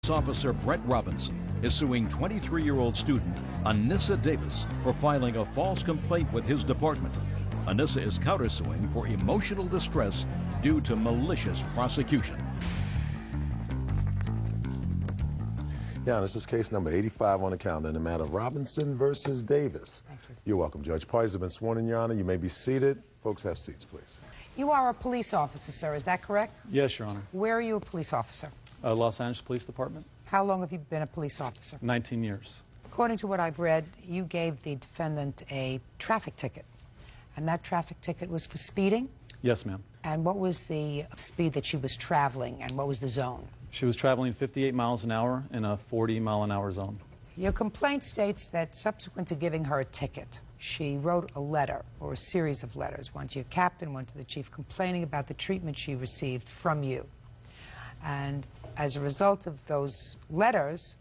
Officer Brett Robinson is suing 23-year-old student Anissa Davis for filing a false complaint with his department. Anissa is countersuing for emotional distress due to malicious prosecution. Yeah, this is case number 85 on the calendar in the matter of Robinson versus Davis. Thank you. You're welcome, Judge. Parties have been sworn in, Your Honor. You may be seated. Folks, have seats, please. You are a police officer, sir, is that correct? Yes, Your Honor. Where are you a police officer? Los Angeles Police Department. How long have you been a police officer? 19 years. According to what I've read, you gave the defendant a traffic ticket, and that traffic ticket was for speeding? Yes, ma'am. And what was the speed that she was traveling, and what was the zone? She was traveling 58 miles an hour in a 40-mile-an-hour zone. Your complaint states that subsequent to giving her a ticket, she wrote a letter, or a series of letters, one to your captain, one to the chief, complaining about the treatment she received from you. And as a result of those letters,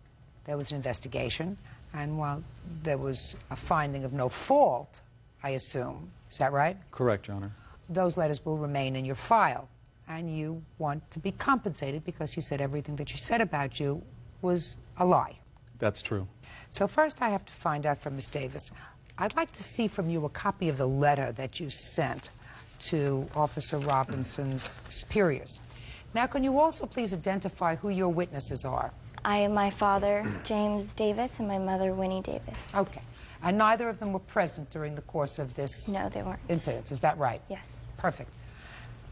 there was an investigation, and while there was a finding of no fault, I assume, is that right? Correct, Your Honor. Those letters will remain in your file, and you want to be compensated because you said everything that she said about you was a lie. That's true. So first I have to find out from Ms. Davis, I'd like to see from you a copy of the letter that you sent to Officer Robinson's superiors. Now, can you also please identify who your witnesses are? I am my father, James Davis, and my mother, Winnie Davis. Okay. And neither of them were present during the course of this No, they weren't. incident, is that right? Yes. Perfect.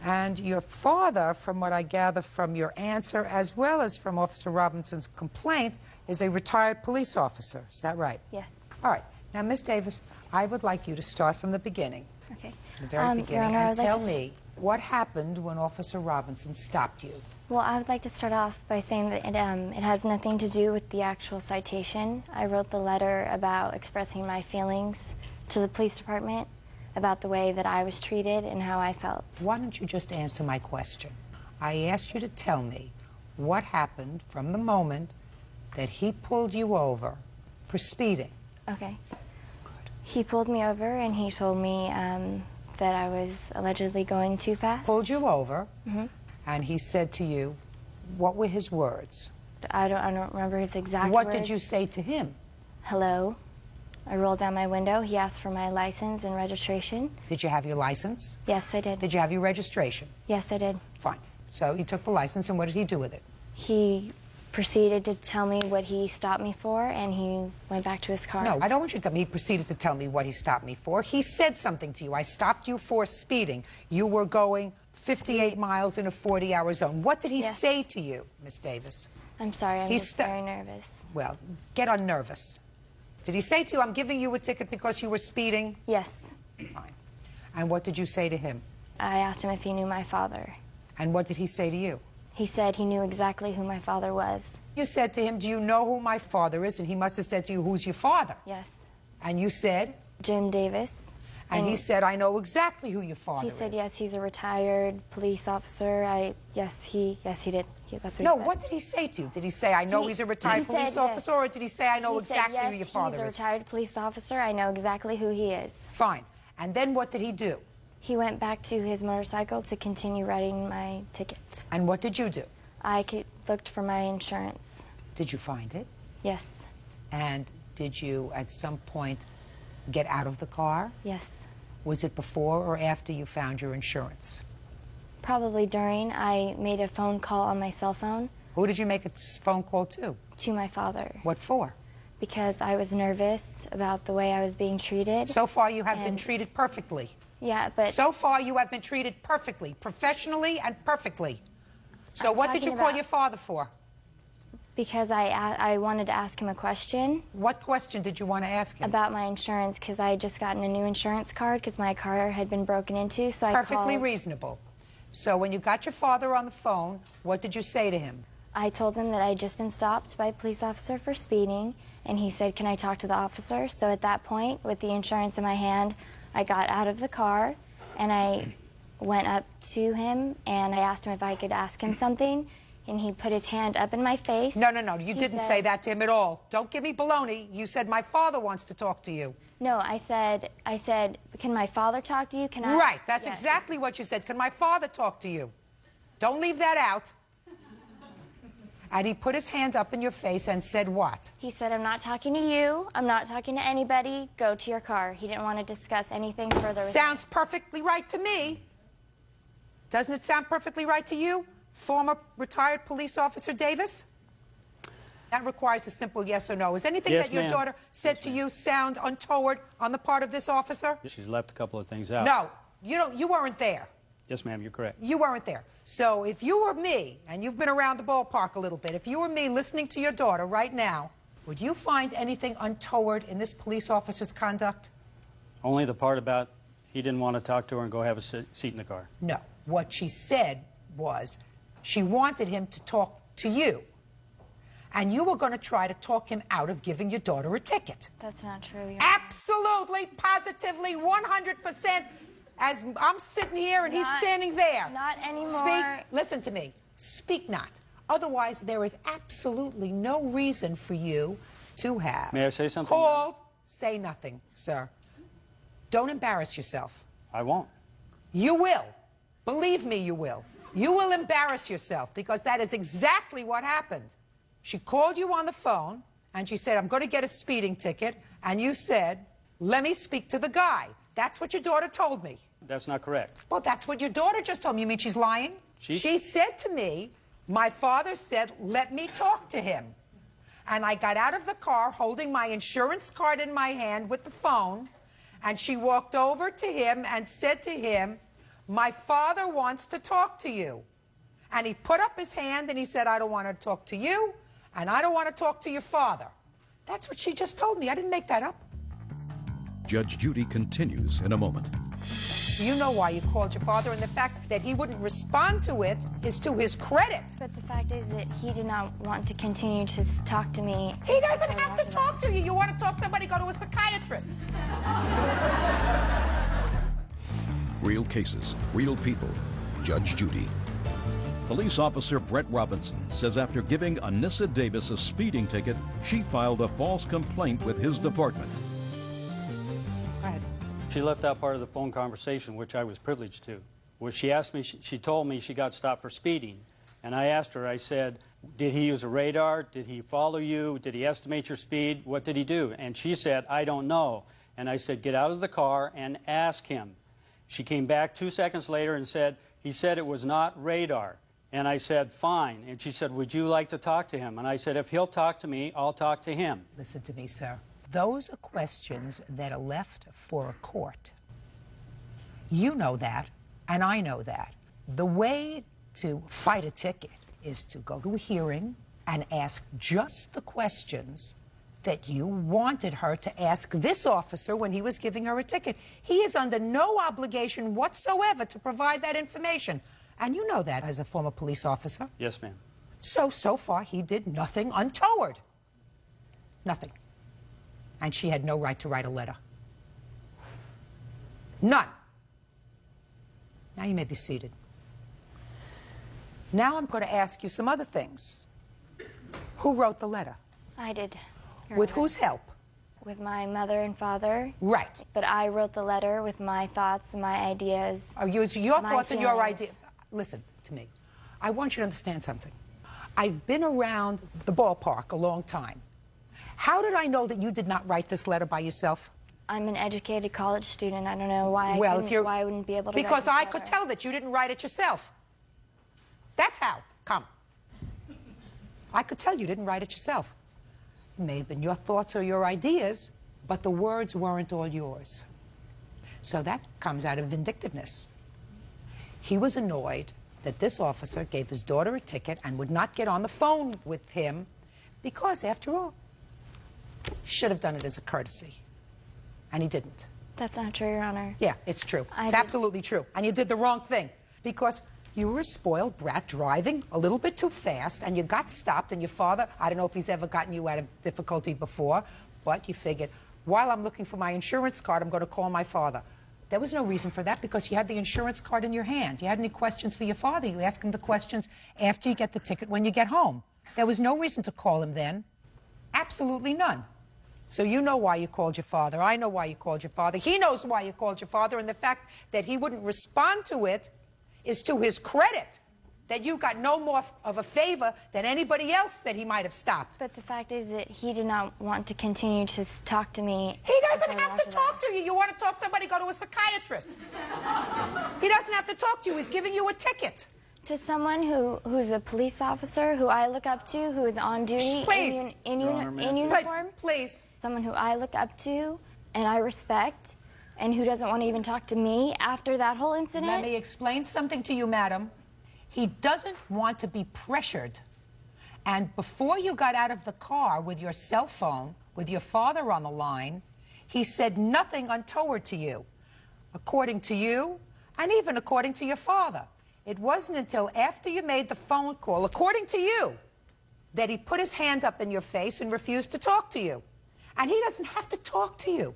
And your father, from what I gather from your answer, as well as from Officer Robinson's complaint, is a retired police officer, is that right? Yes. All right. Now, Ms. Davis, I would like you to start from the beginning. Okay. The very beginning, Your Honor, and tell me what happened when Officer Robinson stopped you. Well, I would like to start off by saying that it has nothing to do with the actual citation. I wrote the letter about expressing my feelings to the police department about the way that I was treated and how I felt. Why don't you just answer my question? I asked you to tell me what happened from the moment that he pulled you over for speeding. Okay. Good. He pulled me over and he told me that I was allegedly going too fast. Pulled you over, Mm-hmm. and he said to you, what were his words? I don't remember his exact What words. did you say to him? Hello. I rolled down my window. He asked for my license and registration. Did you have your license? Yes, I did. Did you have your registration? Yes, I did. Fine. So he took the license, and what did he do with it? He proceeded to tell me what he stopped me for, and he went back to his car. No, I don't want you to tell me he proceeded to tell me what he stopped me for. He said something to you. I stopped you for speeding. You were going 58 miles in a 40-hour zone. What did he Yes. say to you, Miss Davis? I'm sorry, I'm He just very nervous. Well, get unnervous. Did he say to you, I'm giving you a ticket because you were speeding? Yes. Fine. And what did you say to him? I asked him if he knew my father. And what did he say to you? He said he knew exactly who my father was. You said to him, do you know who my father is? And he must have said to you, who's your father? Yes. And you said? Jim Davis. And he said, I know exactly who your father He said, is. yes, he's a retired police officer. Yes, he did. That's what No, he said. what did he say to you? Did he say, I know he's a retired police said, officer, or did he say, I know He said, exactly yes, who your father he's a is? retired police officer. I know exactly who he is. Fine. And then what did he do? He went back to his motorcycle to continue writing my ticket. And what did you do? I looked for my insurance. Did you find it? Yes. And did you, at some point, get out of the car? Yes. Was it before or after you found your insurance? Probably during. I made a phone call on my cell phone. Who did you make a phone call to? To my father. What for? Because I was nervous about the way I was being treated. So far, you have been treated perfectly. Yeah, but... So far, you have been treated perfectly, professionally and perfectly. So I'm what did you talking call about- your father for? Because I wanted to ask him a question. What question did you want to ask him? About my insurance, because I had just gotten a new insurance card because my car had been broken into, so I Perfectly called... reasonable. So when you got your father on the phone, what did you say to him? I told him that I had just been stopped by a police officer for speeding, and he said, can I talk to the officer? So at that point, with the insurance in my hand, I got out of the car, and I went up to him, and I asked him if I could ask him something, and he put his hand up in my face. No, you didn't say that to him at all. Don't give me baloney. You said, my father wants to talk to you. No, I said, can my father talk to you? Can I? Right, that's Yes. exactly what you said. Can my father talk to you? Don't leave that out. And he put his hand up in your face and said what? He said, I'm not talking to you. I'm not talking to anybody. Go to your car. He didn't want to discuss anything further with Sounds me. perfectly right to me. Doesn't it sound perfectly right to you, former retired police officer Davis? That requires a simple yes or no. Is anything Yes, that your ma'am. daughter said to you sound untoward on the part of this officer? She's left a couple of things out. No, you weren't there. Yes, ma'am, you're correct. You weren't there. So if you were me, and you've been around the ballpark a little bit, if you were me listening to your daughter right now, would you find anything untoward in this police officer's conduct? Only the part about he didn't want to talk to her and go have a seat in the car. No. What she said was she wanted him to talk to you, and you were going to try to talk him out of giving your daughter a ticket. That's not true. Your Honor. Absolutely, positively, 100%. As I'm sitting here and he's standing there. Not anymore. Speak. Listen to me. Speak not. Otherwise, there is absolutely no reason for you to have. May I say something? Called. Say nothing, sir. Don't embarrass yourself. I won't. You will. Believe me, you will. You will embarrass yourself because that is exactly what happened. She called you on the phone and she said, I'm going to get a speeding ticket. And you said, let me speak to the guy. That's what your daughter told me. That's not correct. Well, that's what your daughter just told me. You mean she's lying? She said to me, my father said, let me talk to him. And I got out of the car holding my insurance card in my hand with the phone, and she walked over to him and said to him, my father wants to talk to you. And he put up his hand and he said, I don't want to talk to you, and I don't want to talk to your father. That's what she just told me. I didn't make that up. Judge Judy continues in a moment. You know why you called your father, and the fact that he wouldn't respond to it is to his credit. But the fact is that he did not want to continue to talk to me. He doesn't have to talk to you. You want to talk to somebody, go to a psychiatrist. Real cases, real people. Judge Judy. Police officer Brett Robinson says after giving Anissa Davis a speeding ticket, she filed a false complaint with his department. Go ahead. She left out part of the phone conversation, which I was privileged to. Where she asked me, she told me she got stopped for speeding. And I asked her, I said, did he use a radar? Did he follow you? Did he estimate your speed? What did he do? And she said, I don't know. And I said, get out of the car and ask him. She came back 2 seconds later and said, he said it was not radar. And I said, fine. And she said, would you like to talk to him? And I said, if he'll talk to me, I'll talk to him. Listen to me, sir. Those are questions that are left for a court. You know that, and I know that. The way to fight a ticket is to go to a hearing and ask just the questions that you wanted her to ask this officer when he was giving her a ticket. He is under no obligation whatsoever to provide that information. And you know that as a former police officer. Yes, ma'am. So far, he did nothing untoward. Nothing. And she had no right to write a letter. None. Now you may be seated. Now I'm going to ask you some other things. Who wrote the letter? I did. With whose help? With my mother and father. Right. But I wrote the letter with my thoughts and my ideas. Your My thoughts and your feelings. ideas. Listen to me. I want you to understand something. I've been around the ballpark a long time. How did I know that you did not write this letter by yourself? I'm an educated college student. I don't know why Well, why I wouldn't be able to write Because this I letter. could tell that you didn't write it yourself. That's how. Come. I could tell you didn't write it yourself. It may have been your thoughts or your ideas, but the words weren't all yours. So that comes out of vindictiveness. He was annoyed that this officer gave his daughter a ticket and would not get on the phone with him because, after all, he should have done it as a courtesy. And he didn't. That's not true, Your Honor. Yeah, it's true. I It's did- absolutely true. And you did the wrong thing because you were a spoiled brat driving a little bit too fast and you got stopped, and your father, I don't know if he's ever gotten you out of difficulty before, but you figured, while I'm looking for my insurance card, I'm going to call my father. There was no reason for that because you had the insurance card in your hand. You had any questions for your father, you ask him the questions after you get the ticket when you get home. There was no reason to call him then. Absolutely none. So you know why you called your father. I know why you called your father. He knows why you called your father, and the fact that he wouldn't respond to it is to his credit. that you got no more of a favor than anybody else that he might have stopped. But the fact is that he did not want to continue to talk to me. He doesn't have to talk to you. You want to talk to somebody, go to a psychiatrist. He doesn't have to talk to you. He's giving you a ticket. To someone who's a police officer, who I look up to, who is on duty in uniform. Please. Someone who I look up to and I respect, and who doesn't want to even talk to me after that whole incident. Let me explain something to you, madam. He doesn't want to be pressured. And before you got out of the car with your cell phone, with your father on the line, he said nothing untoward to you. According to you, and even according to your father. It wasn't until after you made the phone call, according to you, that he put his hand up in your face and refused to talk to you. And he doesn't have to talk to you.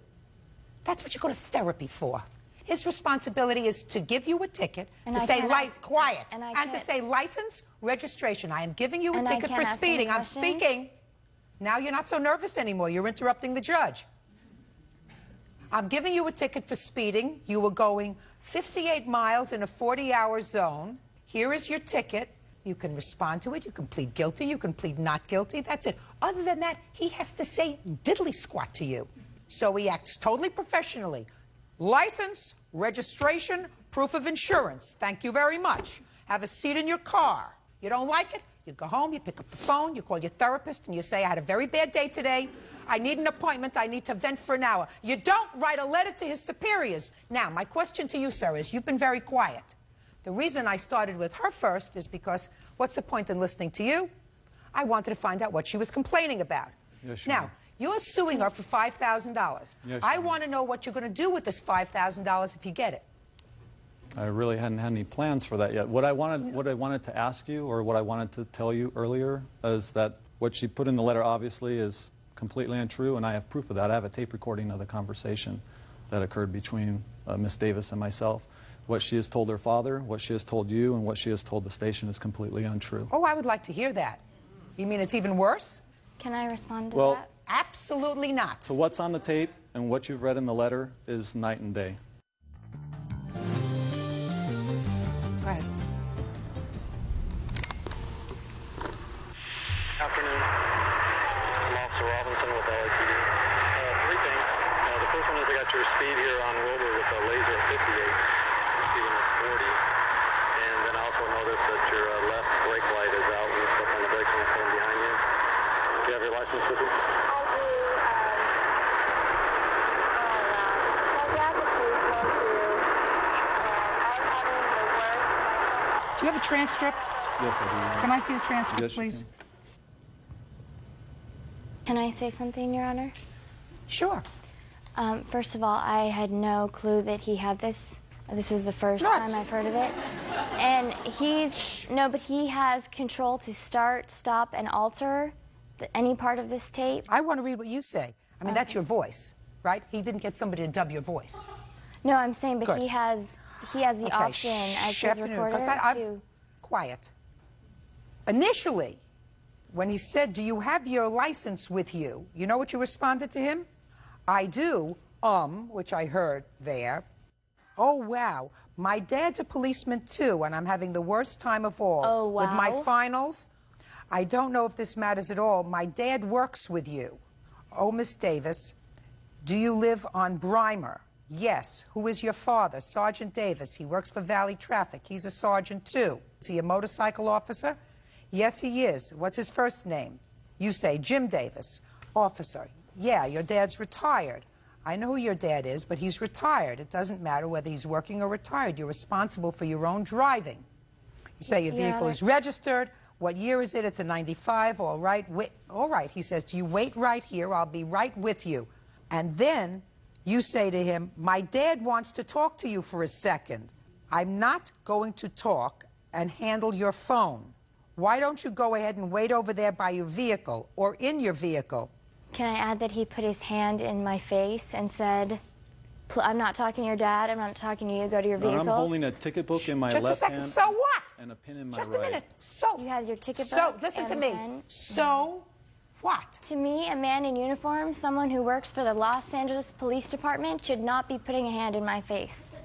That's what you go to therapy for. His responsibility is to give you a ticket, to say, quiet, and to say license, registration. I am giving you a ticket for speeding. I'm speaking. Now you're not so nervous anymore. You're interrupting the judge. I'm giving you a ticket for speeding. You were going 58 miles in a 40-hour zone. Here is your ticket. You can respond to it. You can plead guilty. You can plead not guilty. That's it. Other than that, he has to say diddly squat to you. So he acts totally professionally. License, registration, proof of insurance. Thank you very much. Have a seat in your car. You don't like it? You go home, you pick up the phone, you call your therapist, and you say, I had a very bad day today. I need an appointment. I need to vent for an hour. You don't write a letter to his superiors. Now, my question to you, sir, is you've been very quiet. The reason I started with her first is because what's the point in listening to you? I wanted to find out what she was complaining about. Yes, sure. Now, you're suing her for $5,000. Yes, I want to know what you're going to do with this $5,000 if you get it. I really hadn't had any plans for that yet. What I wanted to ask you, or what I wanted to tell you earlier, is that what she put in the letter obviously is completely untrue, and I have proof of that. I have a tape recording of the conversation that occurred between Miss Davis and myself. What she has told her father, what she has told you, and what she has told the station is completely untrue. Oh, I would like to hear that. You mean it's even worse? Can I respond to Well, that? Absolutely not. So what's on the tape and what you've read in the letter is night and day. Go ahead. Afternoon. I'm Officer Robinson with LAPD. Three things. The first one is I got your speed here on Wilbur with a laser at 58. Your speeding is 40. And then I also noticed that your left brake light is out and you stuck on the brakes when I'm coming behind you. Do you have your license with you? Do you have a transcript? Yes, I do. Can I see the transcript, Yes, you please? Can I say something, Your Honor? Sure. First of all, I had no clue that he had this. This is the first time I've heard of it. And but he has control to start, stop, and alter any part of this tape. I want to read what you say. I mean, that's your voice, right? He didn't get somebody to dub your voice. No, I'm saying, but Good. he has the option as his recorder to... Quiet. Initially, when he said, do you have your license with you? You know what you responded to him? I do, which I heard there. Oh, wow. My dad's a policeman, too, and I'm having the worst time of all. Oh, wow. With my finals, I don't know if this matters at all. My dad works with you. Oh, Miss Davis, do you live on Brimer? Yes. Who is your father? Sergeant Davis. He works for Valley Traffic. He's a sergeant, too. Is he a motorcycle officer? Yes, he is. What's his first name? You say Jim Davis. Officer. Yeah, your dad's retired. I know who your dad is, but he's retired. It doesn't matter whether he's working or retired. You're responsible for your own driving. You say your vehicle is registered. What year is it? It's a 95. All right. All right. He says to you, wait right here. I'll be right with you. And then you say to him, my dad wants to talk to you for a second. I'm not going to talk and handle your phone. Why don't you go ahead and wait over there by your vehicle or in your vehicle? Can I add that he put his hand in my face and said, I'm not talking to your dad, I'm not talking to you, go to your vehicle? I'm holding a ticket book in my left hand. Just a second, so what? And a pin in my Just right. a minute. So You had your ticket book. So listen to me. Pen. So what? To me, a man in uniform, someone who works for the Los Angeles Police Department, should not be putting a hand in my face.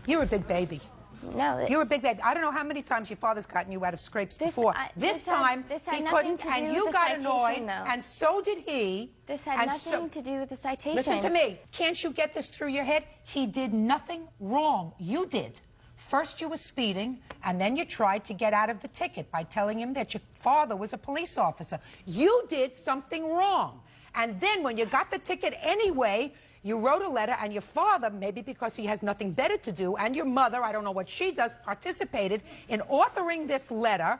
You're a big baby. No. You're a big baby. I don't know how many times your father's gotten you out of scrapes before. This time, he couldn't, and you got annoyed, and so did he. This had nothing to do with the citation. Listen to me. Can't you get this through your head? He did nothing wrong. You did. First you were speeding, and then you tried to get out of the ticket by telling him that your father was a police officer. You did something wrong. And then when you got the ticket anyway, you wrote a letter, and your father, maybe because he has nothing better to do, and your mother, I don't know what she does, participated in authoring this letter,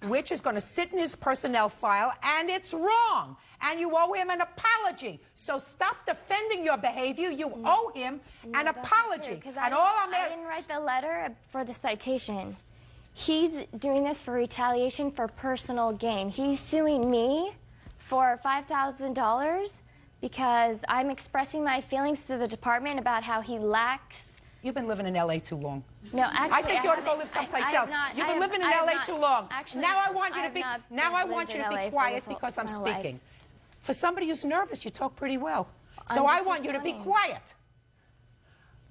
which is going to sit in his personnel file, and it's wrong. And you owe him an apology. So stop defending your behavior. You owe him an apology. And I didn't write the letter for the citation. He's doing this for retaliation for personal gain. He's suing me for $5,000 because I'm expressing my feelings to the department about how he lacks. You've been living in L.A. too long. No, actually, I think you ought to go live someplace else. You've been living in L.A. too long. Actually, now I want you to be. Now I want you to be quiet because I'm speaking. For somebody who's nervous, you talk pretty well. So I want you to be quiet.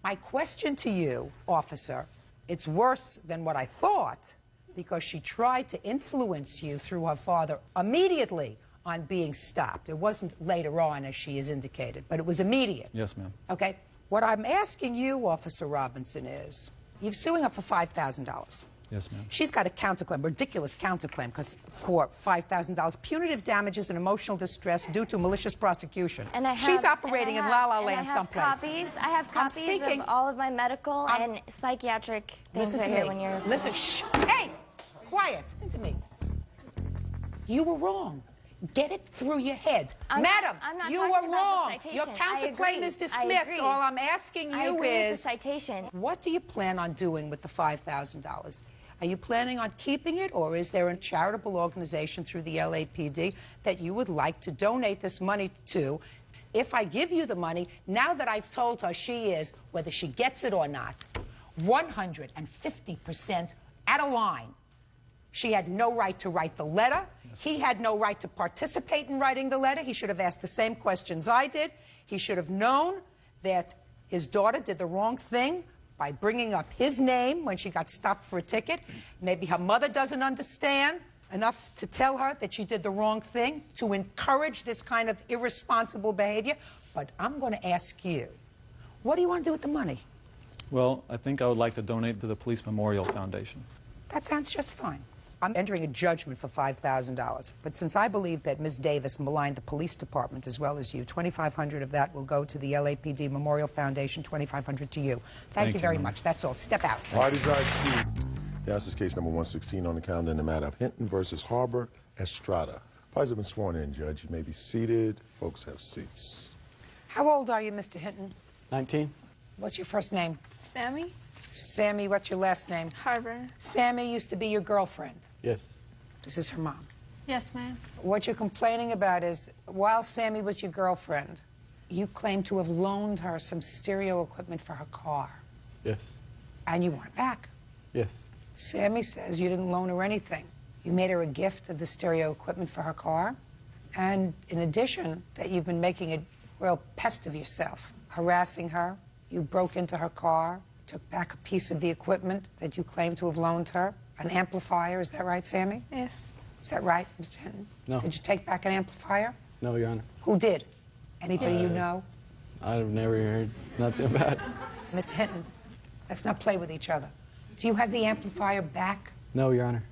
My question to you, officer, it's worse than what I thought, because she tried to influence you through her father immediately on being stopped. It wasn't later on, as she has indicated, but it was immediate. Yes, ma'am. Okay? What I'm asking you, Officer Robinson, is you're suing her for $5,000. Yes, ma'am. She's got a counterclaim, ridiculous counterclaim, because for $5,000, punitive damages and emotional distress due to malicious prosecution. And she's operating in La La Land someplace. I have copies of all of my medical and psychiatric things right here when you're... Listen, shh. Hey, quiet. Listen to me. You were wrong. Get it through your head. Madam, you were wrong. Your counterclaim is dismissed. All I'm asking you is, citation. What do you plan on doing with the $5,000? Are you planning on keeping it, or is there a charitable organization through the LAPD that you would like to donate this money to? If I give you the money, now that I've told her she is, whether she gets it or not, 150% out of line. She had no right to write the letter. He had no right to participate in writing the letter. He should have asked the same questions I did. He should have known that his daughter did the wrong thing by bringing up his name when she got stopped for a ticket. Maybe her mother doesn't understand enough to tell her that she did the wrong thing, to encourage this kind of irresponsible behavior. But I'm going to ask you, what do you want to do with the money? Well, I think I would like to donate to the Police Memorial Foundation. That sounds just fine. I'm entering a judgment for $5,000. But since I believe that Ms. Davis maligned the police department as well as you, $2,500 of that will go to the LAPD Memorial Foundation, $2,500 to you. Thank you very much. That's all. Step out. Parties are excused. Yeah, this is case number 116 on the calendar in the matter of Hinton versus Harbor Estrada. Parties have been sworn in, Judge. You may be seated. Folks have seats. How old are you, Mr. Hinton? 19. What's your first name? Sammy? Sammy, what's your last name? Harbor. Sammy used to be your girlfriend. Yes. This is her mom. Yes, ma'am. What you're complaining about is, while Sammy was your girlfriend, you claim to have loaned her some stereo equipment for her car. Yes. And you want it back. Yes. Sammy says you didn't loan her anything. You made her a gift of the stereo equipment for her car. And in addition, that you've been making a real pest of yourself, harassing her. You broke into her car, took back a piece of the equipment that you claim to have loaned her, an amplifier. Is that right, Sammy? Yes. Is that right, Mr. Hinton? No. Did you take back an amplifier? No, Your Honor. Who did? Anybody you know? I've never heard nothing about it. Mr. Hinton, let's not play with each other. Do you have the amplifier back? No, Your Honor.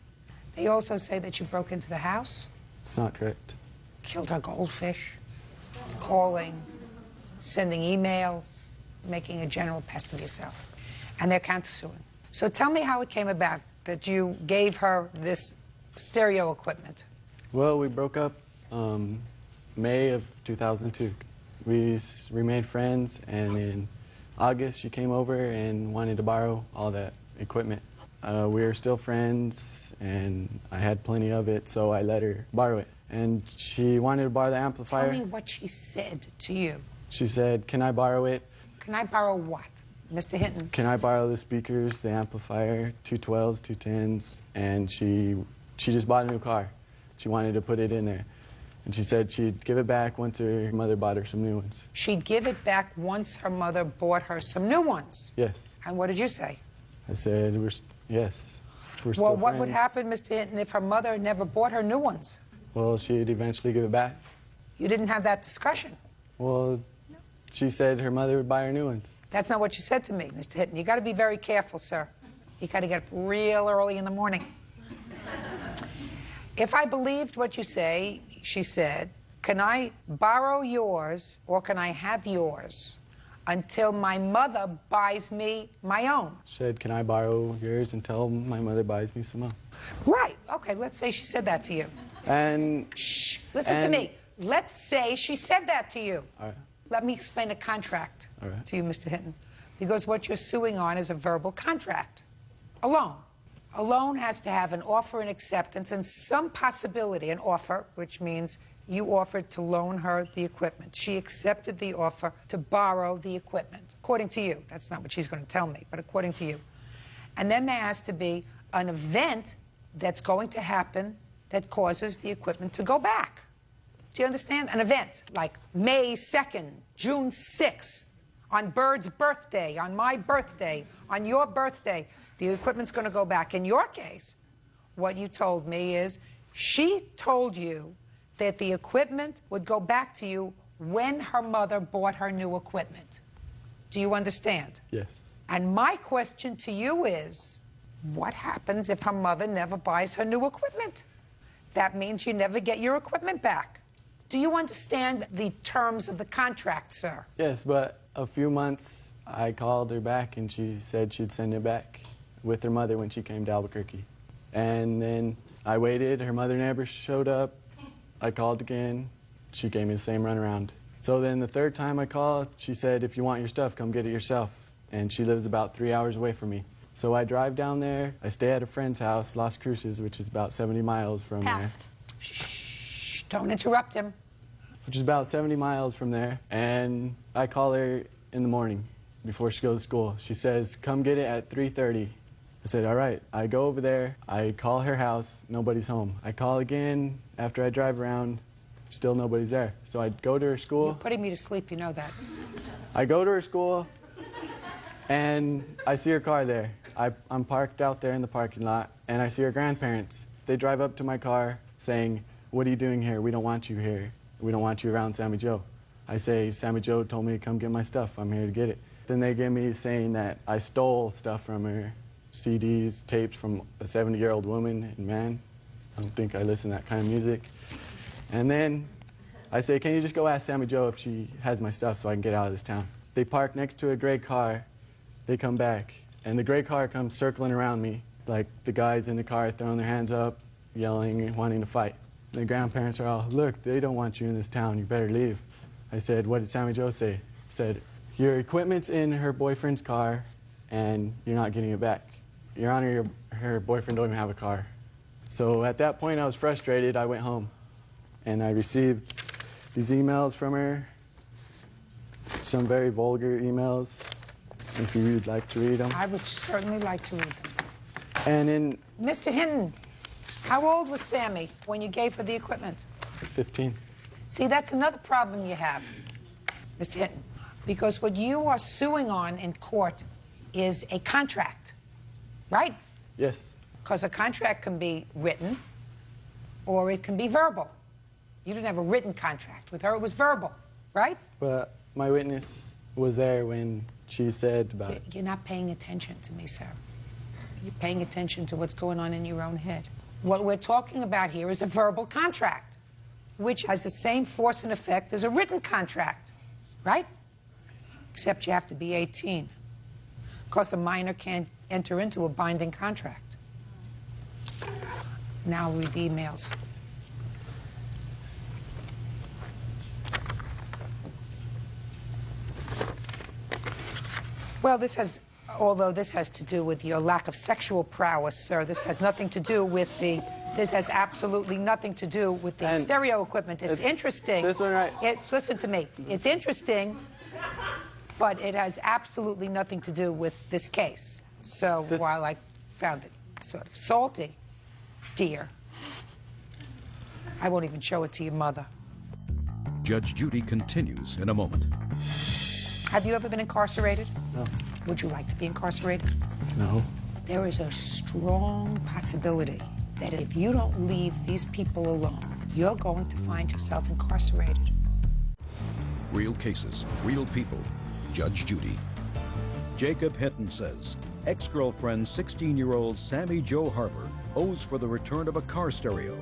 They also say that you broke into the house, It's not correct. killed her goldfish, calling, sending emails, making a general pest of yourself. And they're countersuing. So tell me how it came about that you gave her this stereo equipment. Well, we broke up May of 2002. We remained friends, and in August she came over and wanted to borrow all that equipment. We were still friends, and I had plenty of it, so I let her borrow it. And she wanted to borrow the amplifier. Tell me what she said to you. She said, "Can I borrow it?" Can I borrow what? Mr. Hinton? Can I borrow the speakers, the amplifier, 212s, 210s? And she just bought a new car. She wanted to put it in there. And she said she'd give it back once her mother bought her some new ones. She'd give it back once her mother bought her some new ones. Yes. And what did you say? I said, yes. We're Well, still what would friends. happen, Mr. Hinton, if her mother never bought her new ones? Well, she'd eventually give it back. You didn't have that discussion. Well, she said her mother would buy her new ones. That's not what you said to me, Mr. Hinton. You got to be very careful, sir. You got to get up real early in the morning. If I believed what you say, she said, can I borrow yours or can I have yours until my mother buys me my own? She said, can I borrow yours until my mother buys me some own? Right. Okay, let's say she said that to you. And... Shh, listen to me. Let's say she said that to you. All right. Let me explain a contract right. to you, Mr. Hinton. Because what you're suing on is a verbal contract. A loan. A loan has to have an offer and acceptance and some possibility, an offer, which means you offered to loan her the equipment. She accepted the offer to borrow the equipment, according to you. That's not what she's going to tell me, but according to you. And then there has to be an event that's going to happen that causes the equipment to go back. Do you understand? An event like May 2nd, June 6th, on Bird's birthday, on my birthday, on your birthday, the equipment's going to go back. In your case, what you told me is she told you that the equipment would go back to you when her mother bought her new equipment. Do you understand? Yes. And my question to you is, what happens if her mother never buys her new equipment? That means you never get your equipment back. Do you understand the terms of the contract, sir? Yes, but a few months I called her back and she said she'd send it back with her mother when she came to Albuquerque. And then I waited, her mother never showed up. I called again, she gave me the same runaround. So then the third time I called, she said, if you want your stuff, come get it yourself. And she lives about 3 hours away from me. So I drive down there, I stay at a friend's house, Las Cruces, which is about 70 miles from there. Shh, don't interrupt him. Which is about 70 miles from there. And I call her in the morning before she goes to school. She says, come get it at 3:30. I said, all right. I go over there, I call her house, nobody's home. I call again after I drive around, still nobody's there. So I go to her school. You're putting me to sleep, you know that. I go to her school, and I see her car there. I'm parked out there in the parking lot, and I see her grandparents. They drive up to my car saying, what are you doing here? We don't want you here. We don't want you around Sammy Joe. I say, Sammy Joe told me to come get my stuff. I'm here to get it. Then they give me saying that I stole stuff from her, CDs, tapes from a 70-year-old woman and man. I don't think I listen to that kind of music. And then I say, can you just go ask Sammy Joe if she has my stuff so I can get out of this town? They park next to a gray car. They come back, and the gray car comes circling around me, like the guys in the car throwing their hands up, yelling and wanting to fight. The grandparents are all, look, they don't want you in this town. You better leave. I said, what did Sammy Joe say? He said, your equipment's in her boyfriend's car, and you're not getting it back. Your Honor, her boyfriend don't even have a car. So at that point, I was frustrated. I went home, and I received these emails from her, some very vulgar emails, if you'd like to read them. I would certainly like to read them. And in... Mr. Hinton, how old was Sammy when you gave her the equipment? 15. See, that's another problem you have, Mr. Hinton, because what you are suing on in court is a contract, right? Yes. Because a contract can be written or it can be verbal. You didn't have a written contract. With her, it was verbal, right? But my witness was there when she said about it. You're not paying attention to me, sir. You're paying attention to what's going on in your own head. What we're talking about here is a verbal contract, which has the same force and effect as a written contract, right? Except you have to be 18. Because a minor can't enter into a binding contract. Now read the emails. Well, this has, although this has to do with your lack of sexual prowess, sir, this has nothing to do with the, this has absolutely nothing to do with the stereo equipment. It's interesting. This one, right? Listen to me. It's interesting, but it has absolutely nothing to do with this case. So while I found it sort of salty, dear, I won't even show it to your mother. Judge Judy continues in a moment. Have you ever been incarcerated? No. Would you like to be incarcerated? No. There is a strong possibility that if you don't leave these people alone, you're going to find yourself incarcerated. Real cases, real people. Judge Judy. Jacob Hinton says ex-girlfriend 16-year-old Sammy Jo Harbor owes for the return of a car stereo.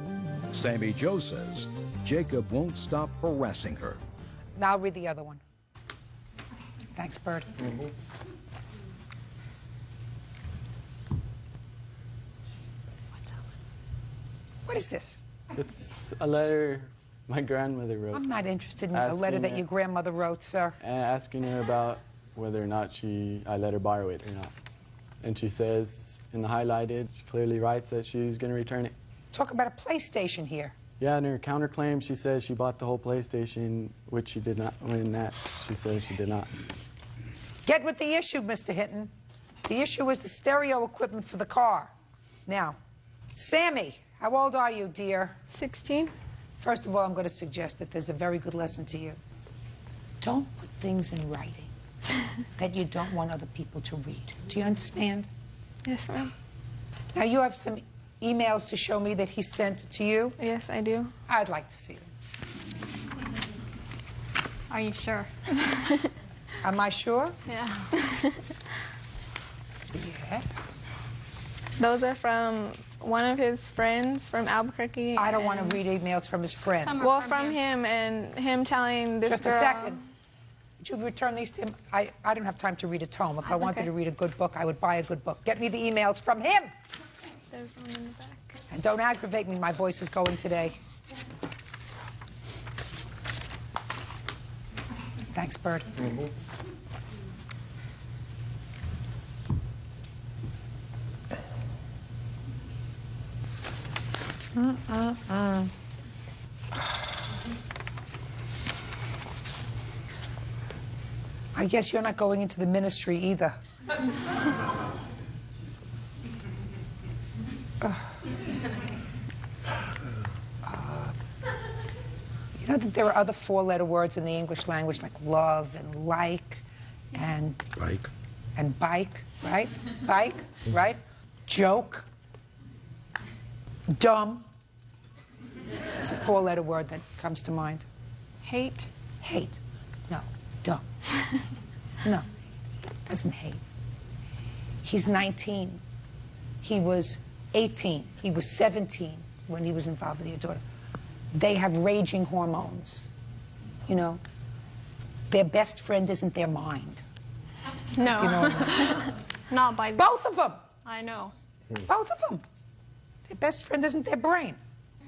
Sammy Jo says Jacob won't stop harassing her. Now I'll read the other one. Thanks, Bird. What is this? It's a letter my grandmother wrote. I'm not interested in a letter that your grandmother wrote, sir. Asking her about whether or not I let her borrow it or not. And she says, in the highlighted, she clearly writes that she's going to return it. Talk about a PlayStation here. Yeah, in her counterclaim, she says she bought the whole PlayStation, which she did not. In that, she says she did not. Get with the issue, Mr. Hinton. The issue is the stereo equipment for the car. Now, Sammy, how old are you, dear? 16. First of all, I'm going to suggest that there's a very good lesson to you. Don't put things in writing that you don't want other people to read. Do you understand? Yes, ma'am. Now, you have some emails to show me that he sent to you? Yes, I do. I'd like to see them. Are you sure? Am I sure? Yeah. Yeah. Those are from one of his friends from Albuquerque. I don't want to read emails from his friends. Well, from him and him telling this Just girl. a second. Would you return these to him? I don't have time to read a tome. If I wanted to read a good book, I would buy a good book. Get me the emails from him. There's one in the back. And don't aggravate me. My voice is going today. Thanks, Bird. I guess you're not going into the ministry either. You know that there are other four-letter words in the English language like love and like and... Like? And bike, right? Bike, right? Joke. Dumb. It's a four-letter word that comes to mind. Hate. Hate. No. Dumb. No. Doesn't hate. He's 19. He was 18. He was 17 when he was involved with your daughter. They have raging hormones. You know, their best friend isn't their mind. No. If you know what I mean. Not by Both of them. I know. Both of them. Their best friend isn't their brain.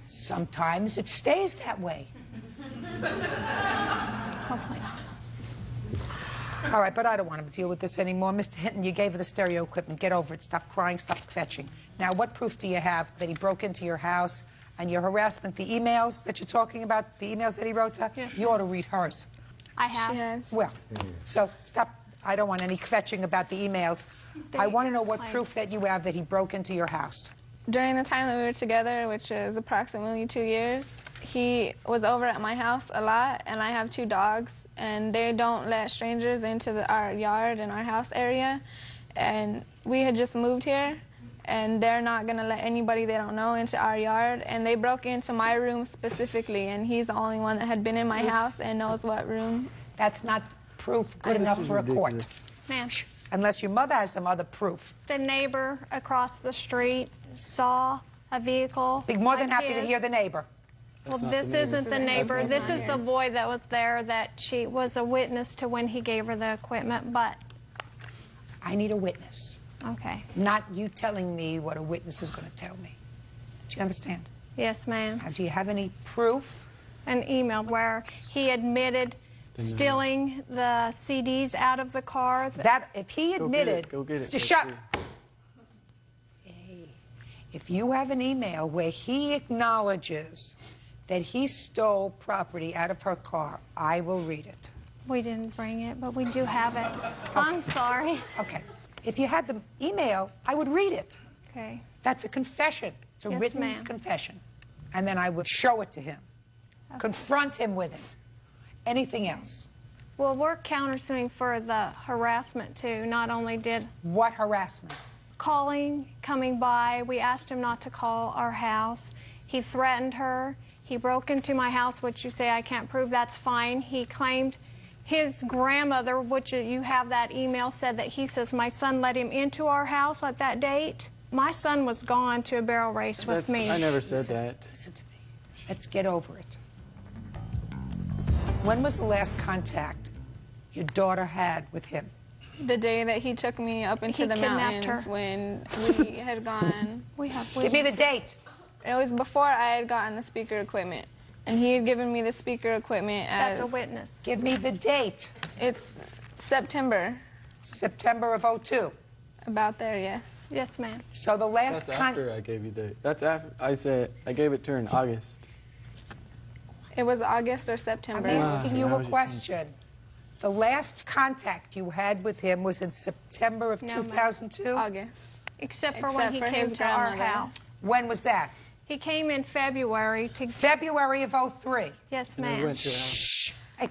Sometimes it stays that way. Hopefully not. All right, but I don't want to deal with this anymore. Mr. Hinton, you gave her the stereo equipment. Get over it. Stop crying. Stop fetching. Now, what proof do you have that he broke into your house and your harassment, the emails that you're talking about, the emails that he wrote to her? Yeah. You ought to read hers. I have. Yes. Well, so stop. I don't want any fetching about the emails. I want to know what proof that you have that he broke into your house. During the time that we were together, which is approximately 2 years, he was over at my house a lot, and I have 2 dogs, and they don't let strangers into our yard and our house area. And we had just moved here, and they're not going to let anybody they don't know into our yard. And they broke into my room specifically, and he's the only one that had been in my house and knows what room. That's not proof good enough for a court. Ma'am, Unless your mother has some other proof. the neighbor across the street saw a vehicle. Be more than like happy to his. hear the neighbor. Well, That's not this the neighbor. isn't the neighbor. That's This not is the the boy that was there that she was a witness to when he gave her the equipment, but, I need a witness. okay. Not you telling me what a witness is going to tell me. Do you understand? Yes, ma'am. Now, do you have any proof? An email where he admitted stealing the CDs out of the car. That if he admitted, Go get it. to shut. Hey, if you have an email where he acknowledges that he stole property out of her car, I will read it. We didn't bring it, but we do have it. I'm sorry. Okay. If you had the email, I would read it. Okay. That's a confession. It's a Yes, written ma'am. confession. And then I would show it to him. Confront him with it. Anything else? Well, we're countersuing for the harassment, too. Not only did What harassment? calling, coming by, we asked him not to call our house. He threatened her. He broke into my house, which you say I can't prove. That's fine. He claimed his grandmother, which you have that email, said that he says my son let him into our house at that date. My son was gone to a barrel race with me. I never said that. Listen to me. Let's get over it. When was the last contact your daughter had with him? The day that he took me up into He the kidnapped mountains her. when we had gone. Give me the date. It was before I had gotten the speaker equipment. And he had given me the speaker equipment as... That's a witness. Give me the date. It's September. September of '02. About there, yes. Yes, ma'am. So the last That's after I gave you the... That's after I said I gave it to her in August. It was August or September. I'm asking you now a you're question. The last contact you had with him was in September of No, ma'am. 2002? August. Except for when he Except for came his to our grandmother. house. When was that? He came in February to... February of '03. Yes, And we ma'am. went to her house. Shh. Hey,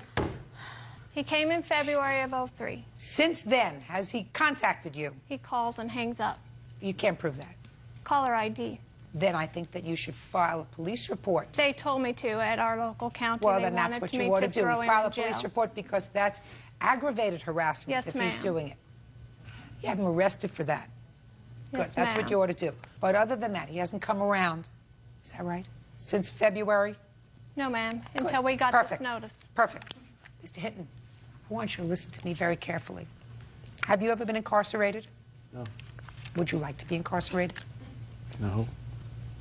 He came in February of '03. since then, has he contacted you? He calls and hangs up. You can't prove that. Caller ID. Then I think that you should file a police report. They told me to at our local county. Well, They then that's wanted what me you ought to do. throw him File in a police jail. report because that's aggravated harassment Yes, if he's ma'am. doing it. You have him arrested for that. Good. Yes, That's what ma'am. you ought to do. But other than that, he hasn't come around. Is that right? Since February? No, ma'am, Good. until we got Perfect. this notice. Perfect. Mr. Hinton, I want you to listen to me very carefully. Have you ever been incarcerated? No. Would you like to be incarcerated? No.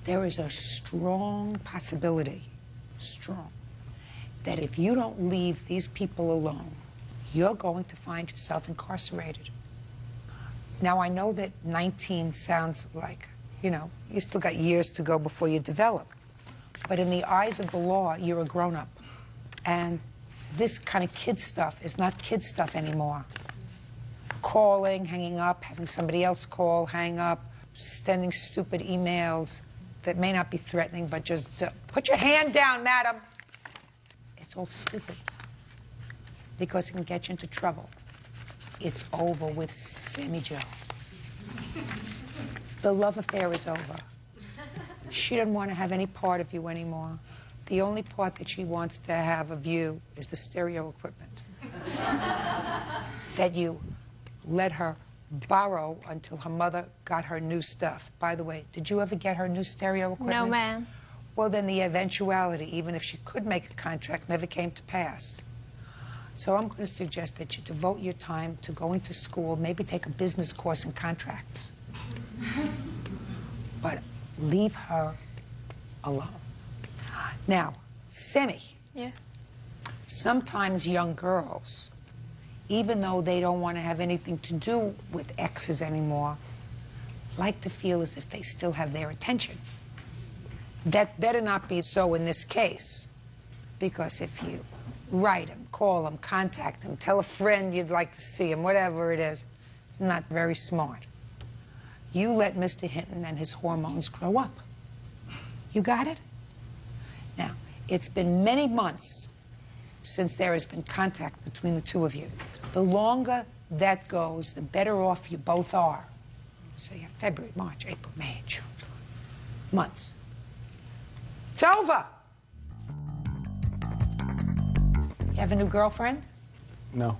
There is a strong possibility, that if you don't leave these people alone, you're going to find yourself incarcerated. Now, I know that 19 sounds like, you still got years to go before you develop. But in the eyes of the law, you're a grown-up. And this kind of kid stuff is not kid stuff anymore. Calling, hanging up, having somebody else call, hang up, sending stupid emails that may not be threatening, but just put your hand down, madam. It's all stupid because it can get you into trouble. It's over with Sammy Joe. The love affair is over. She doesn't want to have any part of you anymore. The only part that she wants to have of you is the stereo equipment that you let her borrow until her mother got her new stuff. By the way, did you ever get her new stereo equipment? No, ma'am. Well, then the eventuality, even if she could make a contract, never came to pass. So I'm going to suggest that you devote your time to going to school, maybe take a business course in contracts. But leave her alone. Now, Semi, Yes. sometimes young girls, even though they don't want to have anything to do with exes anymore, like to feel as if they still have their attention. That better not be so in this case, because if you write him, call him, contact him, tell a friend you'd like to see him, whatever it is, it's not very smart. You let Mr. Hinton and his hormones grow up. You got it? Now, it's been many months since there has been contact between the two of you. The longer that goes, the better off you both are. So you have February, March, April, May, June, July. Months. It's over. You have a new girlfriend? No.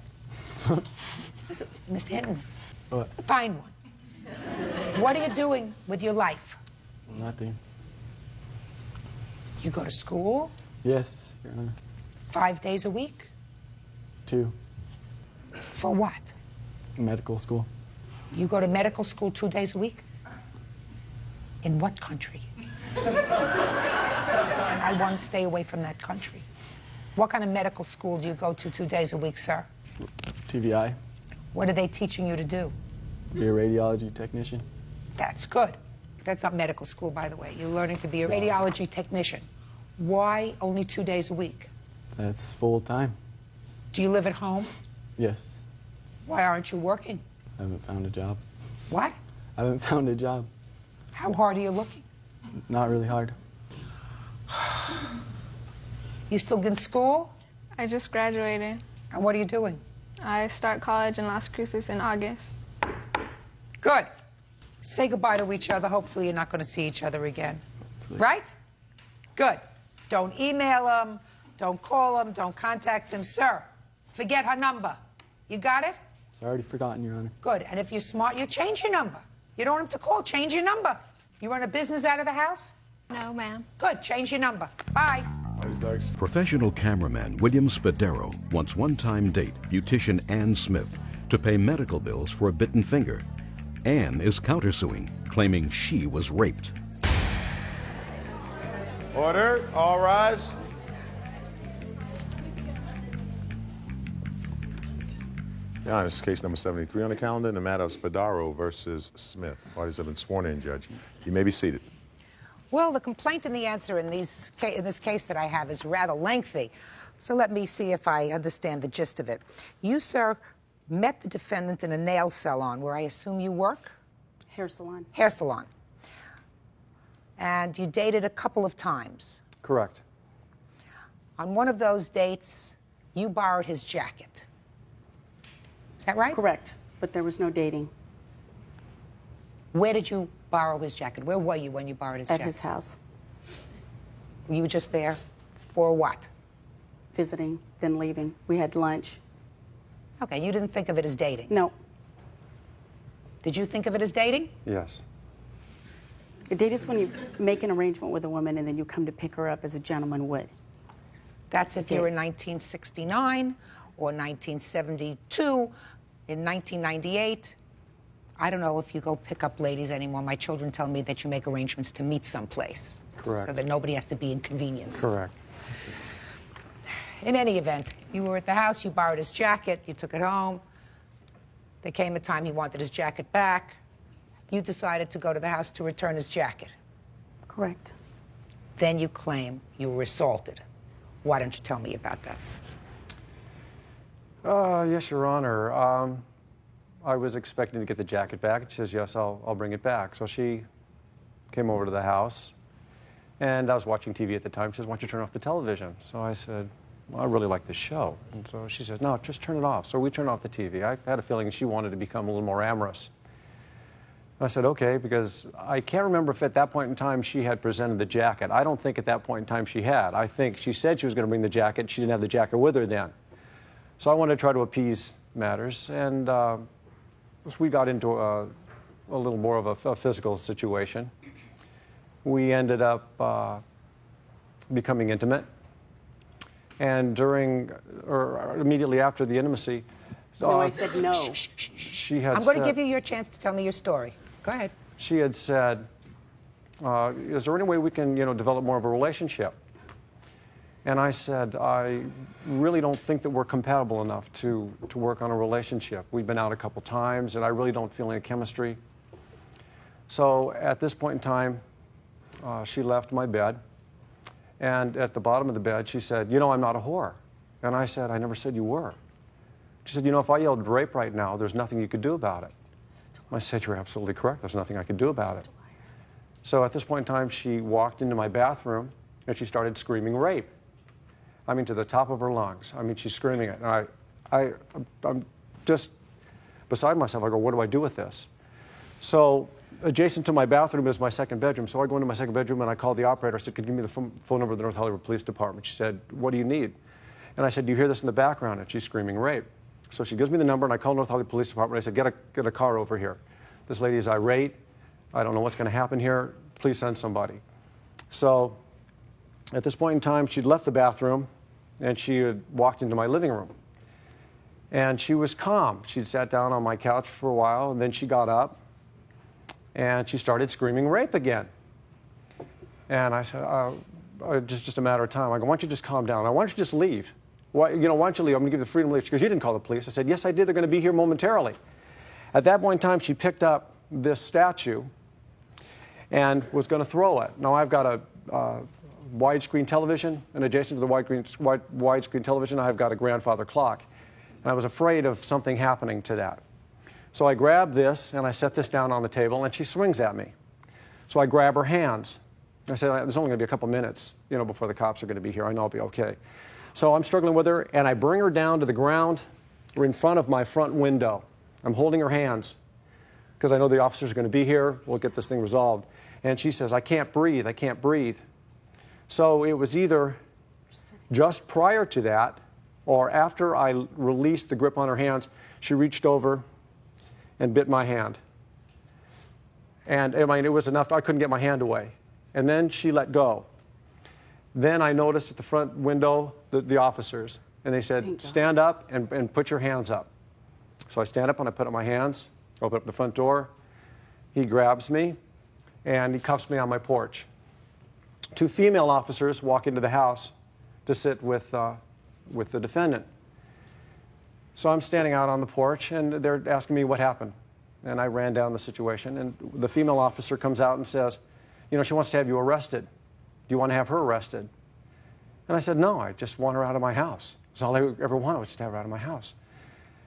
Listen, Mr. Hinton, What? find one. What are you doing with your life? Nothing. You go to school Yes, Your Honor. 5 days a week? 2. For what? Medical school. You go to medical school 2 days a week? In what country? I want to stay away from that country. What kind of medical school do you go to 2 days a week, sir? TVI. What are they teaching you to do? Be a radiology technician. That's good. That's not medical school, by the way. You're learning to be a radiology technician. Why only 2 days a week? That's full time. Do you live at home? Yes. Why aren't you working? I haven't found a job. What? I haven't found a job. How hard are you looking? Not really hard. You still in school? I just graduated. And what are you doing? I start college in Las Cruces in August. Good. Say goodbye to each other. Hopefully you're not going to see each other again. Right? Good. Don't email them. Don't call them. Don't contact them. Sir, forget her number. You got it? It's already forgotten, Your Honor. Good. And if you're smart, you change your number. You don't want him to call. Change your number. You run a business out of the house? No, ma'am. Good. Change your number. Bye. Professional cameraman William Spadero wants one-time date beautician Ann Smith to pay medical bills for a bitten finger. Ann is countersuing, claiming she was raped. Order. All rise. Yeah, this is case number 73 on the calendar in the matter of Spadaro versus Smith. Parties have been sworn in, Judge. You may be seated. Well, the complaint and the answer in this case that I have is rather lengthy. So let me see if I understand the gist of it. You, sir, met the defendant in a nail salon where I assume you work? Hair salon. Hair salon. And you dated a couple of times. Correct. On one of those dates, you borrowed his jacket. Is that right? Correct, but there was no dating. Where did you borrow his jacket? Where were you when you borrowed his jacket? At his house. You were just there for what? Visiting, then leaving. We had lunch. Okay, you didn't think of it as dating? No. Did you think of it as dating? Yes. A date is when you make an arrangement with a woman and then you come to pick her up as a gentleman would. That's if you're in 1969 or 1972, in 1998. I don't know if you go pick up ladies anymore. My children tell me that you make arrangements to meet someplace. Correct. So that nobody has to be inconvenienced. Correct. In any event, you were at the house, you borrowed his jacket, you took it home. There came a time he wanted his jacket back. You decided to go to the house to return his jacket. Correct. Then you claim you were assaulted. Why don't you tell me about that? Yes, Your Honor. I was expecting to get the jacket back. She says, yes, I'll bring it back. So she came over to the house, and I was watching TV at the time. She says, why don't you turn off the television? So I said, well, I really like this show. And so she says, no, just turn it off. So we turned off the TV. I had a feeling she wanted to become a little more amorous. I said, okay, because I can't remember if at that point in time she had presented the jacket. I don't think at that point in time she had. I think she said she was going to bring the jacket. She didn't have the jacket with her then. So I wanted to try to appease matters, and we got into a little more of a physical situation. We ended up becoming intimate, and during, or immediately after the intimacy, No, I said no. she had I'm going to said- give you your chance to tell me your story. Go ahead. She had said, is there any way we can, develop more of a relationship? And I said, I really don't think that we're compatible enough to work on a relationship. We've been out a couple times, and I really don't feel any chemistry. So at this point in time, she left my bed, and at the bottom of the bed, she said, I'm not a whore. And I said, I never said you were. She said, if I yelled rape right now, there's nothing you could do about it. I said, you're absolutely correct. There's nothing I could do about it. So at this point in time, she walked into my bathroom, and she started screaming rape. I mean, to the top of her lungs. I mean, she's screaming it. And I'm just beside myself. I go, what do I do with this? So adjacent to my bathroom is my second bedroom. So I go into my second bedroom, and I called the operator. I said, could you give me the phone number of the North Hollywood Police Department? She said, what do you need? And I said, do you hear this in the background? And she's screaming rape. So she gives me the number, and I call North Hollywood Police Department. I said, get a car over here. This lady is irate. I don't know what's going to happen here. Please send somebody. So at this point in time, she'd left the bathroom, and she had walked into my living room. And she was calm. She'd sat down on my couch for a while, and then she got up, and she started screaming rape again. And I said, just a matter of time. I go, why don't you just calm down? Why don't you just leave? Why don't you leave? I'm going to give you the freedom to leave. She goes, you didn't call the police. I said, yes, I did. They're going to be here momentarily. At that point in time, she picked up this statue and was going to throw it. Now, I've got a widescreen television, and adjacent to the widescreen television, I've got a grandfather clock. And I was afraid of something happening to that. So I grabbed this, and I set this down on the table, and she swings at me. So I grab her hands. I said, there's only going to be a couple minutes, before the cops are going to be here. I know I'll be okay. So I'm struggling with her, and I bring her down to the ground. We're in front of my front window. I'm holding her hands because I know the officers are going to be here. We'll get this thing resolved. And she says, I can't breathe. I can't breathe. So it was either just prior to that or after I released the grip on her hands, she reached over and bit my hand. And I mean, it was enough. I couldn't get my hand away. And then she let go. Then I noticed at the front window the officers, and they said, stand up and put your hands up. So I stand up and I put up my hands, open up the front door. He grabs me, and he cuffs me on my porch. 2 female officers walk into the house to sit with the defendant. So I'm standing out on the porch, and they're asking me what happened. And I ran down the situation, and the female officer comes out and says, you know, she wants to have you arrested. Do you want to have her arrested? And I said, no, I just want her out of my house. That's all I ever wanted, was just to have her out of my house.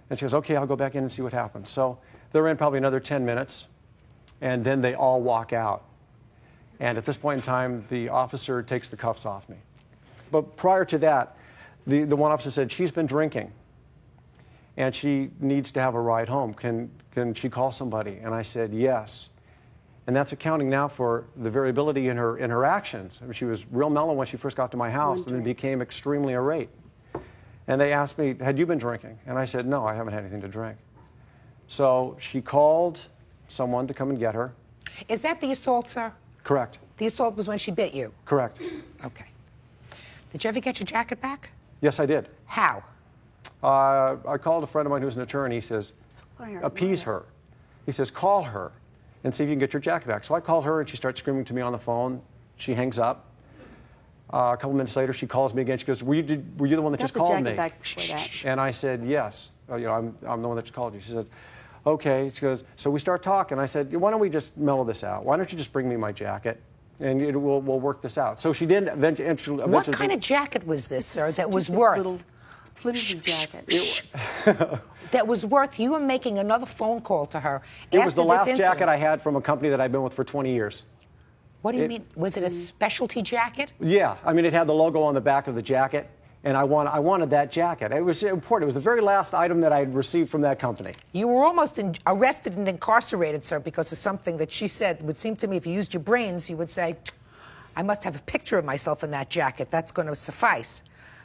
And she goes, okay, I'll go back in and see what happens. So they're in probably another 10 minutes, and then they all walk out. And at this point in time, the officer takes the cuffs off me. But prior to that, the one officer said, she's been drinking, and she needs to have a ride home. Can she call somebody? And I said, yes. And that's accounting now for the variability in her actions. I mean, she was real mellow when she first got to my house, and then became extremely irate. And they asked me, had you been drinking? And I said, no, I haven't had anything to drink. So she called someone to come and get her. Is that the assault, sir? Correct. The assault was when she bit you? Correct. Okay. Did you ever get your jacket back? Yes, I did. How? I called a friend of mine who's an attorney. He says, appease her. He says, call her and see if you can get your jacket back. So I called her, and she starts screaming to me on the phone. She hangs up. A couple minutes later, she calls me again. She goes, were you the one that just called me? Back before that. And I said, yes. You know, I'm the one that just called you. She said, okay. She goes, so we start talking. I said, why don't we just mellow this out? Why don't you just bring me my jacket, and we'll work this out. So she did eventually. What kind of jacket was this, sir, that was worth? Little flimsy jacket. That was worth you were making another phone call to her. It was the last jacket I had from a company that I've been with for 20 years. What do you mean? Was it a specialty jacket? Yeah. I mean, it had the logo on the back of the jacket, and I wanted that jacket. It was important. It was the very last item that I had received from that company. You were almost arrested and incarcerated, sir, because of something that she said. It would seem to me if you used your brains, you would say, I must have a picture of myself in that jacket. That's going to suffice.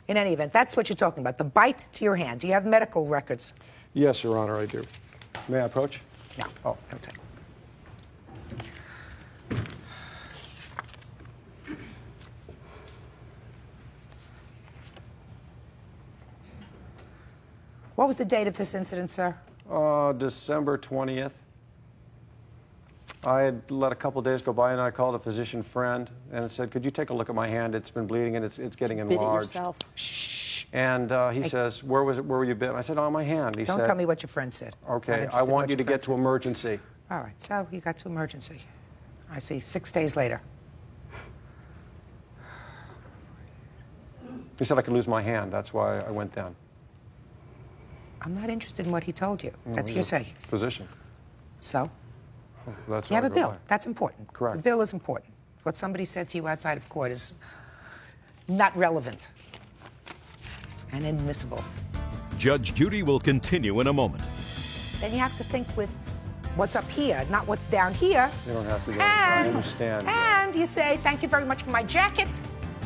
In any event, that's what you're talking about, the bite to your hand. Do you have medical records? Yes, Your Honor, I do. May I approach? No. Oh, okay. What was the date of this incident, sir? December 20th. I had let a couple days go by, and I called a physician friend and said, could you take a look at my hand? It's been bleeding, and it's getting enlarged. Bit it yourself. Shh. And he says, where were you bitten? I said, on my hand. He Don't said, tell me what your friend said. Okay, I want you to get to emergency. All right, so you got to emergency. I see, 6 days later. He said I could lose my hand. That's why I went then. I'm not interested in what he told you. That's hearsay. Physician. So? That's you have a bill. That's important. Correct. The bill is important. What somebody said to you outside of court is not relevant and inadmissible. Judge Judy will continue in a moment. Then you have to think with what's up here, not what's down here. You don't have to go. I understand. And you say, thank you very much for my jacket.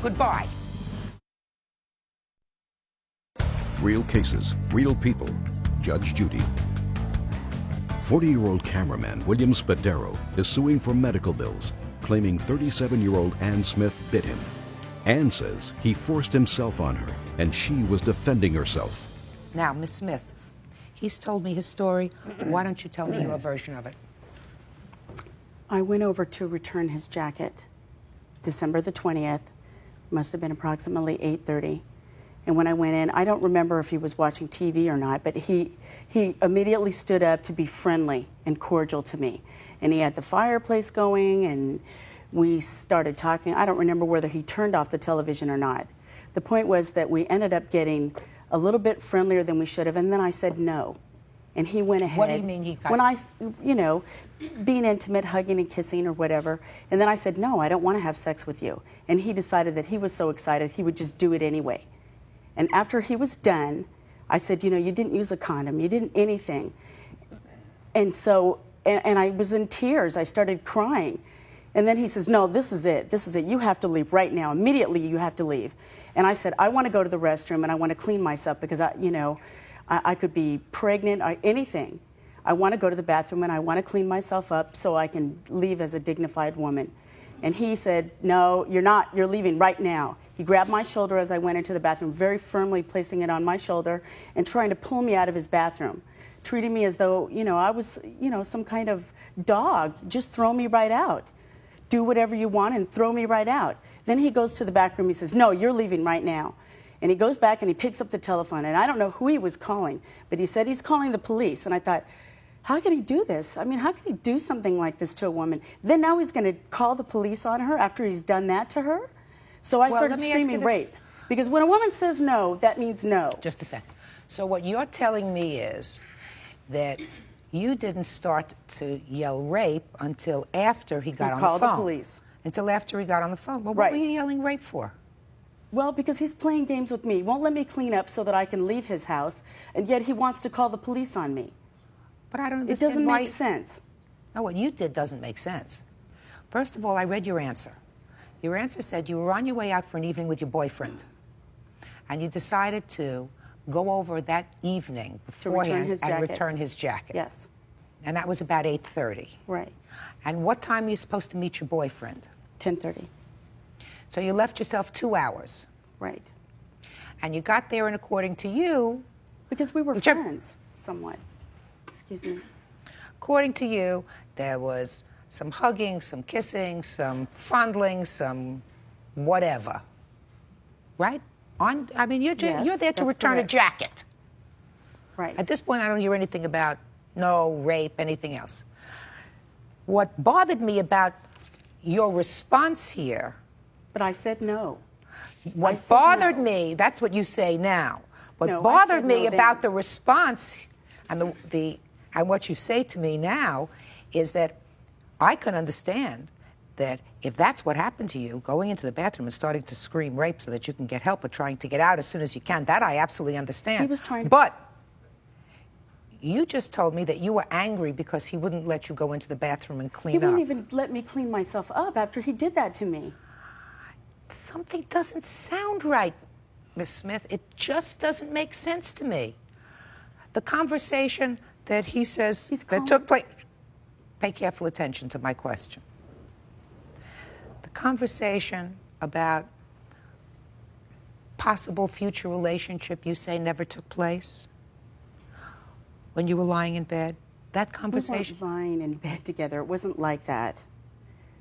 Goodbye. Real cases, real people. Judge Judy. 40-year-old cameraman William Spadero is suing for medical bills, claiming 37-year-old Ann Smith bit him. Ann says he forced himself on her, and she was defending herself. Now, Miss Smith, he's told me his story. Why don't you tell me your version of it? I went over to return his jacket December the 20th. Must have been approximately 8:30. And when I went in, I don't remember if he was watching TV or not, but he immediately stood up to be friendly and cordial to me. And he had the fireplace going, and we started talking. I don't remember whether he turned off the television or not. The point was that we ended up getting a little bit friendlier than we should have, and then I said no. And he went ahead. What do you mean he got... When I, you know, being intimate, hugging and kissing or whatever. And then I said, no, I don't want to have sex with you. And he decided that he was so excited he would just do it anyway. And after he was done, I said, you know, you didn't use a condom, you didn't anything. And so, and I was in tears. I started crying. And then he says, no, this is it. This is it. You have to leave right now. Immediately, you have to leave. And I said, I want to go to the restroom and I want to clean myself because, I could be pregnant or anything. I want to go to the bathroom and I want to clean myself up so I can leave as a dignified woman. And he said, no, you're not. You're leaving right now. He grabbed my shoulder as I went into the bathroom, very firmly placing it on my shoulder and trying to pull me out of his bathroom, treating me as though, I was, some kind of dog. Just throw me right out. Do whatever you want and throw me right out. Then he goes to the back room. He says, no, you're leaving right now. And he goes back and he picks up the telephone. And I don't know who he was calling, but he said he's calling the police. And I thought, how can he do this? I mean, how can he do something like this to a woman? Then now he's going to call the police on her after he's done that to her? So I started screaming rape. Because when a woman says no, that means no. Just a second. So what you're telling me is that you didn't start to yell rape until after he got on the phone. Called the police. Until after he got on the phone. Well, what were you yelling rape for? Well, because he's playing games with me. He won't let me clean up so that I can leave his house, and yet he wants to call the police on me. But I don't understand. It doesn't make sense. No, what you did doesn't make sense. First of all, I read your answer. Your answer said you were on your way out for an evening with your boyfriend, and you decided to go over that evening beforehand and return his jacket. Yes. And that was about 8:30. Right. And what time are you supposed to meet your boyfriend? 10:30. So you left yourself 2 hours. Right. And you got there, and according to you... Because we were friends, somewhat. Excuse me. According to you, there was some hugging, some kissing, some fondling, some whatever. Right? I mean, you're there to return a jacket. Right. At this point, I don't hear anything about no rape, anything else. What bothered me about your response here... But I said no. What bothered me, that's what you say now. What bothered me about the response and and what you say to me now is that I can understand that if that's what happened to you, going into the bathroom and starting to scream rape so that you can get help or trying to get out as soon as you can, that I absolutely understand. He was trying to... But you just told me that you were angry because he wouldn't let you go into the bathroom and clean up. He wouldn't even let me clean myself up after he did that to me. Something doesn't sound right, Miss Smith. It just doesn't make sense to me. The conversation that he says that took place... Pay careful attention to my question. The conversation about possible future relationship you say never took place when you were lying in bed? That conversation... We weren't lying in bed together. It wasn't like that.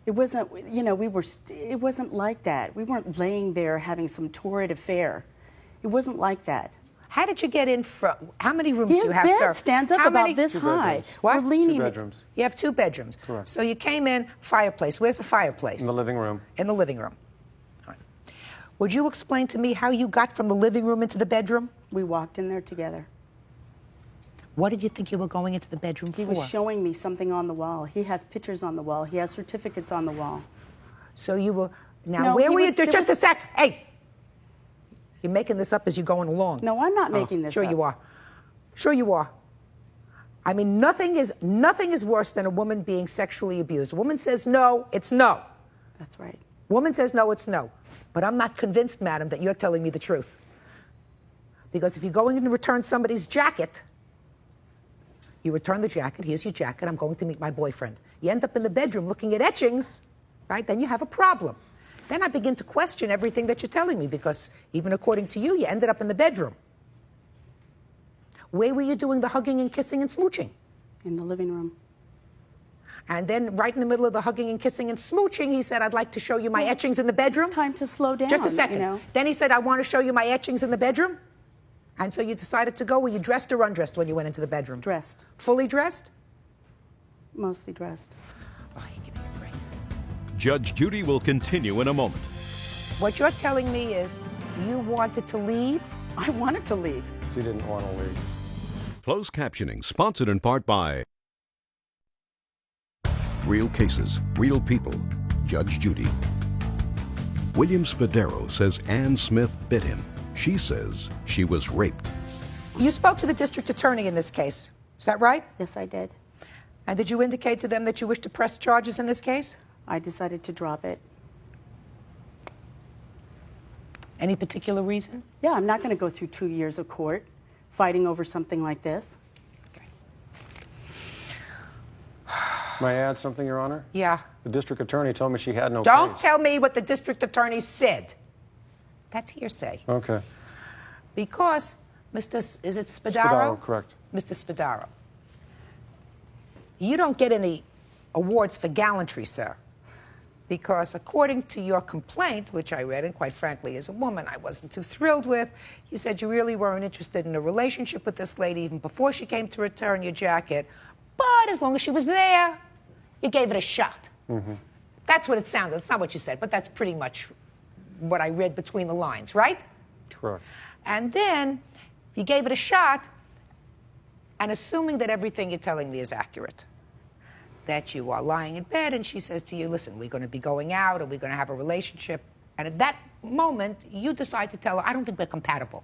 It wasn't, it wasn't like that. We weren't laying there having some torrid affair. It wasn't like that. How did you get in from, how many rooms do you have, sir? His bed stands up about this high. What? We're leaning. 2 bedrooms. You have 2 bedrooms. Correct. So you came in, fireplace. Where's the fireplace? In the living room. In the living room. All right. Would you explain to me how you got from the living room into the bedroom? We walked in there together. What did you think you were going into the bedroom for? He was showing me something on the wall. He has pictures on the wall. He has certificates on the wall. So you were... Now, where were you... Just a sec. Hey! You're making this up as you're going along. No, I'm not making this up. Sure you are. Sure you are. I mean, nothing is worse than a woman being sexually abused. A woman says no, it's no. That's right. Woman says no, it's no. But I'm not convinced, madam, that you're telling me the truth. Because if you're going in to return somebody's jacket... You return the jacket, here's your jacket, I'm going to meet my boyfriend. You end up in the bedroom looking at etchings, right? Then you have a problem. Then I begin to question everything that you're telling me because even according to you, you ended up in the bedroom. Where were you doing the hugging and kissing and smooching? In the living room. And then right in the middle of the hugging and kissing and smooching, he said, I'd like to show you my etchings in the bedroom. It's time to slow down. Just a second. Then he said, I want to show you my etchings in the bedroom. And so you decided to go. Were you dressed or undressed when you went into the bedroom? Dressed. Fully dressed? Mostly dressed. Oh, give me a break. Judge Judy will continue in a moment. What you're telling me is you wanted to leave? I wanted to leave. She didn't want to leave. Closed captioning, sponsored in part by Real Cases, Real People, Judge Judy. William Spadero says Ann Smith bit him. She says she was raped. You spoke to the district attorney in this case. Is that right? Yes, I did. And did you indicate to them that you wish to press charges in this case? I decided to drop it. Any particular reason? Yeah, I'm not going to go through 2 years of court fighting over something like this. May I add something, Your Honor? Yeah. The district attorney told me she had no Don't case. tell me what the district attorney said. That's hearsay. Okay. Because, is it Spadaro? Spadaro, correct. Mr. Spadaro, you don't get any awards for gallantry, sir. Because according to your complaint, which I read, and quite frankly, as a woman, I wasn't too thrilled with, you said you really weren't interested in a relationship with this lady even before she came to return your jacket. But as long as she was there, you gave it a shot. Mm-hmm. That's what it sounded. It's not what you said, but that's pretty much what I read between the lines, right? Correct. And then you gave it a shot, and assuming that everything you're telling me is accurate, that you are lying in bed and she says to you, listen, we're going to be going out or we're going to have a relationship. And at that moment, you decide to tell her, I don't think we're compatible.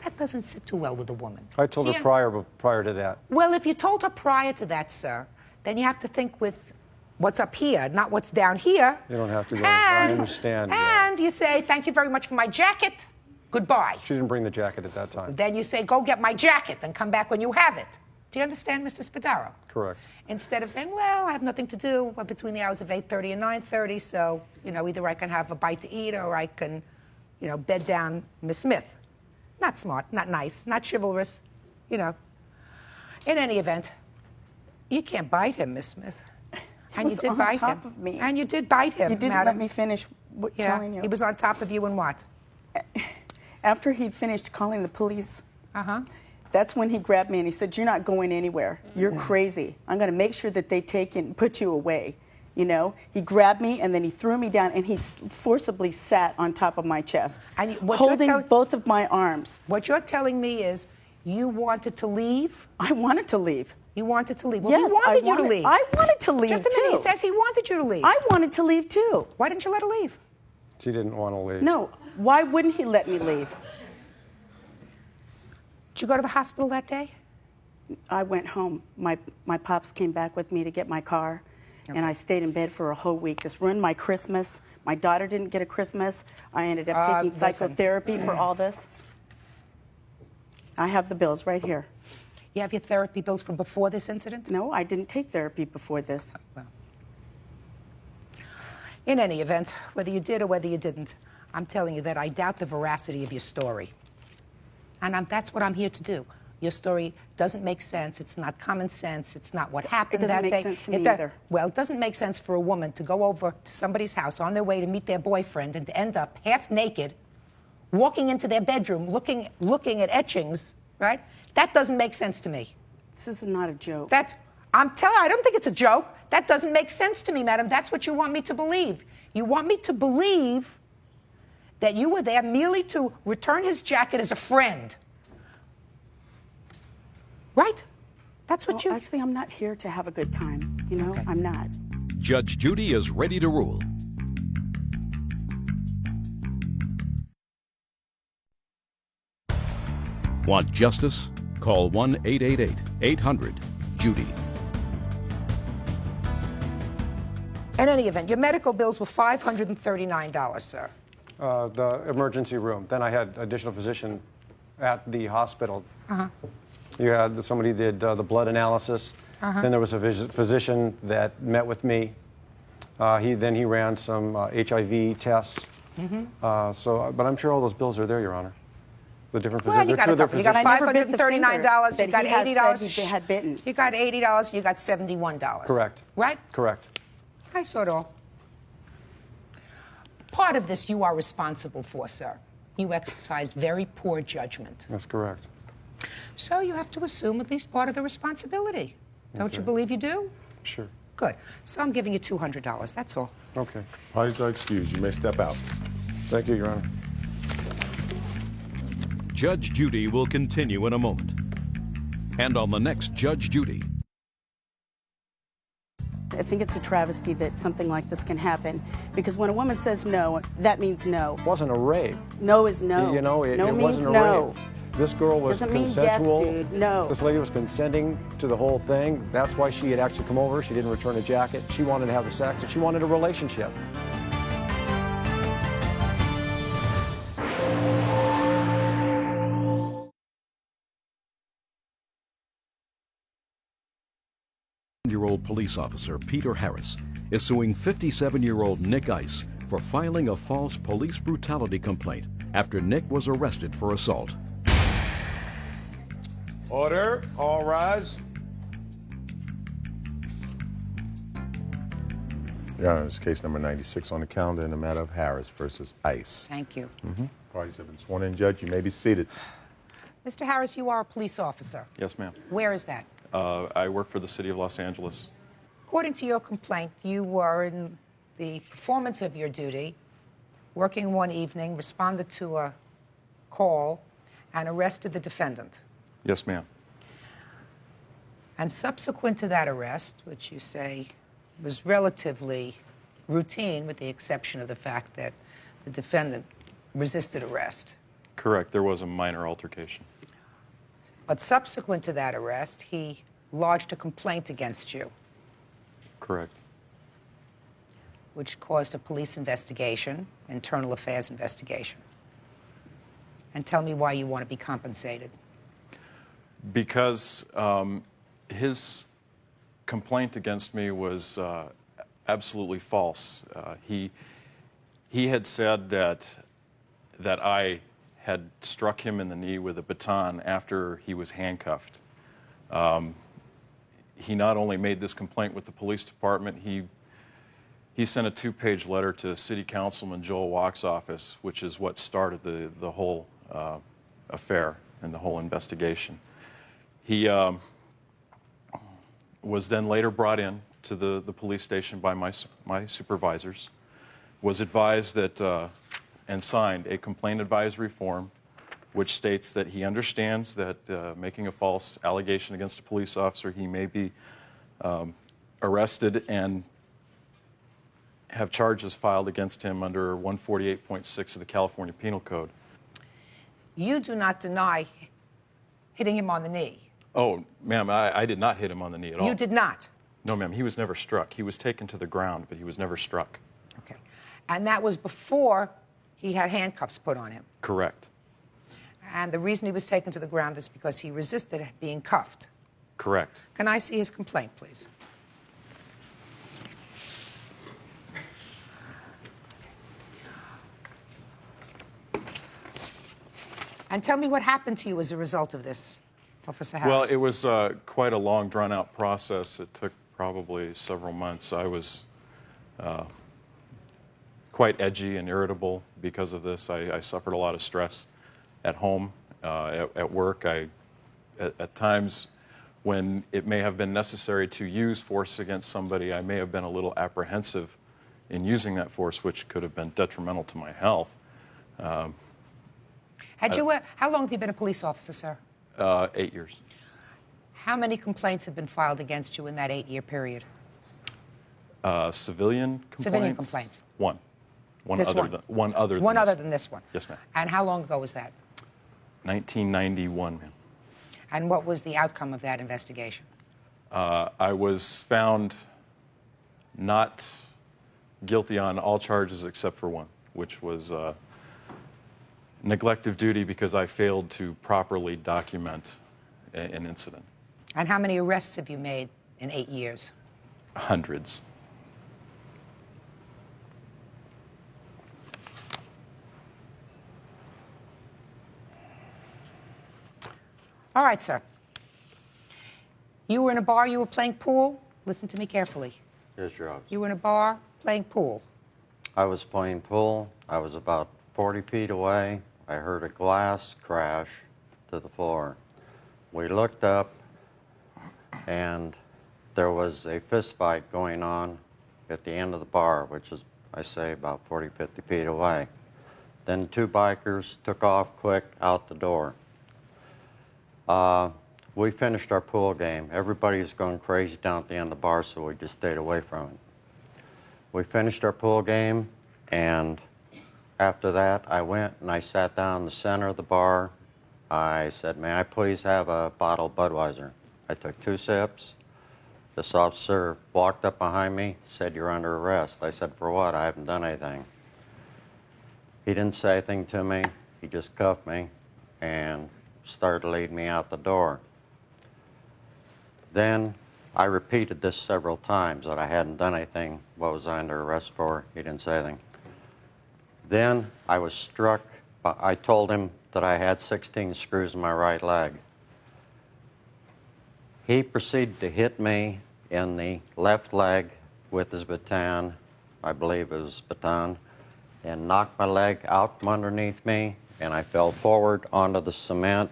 That doesn't sit too well with a woman. I told her prior to that. Well, if you told her prior to that, sir, then you have to think with what's up here, not what's down here. You don't have to go. I understand. And you say, thank you very much for my jacket. Goodbye. She didn't bring the jacket at that time. Then you say, go get my jacket and come back when you have it. Do you understand, Mr. Spadaro? Correct. Instead of saying, well, I have nothing to do between the hours of 8:30 and 9:30, so, either I can have a bite to eat or I can, bed down Miss Smith. Not smart, not nice, not chivalrous, In any event, you can't bite him, Miss Smith. And you did bite him. Top of me. And you did bite him, You didn't madam. let me finish telling you. He was on top of you and what? After he'd finished calling the police, Uh-huh. that's when he grabbed me and he said, you're not going anywhere. You're crazy. I'm going to make sure that they take you and put you away. He grabbed me and then he threw me down and he forcibly sat on top of my chest, And holding both of my arms. What you're telling me is you wanted to leave? I wanted to leave. You wanted to leave? Well, Yes, he wanted you to leave. I wanted to leave, Just a minute. too. He says he wanted you to leave. I wanted to leave, too. Why didn't you let her leave? She didn't want to leave. No. Why wouldn't he let me leave? Did you go to the hospital that day? I went home. My pops came back with me to get my car, and I stayed in bed for a whole week. This ruined my Christmas. My daughter didn't get a Christmas. I ended up taking psychotherapy for all this. I have the bills right here. You have your therapy bills from before this incident? No, I didn't take therapy before this. Well, in any event, whether you did or whether you didn't, I'm telling you that I doubt the veracity of your story. And that's what I'm here to do. Your story doesn't make sense. It's not common sense. It's not what happened that day. It doesn't make sense to me either. Well, it doesn't make sense for a woman to go over to somebody's house on their way to meet their boyfriend and to end up half naked, walking into their bedroom, looking at etchings, right? That doesn't make sense to me. This is not a joke. I'm telling you, I don't think it's a joke. That doesn't make sense to me, madam. That's what you want me to believe. You want me to believe that you were there merely to return his jacket as a friend. Right? That's what Actually, I'm not here to have a good time. Okay. I'm not. Judge Judy is ready to rule. Want justice? Call 1-888-800-JUDY. In any event, your medical bills were $539, sir. The emergency room. Then I had additional physician at the hospital. Uh-huh. You had somebody did the blood analysis. Uh-huh. Then there was a physician that met with me. He ran some HIV tests. Mm-hmm. But I'm sure all those bills are there, Your Honor. The different Well, you got $539. You got $80. They had bitten. You got $80. You got $71. Correct. Right? Correct. I saw it all. Part of this you are responsible for, sir. You exercised very poor judgment. That's correct. So you have to assume at least part of the responsibility. Don't you believe you do? Sure. Good. So I'm giving you $200. That's all. Okay. Parties are excused. You may step out. Thank you, Your Honor. Judge Judy will continue in a moment. And on the next Judge Judy. think it's a travesty that something like this can happen, because when a woman says no, that means no. It wasn't a rape. No is no. You know, no it means wasn't a no. rape. This girl was Doesn't mean consensual. yes, dude. No. This lady was consenting to the whole thing. That's why she had actually come over. She didn't return a jacket. She wanted to have the sex, and she wanted a relationship. Year-old police officer Peter Harris is suing 57-year-old Nick Ice for filing a false police brutality complaint after Nick was arrested for assault. Order. All rise. Your Honor, this is case number 96 on the calendar in the matter of Harris versus Ice. Thank you. Parties have been sworn in. Judge, you may be seated. Mr. Harris, you are a police officer. Yes, ma'am. Where is that? I work for the city of Los Angeles. According to your complaint, you were in the performance of your duty, working one evening, responded to a call, and arrested the defendant. Yes, ma'am. And subsequent to that arrest, which you say was relatively routine, with the exception of the fact that the defendant resisted arrest. Correct. There was a minor altercation. But subsequent to that arrest, he lodged a complaint against you, Correct. which caused a police investigation, internal affairs investigation. And tell me why you want to be compensated. Because his complaint against me was absolutely false. He had said that I had struck him in the knee with a baton after he was handcuffed. He not only made this complaint with the police department, he sent a 2-page letter to City Councilman Joel Walk's office, which is what started the whole affair and the whole investigation. He was then later brought in to the police station by my supervisors, was advised that and signed a complaint advisory form which states that he understands that making a false allegation against a police officer, he may be arrested and have charges filed against him under 148.6 of the California Penal Code. You do not deny hitting him on the knee. Oh, ma'am, I did not hit him on the knee at all. You did not? No, ma'am, he was never struck. He was taken to the ground, but he was never struck. Okay. And that was before he had handcuffs put on him? Correct. And the reason he was taken to the ground is because he resisted being cuffed? Correct. Can I see his complaint, please? And tell me what happened to you as a result of this, Officer Harris. Well, it was quite a long, drawn-out process. It took probably several months. I was quite edgy and irritable because of this. I suffered a lot of stress at home, at work. At times when it may have been necessary to use force against somebody, I may have been a little apprehensive in using that force, which could have been detrimental to my health. How long have you been a police officer, sir? 8 years. How many complaints have been filed against you in that 8-year period? Civilian complaints? Civilian complaints. One. One This other one? than one other than One this other one. than this one? Yes, ma'am. And how long ago was that? 1991, ma'am. And what was the outcome of that investigation? I was found not guilty on all charges except for one, which was neglect of duty because I failed to properly document an incident. And how many arrests have you made in 8 years? Hundreds. All right, sir. You were in a bar, you were playing pool? Listen to me carefully. Yes, Your Honor. You were in a bar playing pool. I was playing pool. I was about 40 feet away. I heard a glass crash to the floor. We looked up, and there was a fist fight going on at the end of the bar, which is, I say, about 40, 50 feet away. Then 2 bikers took off quick out the door. we finished our pool game. Everybody was going crazy down at the end of the bar, so we just stayed away from it. We finished our pool game, and after that, I went and I sat down in the center of the bar. I said, "May I please have a bottle of Budweiser?" I took 2 sips. This officer walked up behind me, said, "You're under arrest." I said, "For what? I haven't done anything." He didn't say anything to me. He just cuffed me and started leading me out the door. Then I repeated this several times, that I hadn't done anything. What was I under arrest for? He didn't say anything. Then I was struck. I told him that I had 16 screws in my right leg. He proceeded to hit me in the left leg with his baton, I believe it was baton, and knocked my leg out from underneath me, and I fell forward onto the cement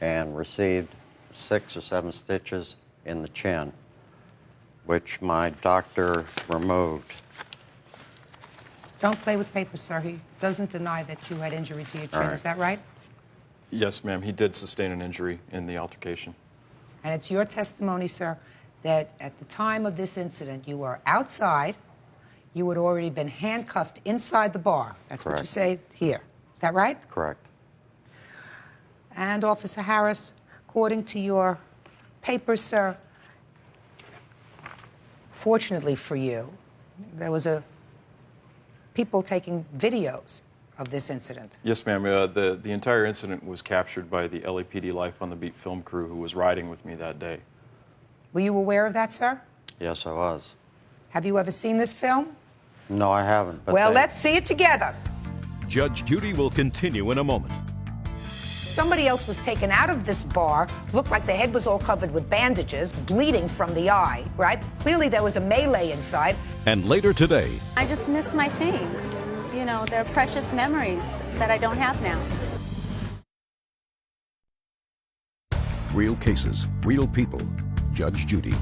and received 6 or 7 stitches in the chin, which my doctor removed. Don't play with paper, sir. He doesn't deny that you had injury to your chin. Right. Is that right? Yes, ma'am. He did sustain an injury in the altercation. And it's your testimony, sir, that at the time of this incident, you were outside. You had already been handcuffed inside the bar. That's Correct. what you say here. Is that right? Correct. And, Officer Harris, according to your papers, sir, fortunately for you, there was people taking videos of this incident. Yes, ma'am. The entire incident was captured by the LAPD Life on the Beat film crew who was riding with me that day. Were you aware of that, sir? Yes, I was. Have you ever seen this film? No, I haven't. But Well, let's see it together. Judge Judy will continue in a moment. Somebody else was taken out of this bar, looked like the head was all covered with bandages, bleeding from the eye, right? Clearly there was a melee inside. And later today, I just miss my things. You know, they're precious memories that I don't have now. real cases, real people. Judge Judy.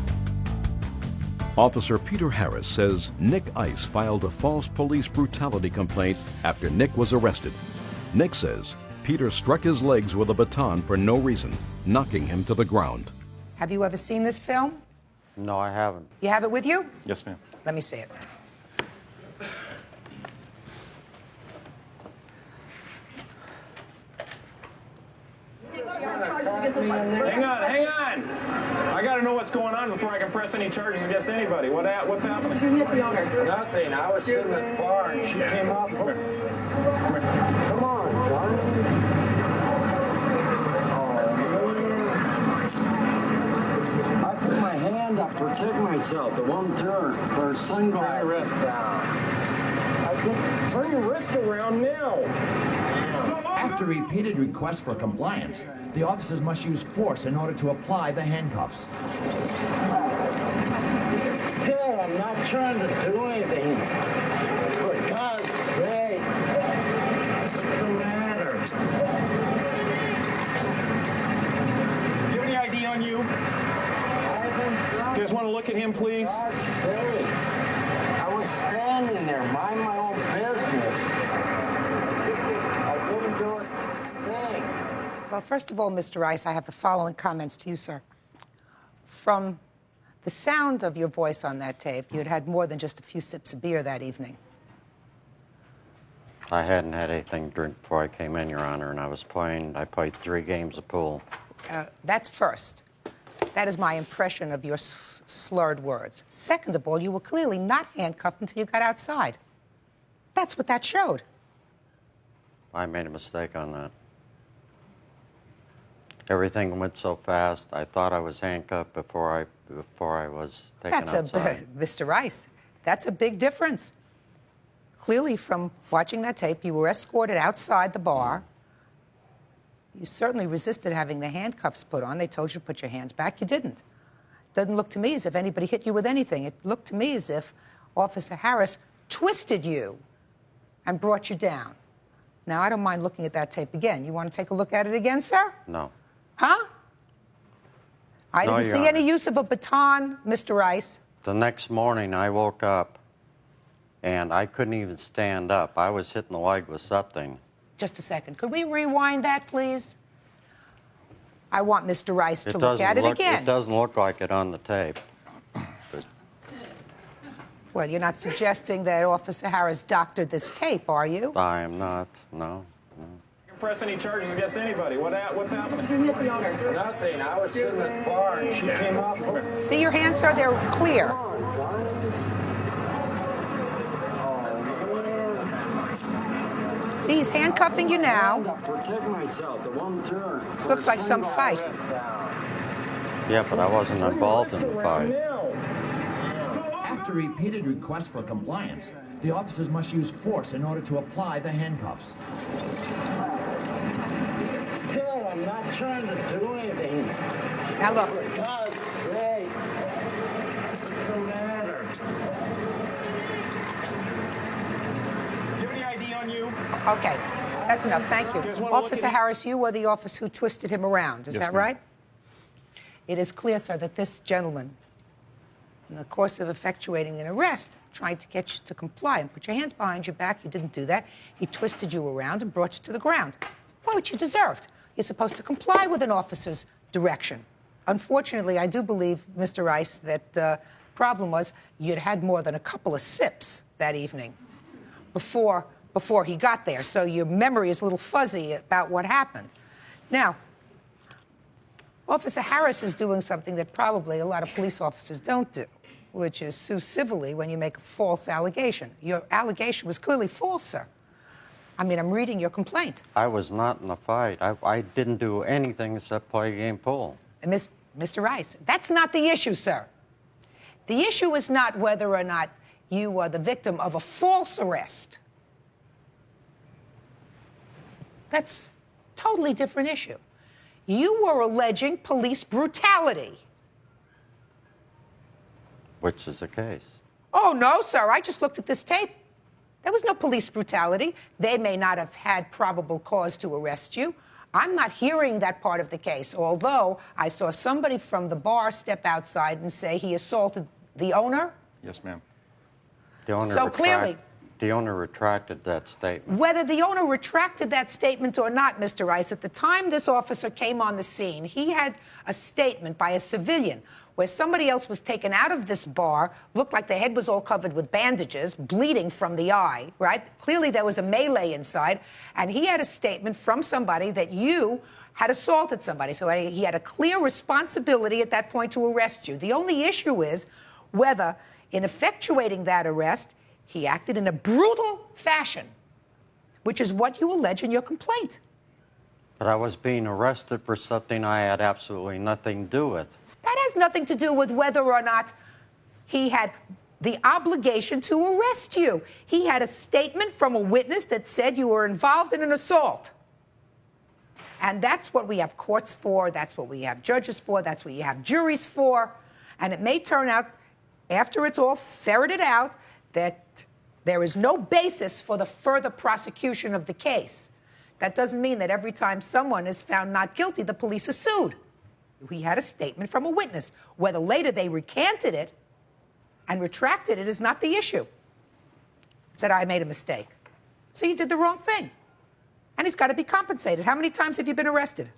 Officer Peter Harris says Nick Ice filed a false police brutality complaint after Nick was arrested. Nick says Peter struck his legs with a baton for no reason, knocking him to the ground. Have you ever seen this film? No, I haven't. You have it with you? Yes, ma'am. Let me see it. Hang on. I got to know what's going on before I can press any charges against anybody. What's happening? Nothing. I was sitting at the bar and she came up. Come on, John. I put my hand up to protect myself. The one turn for sunglasses. Wrist down. Turn your wrist around now. After repeated requests for compliance, the officers must use force in order to apply the handcuffs. Hell, I'm not trying to do anything. For God's sake. What's the matter? Do you have any ID on you? You guys want to look at him, please? For God's sakes. I was standing there, mind my own business. Well, first of all, Mr. Rice, I have the following comments to you, sir. From the sound of your voice on that tape, you had had more than just a few sips of beer that evening. I hadn't had anything to drink before I came in, Your Honor, and I played 3 games of pool. That's first. That is my impression of your slurred words. Second of all, you were clearly not handcuffed until you got outside. That's what that showed. I made a mistake on that. Everything went so fast. I thought I was handcuffed before I was taken outside. Mr. Rice, that's a big difference. Clearly, from watching that tape, you were escorted outside the bar. You certainly resisted having the handcuffs put on. They told you to put your hands back. You didn't. Doesn't look to me as if anybody hit you with anything. It looked to me as if Officer Harris twisted you and brought you down. Now, I don't mind looking at that tape again. You want to take a look at it again, sir? No. Huh? I No, didn't Your see Honor. any use of a baton, Mr. Rice. The next morning, I woke up, and I couldn't even stand up. I was hitting the leg with something. Just a second. Could we rewind that, please? I want Mr. Rice to look at it again. It doesn't look like it on the tape. Well, you're not suggesting that Officer Harris doctored this tape, are you? I am not, no. Press any charges against anybody. What's happening? Nothing. I was sitting at the bar and she came up. See your hands, sir? They're clear. See, he's handcuffing you now. This looks like some fight. Yeah, but I wasn't involved in the fight. After repeated requests for compliance, the officers must use force in order to apply the handcuffs. Phil, I'm not trying to do anything. Now look. For God's sake. What's the matter? Do you have any ID on you? Okay, that's enough. Thank you. Officer Harris, you were the officer who twisted him around. Is that right? It is clear, sir, that this gentleman, in the course of effectuating an arrest, trying to get you to comply and put your hands behind your back, you didn't do that. He twisted you around and brought you to the ground. Well, what you deserved. You're supposed to comply with an officer's direction. Unfortunately, I do believe, Mr. Rice, that the problem was you'd had more than a couple of sips that evening before he got there. So your memory is a little fuzzy about what happened. Now, Officer Harris is doing something that probably a lot of police officers don't do, which is sue civilly when you make a false allegation. Your allegation was clearly false, sir. I mean, I'm reading your complaint. I was not in a fight. I didn't do anything except play game pool. And Mr. Rice, that's not the issue, sir. The issue is not whether or not you were the victim of a false arrest. That's a totally different issue. You were alleging police brutality. Which is the case. Oh, no, sir. I just looked at this tape. There was no police brutality. They may not have had probable cause to arrest you. I'm not hearing that part of the case, although I saw somebody from the bar step outside and say he assaulted the owner. Yes, ma'am. The owner retracted that statement. Whether the owner retracted that statement or not, Mr. Rice, at the time this officer came on the scene, he had a statement by a civilian where somebody else was taken out of this bar, looked like the head was all covered with bandages, bleeding from the eye, right? Clearly there was a melee inside, and he had a statement from somebody that you had assaulted somebody. So he had a clear responsibility at that point to arrest you. The only issue is whether, in effectuating that arrest, he acted in a brutal fashion, which is what you allege in your complaint. But I was being arrested for something I had absolutely nothing to do with. That has nothing to do with whether or not he had the obligation to arrest you. He had a statement from a witness that said you were involved in an assault. And that's what we have courts for, that's what we have judges for, that's what you have juries for. And it may turn out, after it's all ferreted out, that there is no basis for the further prosecution of the case. That doesn't mean that every time someone is found not guilty, the police are sued. We had a statement from a witness. Whether later they recanted it and retracted it is not the issue. Said, I made a mistake. So you did the wrong thing. And he's got to be compensated. How many times have you been arrested?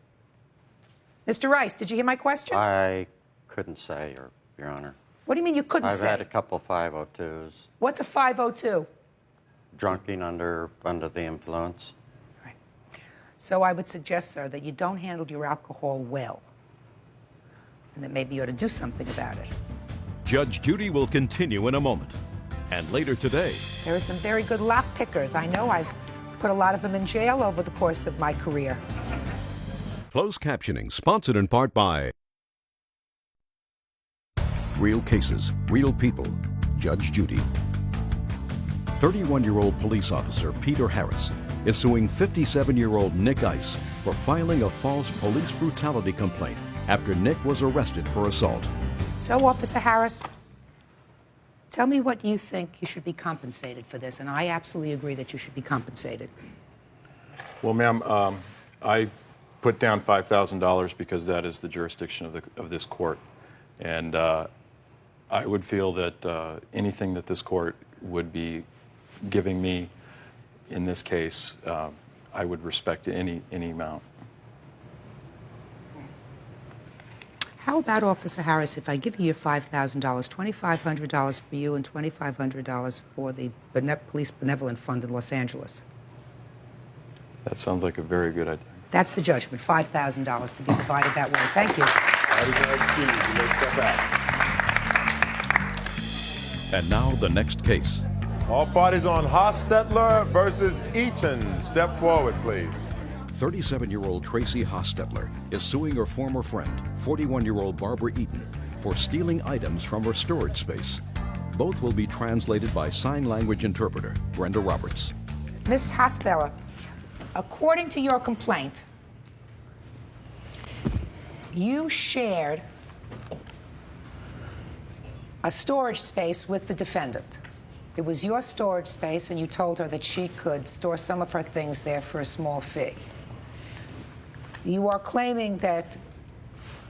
Mr. Rice, did you hear my question? I couldn't say, Your Honor. What do you mean you couldn't say? I've had a couple 502s. What's a 502? Drunking under the influence. Right. So I would suggest, sir, that you don't handle your alcohol well. And that maybe you ought to do something about it. Judge Judy will continue in a moment. And later today, there are some very good lock pickers. I know I've put a lot of them in jail over the course of my career. Closed captioning, sponsored in part by Real Cases, Real People, Judge Judy. 31-year-old police officer Peter Harris is suing 57-year-old Nick Ice for filing a false police brutality complaint after Nick was arrested for assault. So, Officer Harris, tell me what you think you should be compensated for this, and I absolutely agree that you should be compensated. Well, ma'am, I put down $5,000 because that is the jurisdiction of this court, and I would feel that anything that this court would be giving me in this case, I would respect any amount. How about, Officer Harris, if I give you your $5,000, $2,500 for you and $2,500 for the Police Benevolent Fund in Los Angeles? That sounds like a very good idea. That's the judgment, $5,000 to be divided that way. Thank you. And now the next case. All parties on Hostetler versus Eaton. Step forward, please. 37-year-old Tracy Hostetler is suing her former friend, 41-year-old Barbara Eaton, for stealing items from her storage space. Both will be translated by sign language interpreter Brenda Roberts. Ms. Hostetler, according to your complaint, you shared a storage space with the defendant. It was your storage space, and you told her that she could store some of her things there for a small fee. You are claiming that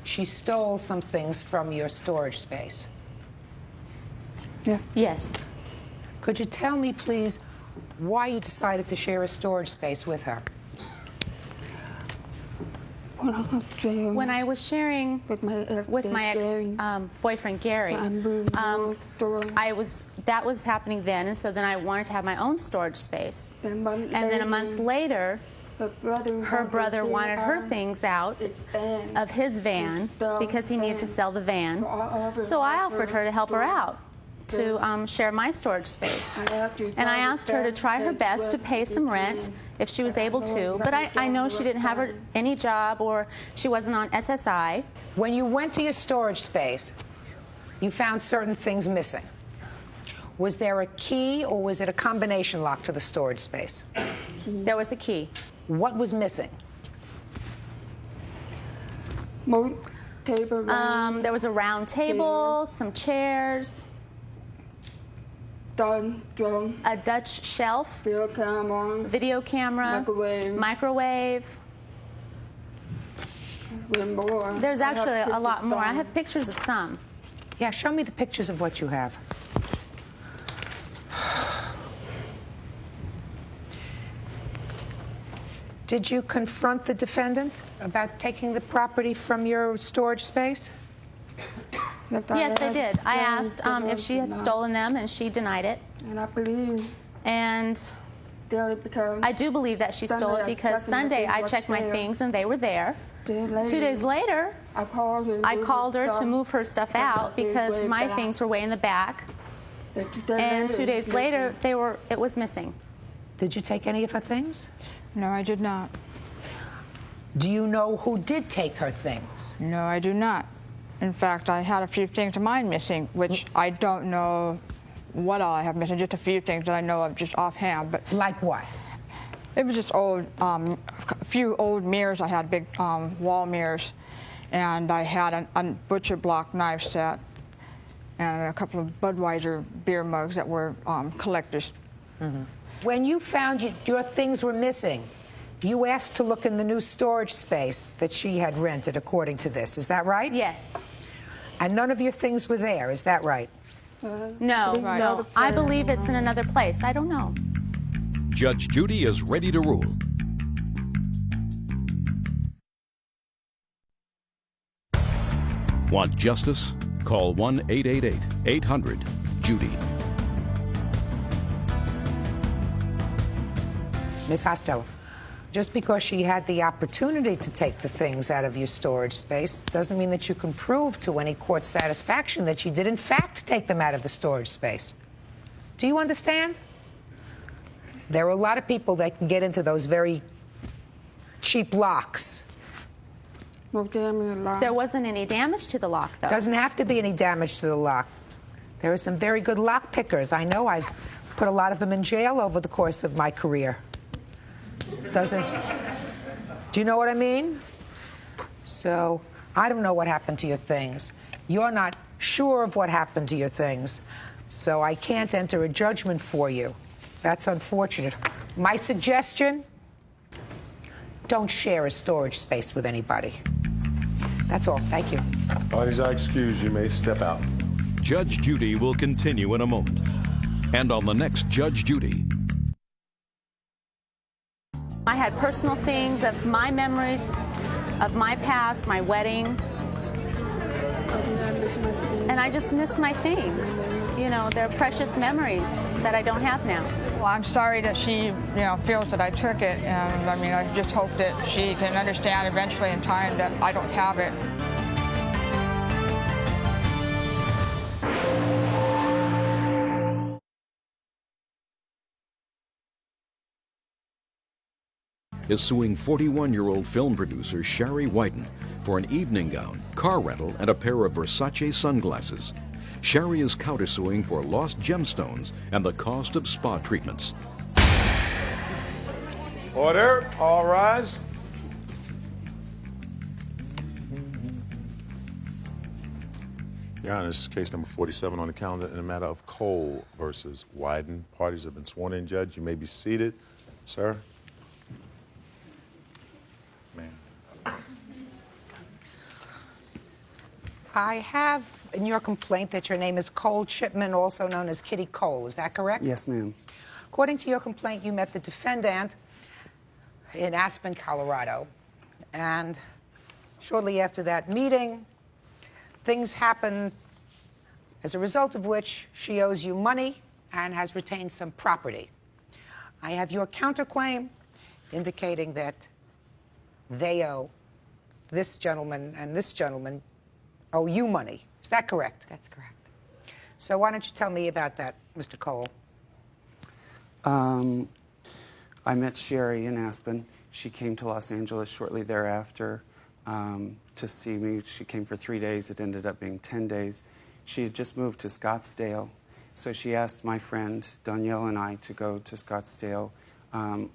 she stole some things from your storage space. Yeah. Yes. Could you tell me, please, why you decided to share a storage space with her? When I was sharing with my ex-boyfriend Gary, that was happening then, and so then I wanted to have my own storage space. And then a month later, her brother wanted her things out of his van because he needed to sell the van. So I offered her to help her out to share my storage space. And I asked her to try her best to pay some rent if she was able to, but I know she didn't have any job or she wasn't on SSI. When you went to your storage space, you found certain things missing. Was there a key or was it a combination lock to the storage space? There was a key. What was missing? There was a round table, some chairs, a Dutch shelf, video camera, microwave. There's actually a lot more. I have pictures of some. Yeah, show me the pictures of what you have. Did you confront the defendant about taking the property from your storage space? Yes, I did. I asked if she had stolen them, and she denied it. And I do believe that she stole it because Sunday I checked my things and they were there. 2 days later, I called her to move her stuff out because my things were way in the back. And 2 days later, it was missing. Did you take any of her things? No, I did not. Do you know who did take her things? No, I do not. In fact, I had a few things of mine missing, which I don't know what all I have missing, just a few things that I know of just offhand. But like what? It was just old, a few old mirrors. I had big wall mirrors, and I had a butcher block knife set, and a couple of Budweiser beer mugs that were collectors. Mm-hmm. When you found your things were missing, you asked to look in the new storage space that she had rented, according to this. Is that right? Yes. And none of your things were there, is that right? No, no. I believe it's in another place. I don't know. Judge Judy is ready to rule. Want justice? Call 1-888-800-JUDY. Ms. Hostetler, just because she had the opportunity to take the things out of your storage space doesn't mean that you can prove to any court's satisfaction that she did, in fact, take them out of the storage space. Do you understand? There are a lot of people that can get into those very cheap locks. There wasn't any damage to the lock, though. Doesn't have to be any damage to the lock. There are some very good lock pickers. I know I've put a lot of them in jail over the course of my career. Do you know what I mean? So, I don't know what happened to your things. You're not sure of what happened to your things, so I can't enter a judgment for you. That's unfortunate. My suggestion, don't share a storage space with anybody. That's all. Thank you. Parties are excused. You may step out. Judge Judy will continue in a moment. And on the next Judge Judy. I had personal things of my memories of my past, my wedding, And I just miss my things. You know, they're precious memories that I don't have now. Well, I'm sorry that she, feels that I took it, and I mean, I just hope that she can understand eventually in time that I don't have it. Is suing 41-year-old film producer Sherry Whiten for an evening gown, car rental, and a pair of Versace sunglasses. Sherry is countersuing for lost gemstones and the cost of spa treatments. Order, all rise. Your Honor, this is case number 47 on the calendar in the matter of Cole versus Wyden. Parties have been sworn in, Judge. You may be seated, sir. I have in your complaint that your name is Cole Chipman, also known as Kitty Cole. Is that correct? Yes, ma'am. According to your complaint, you met the defendant in Aspen, Colorado. And shortly after that meeting, things happened as a result of which she owes you money and has retained some property. I have your counterclaim indicating that they owe this gentleman and this gentleman owe you money. Is that correct? That's correct. So why don't you tell me about that, Mr. Cole? I met Sherry in Aspen. She came to Los Angeles shortly thereafter to see me. She came for 3 days. It ended up being 10 days. She had just moved to Scottsdale, so she asked my friend Danielle and I to go to Scottsdale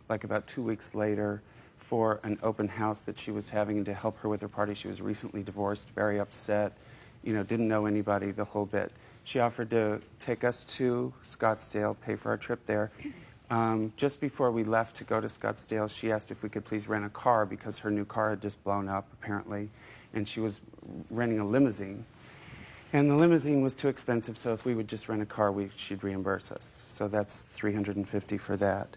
like about 2 weeks later for an open house that she was having and to help her with her party. She was recently divorced, very upset, didn't know anybody, the whole bit. She offered to take us to Scottsdale, pay for our trip there. Just before we left to go to Scottsdale, she asked if we could please rent a car because her new car had just blown up, apparently, and she was renting a limousine. And the limousine was too expensive, so if we would just rent a car, she'd reimburse us. So that's $350 for that.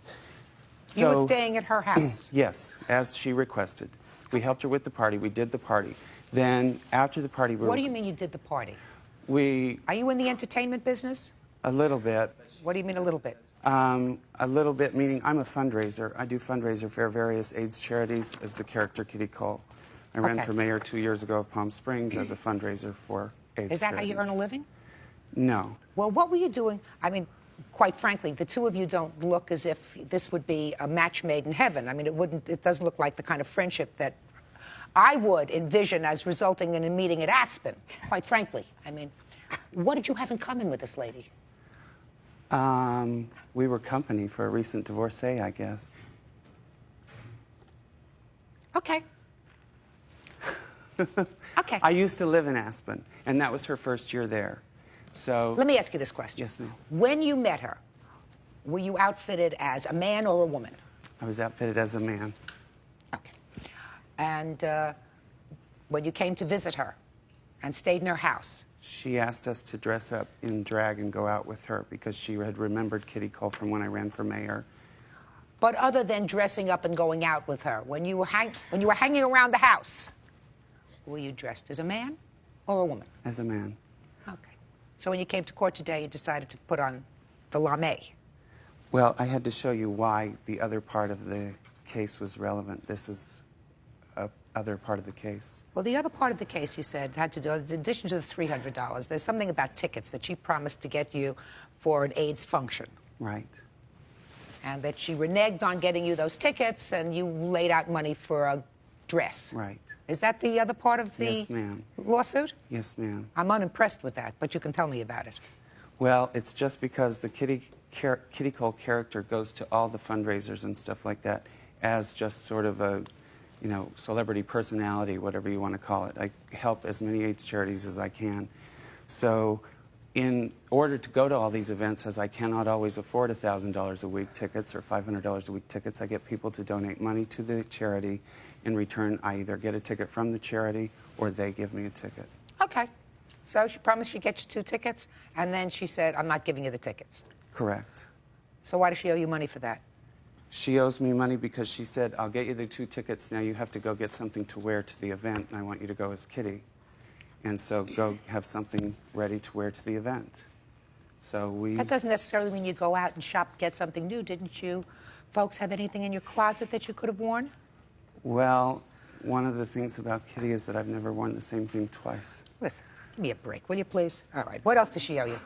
So, you were staying at her house? Yes, as she requested. We helped her with the party. We did the party. Then, after the party... What do you mean you did the party? Are you in the entertainment business? A little bit. What do you mean a little bit? A little bit, meaning I'm a fundraiser. I do fundraiser for various AIDS charities as the character Kitty Cole. I ran for mayor 2 years ago of Palm Springs as a fundraiser for AIDS Is that charities. how you earn a living? No. Well, what were you doing? I mean, quite frankly, the two of you don't look as if this would be a match made in heaven. I mean, it doesn't look like the kind of friendship that I would envision as resulting in a meeting at Aspen, quite frankly. I mean, what did you have in common with this lady? We were company for a recent divorcee, I guess. Okay. Okay. I used to live in Aspen, and that was her first year there. So let me ask you this question. Yes, ma'am. When you met her, were you outfitted as a man or a woman? I was outfitted as a man. Okay. And when you came to visit her and stayed in her house? She asked us to dress up in drag and go out with her because she had remembered Kitty Cole from when I ran for mayor. But other than dressing up and going out with her, when you were hanging around the house, were you dressed as a man or a woman? As a man. Okay. So when you came to court today, you decided to put on the lame. Well, I had to show you why the other part of the case was relevant. This is a other part of the case. Well, the other part of the case, you said, had to do, in addition to the $300, there's something about tickets that she promised to get you for an AIDS function. Right. And that she reneged on getting you those tickets, and you laid out money for a dress. Right. Is that the other part of the lawsuit? Yes, ma'am. I'm unimpressed with that, but you can tell me about it. Well, it's just because the Kitty Cole character goes to all the fundraisers and stuff like that as just sort of a, celebrity personality, whatever you want to call it. I help as many AIDS charities as I can. So in order to go to all these events, as I cannot always afford $1,000 a week tickets or $500 a week tickets, I get people to donate money to the charity. In return, I either get a ticket from the charity or they give me a ticket. Okay. So she promised she'd get you 2 tickets, and then she said, I'm not giving you the tickets. Correct. So why does she owe you money for that? She owes me money because she said, I'll get you the 2 tickets, now you have to go get something to wear to the event, and I want you to go as Kitty. and so go have something ready to wear to the event. So we... That doesn't necessarily mean you go out and shop, get something new. Didn't you folks have anything in your closet that you could have worn? Well, one of the things about Kitty is that I've never worn the same thing twice. Listen, give me a break, will you please? All right, what else does she owe you?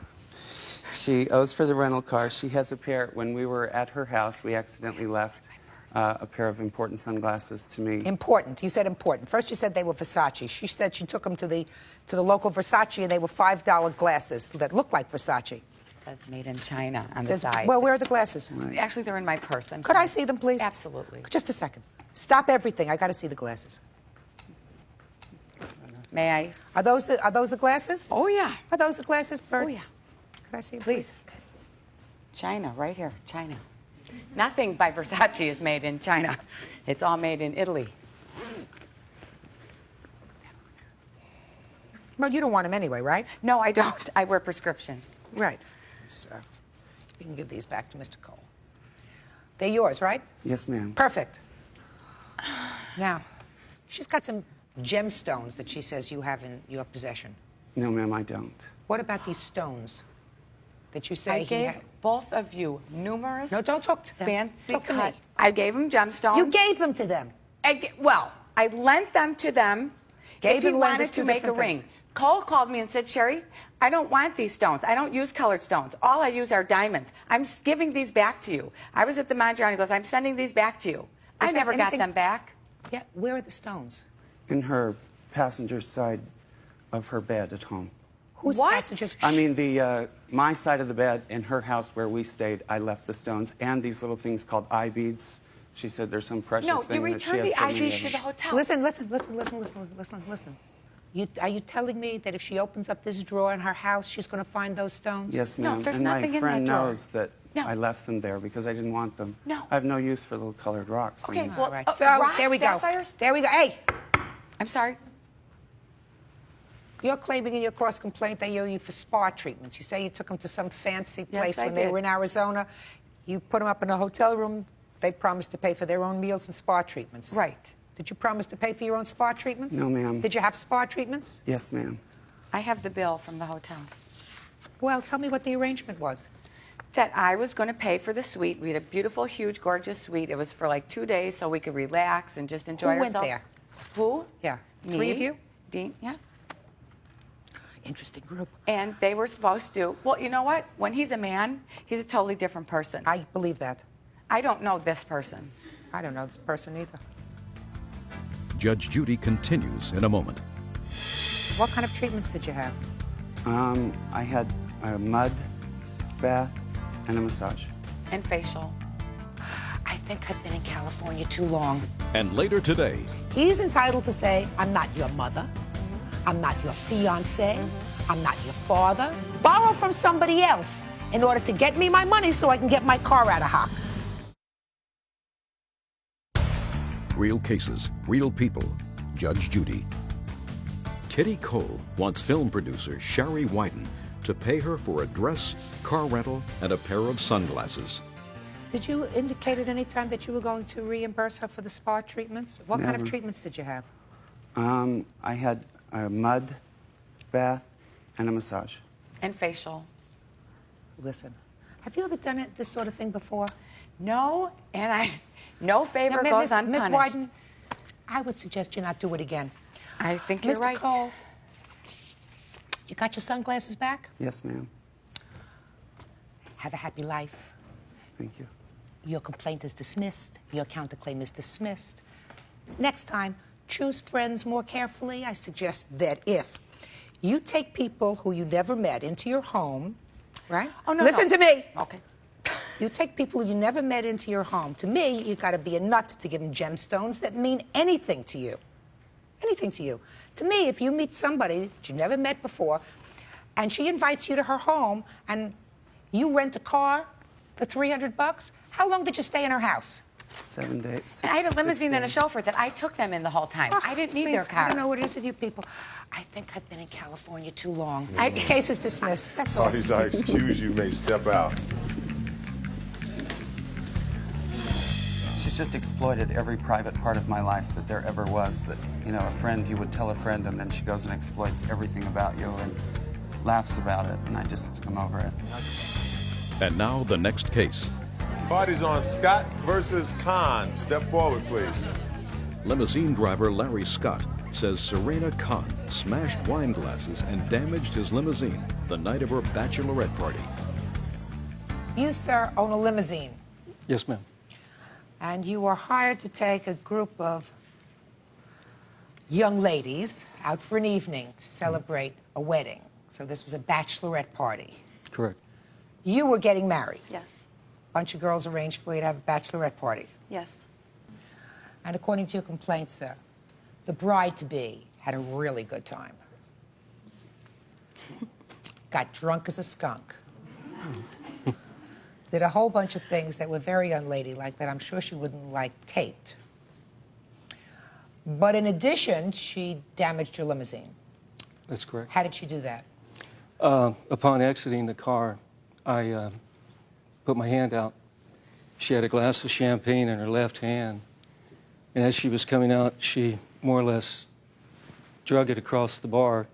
She owes for the rental car. She has a pair. When we were at her house, we accidentally left a pair of important sunglasses to me. Important. You said important. First you said they were Versace. She said she took them to the local Versace, and they were $5 glasses that looked like Versace. It says made in China on the side. Well, where are the glasses? Right. Actually, they're in my purse. Could I see them, please? Absolutely. Just a second. Stop everything. I got to see the glasses. May I? Are those the glasses? Oh, yeah. Are those the glasses, Bert? Oh, yeah. Could I see them, Please. China, right here, China. Nothing by Versace is made in China. It's all made in Italy. Well, you don't want them anyway, right? No, I don't. I wear prescription. Right. So you can give these back to Mr. Cole. They're yours, right? Yes, ma'am. Perfect. Now, she's got some gemstones that she says you have in your possession. No, ma'am, I don't. What about these stones that you say I he gave had? both of you numerous. No, don't talk to them. Fancy Talk to cut. me. I gave them gemstones. You gave them to them. Well, I lent them to them. Gave if he and lent wanted is two to make a different ring. things. Cole called me and said, Sherry, I don't want these stones. I don't use colored stones. All I use are diamonds. I'm giving these back to you. I was at the Mondrian. He goes, I'm sending these back to you. I never got them back. Yeah, where are the stones? In her passenger side of her bed at home. Whose passengers? I mean, my side of the bed in her house where we stayed, I left the stones and these little things called eye beads. She said there's some precious thing that she has. No, you returned the so eye many beads of to them. the hotel. Listen. Are you telling me that if she opens up this drawer in her house, she's going to find those stones? Yes, No, ma'am. there's And nothing my in friend that drawer. knows that No. I left them there because I didn't want them. No. I have no use for little colored rocks. Okay, and- well, All right. oh, So rocks, there we go. sapphires? There we go. Hey, I'm sorry. you're claiming in your cross complaint they owe you for spa treatments. You say you took them to some fancy place I when they did. were in Arizona. You put them up in a hotel room. They promised to pay for their own meals and spa treatments. Right. Did you promise to pay for your own spa treatments? No, ma'am. Did you have spa treatments? Yes, ma'am. I have the bill from the hotel. Well, tell me what the arrangement was. That I was going to pay for the suite. We had a beautiful, huge, gorgeous suite. It was for like 2 days so we could relax and just enjoy Who went ourselves. there? Who? Yeah. Me, 3 of you? Dean, yes. Interesting group. And they were supposed to. Well, you know what? When he's a man, he's a totally different person. I believe that. I don't know this person. I don't know this person either. Judge Judy continues in a moment. What kind of treatments did you have? I had a mud bath and a massage. And facial. I think I've been in California too long. And later today, He's entitled to say, I'm not your mother. I'm not your fiance. I'm not your father. Borrow from somebody else in order to get me my money so I can get my car out of hock. real cases, real people. Judge Judy. Kitty Cole wants film producer Sherry Wyden to pay her for a dress, car rental, and a pair of sunglasses. Did you indicate at any time that you were going to reimburse her for the spa treatments? What kind of Never. treatments did you have? I had a mud bath and a massage. And facial. Listen, have you ever done this sort of thing before? No, and no favor Now, goes Miss unpunished. Wyden, I would suggest you not do it again. I think you're Mr. right. Cole, you got your sunglasses back? Yes, ma'am. Have a happy life. Thank you. Your complaint is dismissed. Your counterclaim is dismissed. Next time, choose friends more carefully. I suggest that if you take people who you never met into your home, right? Oh, no, Listen no. to me. Okay. You take people you never met into your home. To me, you got to be a nut to give them gemstones that mean anything to you. Anything to you. To me, if you meet somebody that you never met before, and she invites you to her home, and you rent a car for $300, how long did you stay in her house? 7 days. And I had a limousine and a days. chauffeur that I took them in the whole time. I didn't need their Please, car. I don't know what it is with you people. I think I've been in California too long. Case is dismissed. That's all. Parties I excuse you may step out. She's just exploited every private part of my life that there ever was that, you know, a friend, you would tell a friend, and then she goes and exploits everything about you and laughs about it, and I'm over it. And now the next case. Party's on. Scott versus Khan. Step forward, please. Limousine driver Larry Scott says Serena Khan smashed wine glasses and damaged his limousine the night of her bachelorette party. You, sir, own a limousine, Yes, ma'am. and you were hired to take a group of young ladies out for an evening to celebrate a wedding. So this was a bachelorette party. Correct. You were getting married. Yes. A bunch of girls arranged for you to have a bachelorette party. Yes. And according to your complaint, sir, the bride-to-be had a really good time. Got drunk as a skunk. Did a whole bunch of things that were very unladylike that I'm sure she wouldn't like taped. But in addition, she damaged your limousine. That's correct. How did she do that? Upon exiting the car, I put my hand out. She had a glass of champagne in her left hand. And as she was coming out, she more or less drug it across the bar,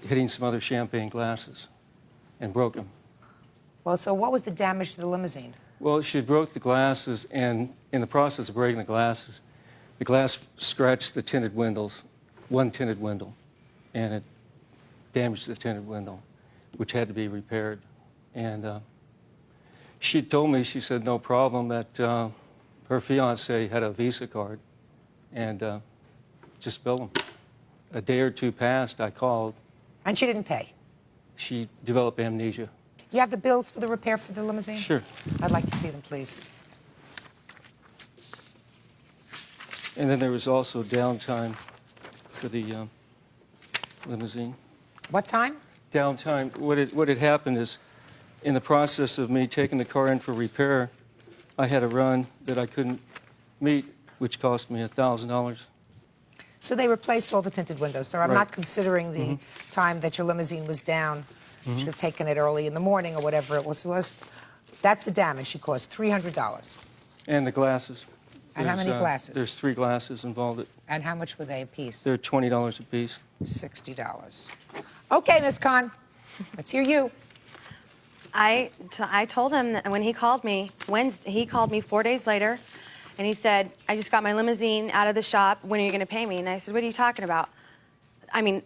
hitting some other champagne glasses, and broke them. Well, so what was the damage to the limousine? Well, she broke the glasses, and in the process of breaking the glass scratched the tinted windows, one tinted window, and it damaged the tinted window, which had to be repaired. And she told me, she said, no problem, that her fiancé had a Visa card, and just bill him. A day or two passed, I called. And she didn't pay? She developed amnesia. You have the bills for the repair for the limousine? Sure. I'd like to see them, please. And then there was also downtime for the limousine. What time? Downtime. What had happened is, in the process of me taking the car in for repair, I had a run that I couldn't meet, which cost me $1,000. So they replaced all the tinted windows. So I'm Right. not considering the time that your limousine was down. Should have taken it early in the morning or whatever it was. That's the damage. She cost $300. And the glasses. And how many glasses? There's 3 glasses involved. And how much were they a piece? They're $20 a piece. $60. Okay, Miss Khan, let's hear you. I told him that when he called me, he called me 4 days later, and he said, I just got my limousine out of the shop. When are you going to pay me? And I said, what are you talking about? I mean,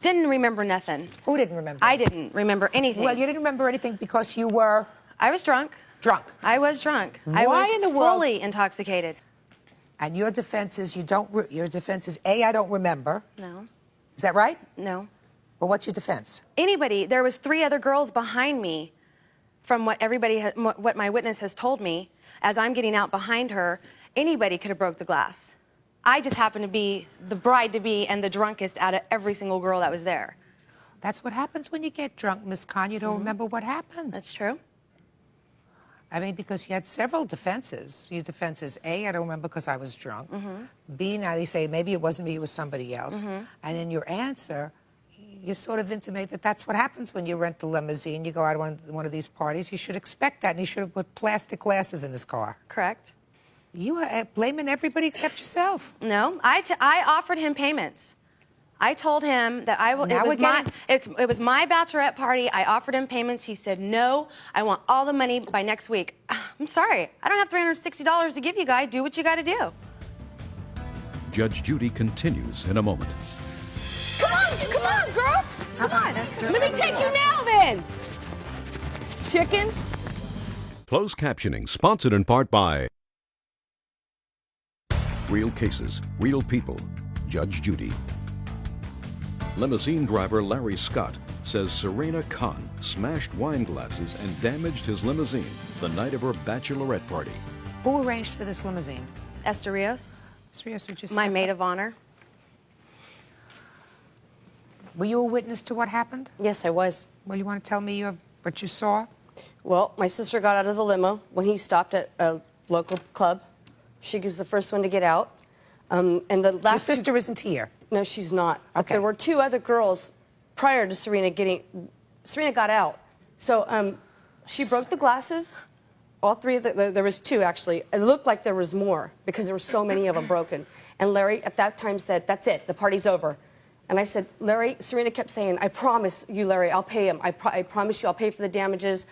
didn't remember nothing. Who didn't remember? I didn't remember anything. Well, you didn't remember anything because you were... I was drunk. Drunk. I was drunk. Why I was in the world... fully intoxicated. And your defense is your defense is, A, I don't remember. No. Is that right? No. Well, what's your defense? Anybody, there was 3 other girls behind me from what what my witness has told me. As I'm getting out behind her, anybody could have broke the glass. I just happened to be the bride-to-be and the drunkest out of every single girl that was there. That's what happens when you get drunk, Miss Khan. You don't remember what happened. That's true. I mean, because you had several defenses. Your defense is, A, I don't remember because I was drunk. B, now they say maybe it wasn't me, it was somebody else. And then your answer, you sort of intimate that that's what happens when you rent the limousine. You go out to one of these parties. You should expect that, and you should have put plastic glasses in his car. Correct. You are blaming everybody except yourself. No, I offered him payments. I told him that it was my bachelorette party. I offered him payments. He said, no, I want all the money by next week. I'm sorry. I don't have $360 to give you guys. Do what you got to do. Judge Judy continues in a moment. Come on, girl. Come on. Let me take you now, then. Chicken. Closed captioning sponsored in part by Real Cases, Real People, Judge Judy. Limousine driver Larry Scott says Serena Khan smashed wine glasses and damaged his limousine the night of her bachelorette party. Who arranged for this limousine? Esther Rios. Esther Rios, would you My maid of honor. Were you a witness to what happened? Yes, I was. Well, you want to tell me what you saw? Well, my sister got out of the limo when he stopped at a local club. She was the first one to get out. And the last Your sister isn't here? No, she's not. Okay. There were 2 other girls prior to Serena got out. So she broke the glasses all three of there was two, actually. It looked like there was more because there were so many of them broken. And Larry at that time said, that's it, the party's over. And I said, Larry, Serena kept saying, I promise you, Larry, I'll pay him. I promise you I'll pay for the damages.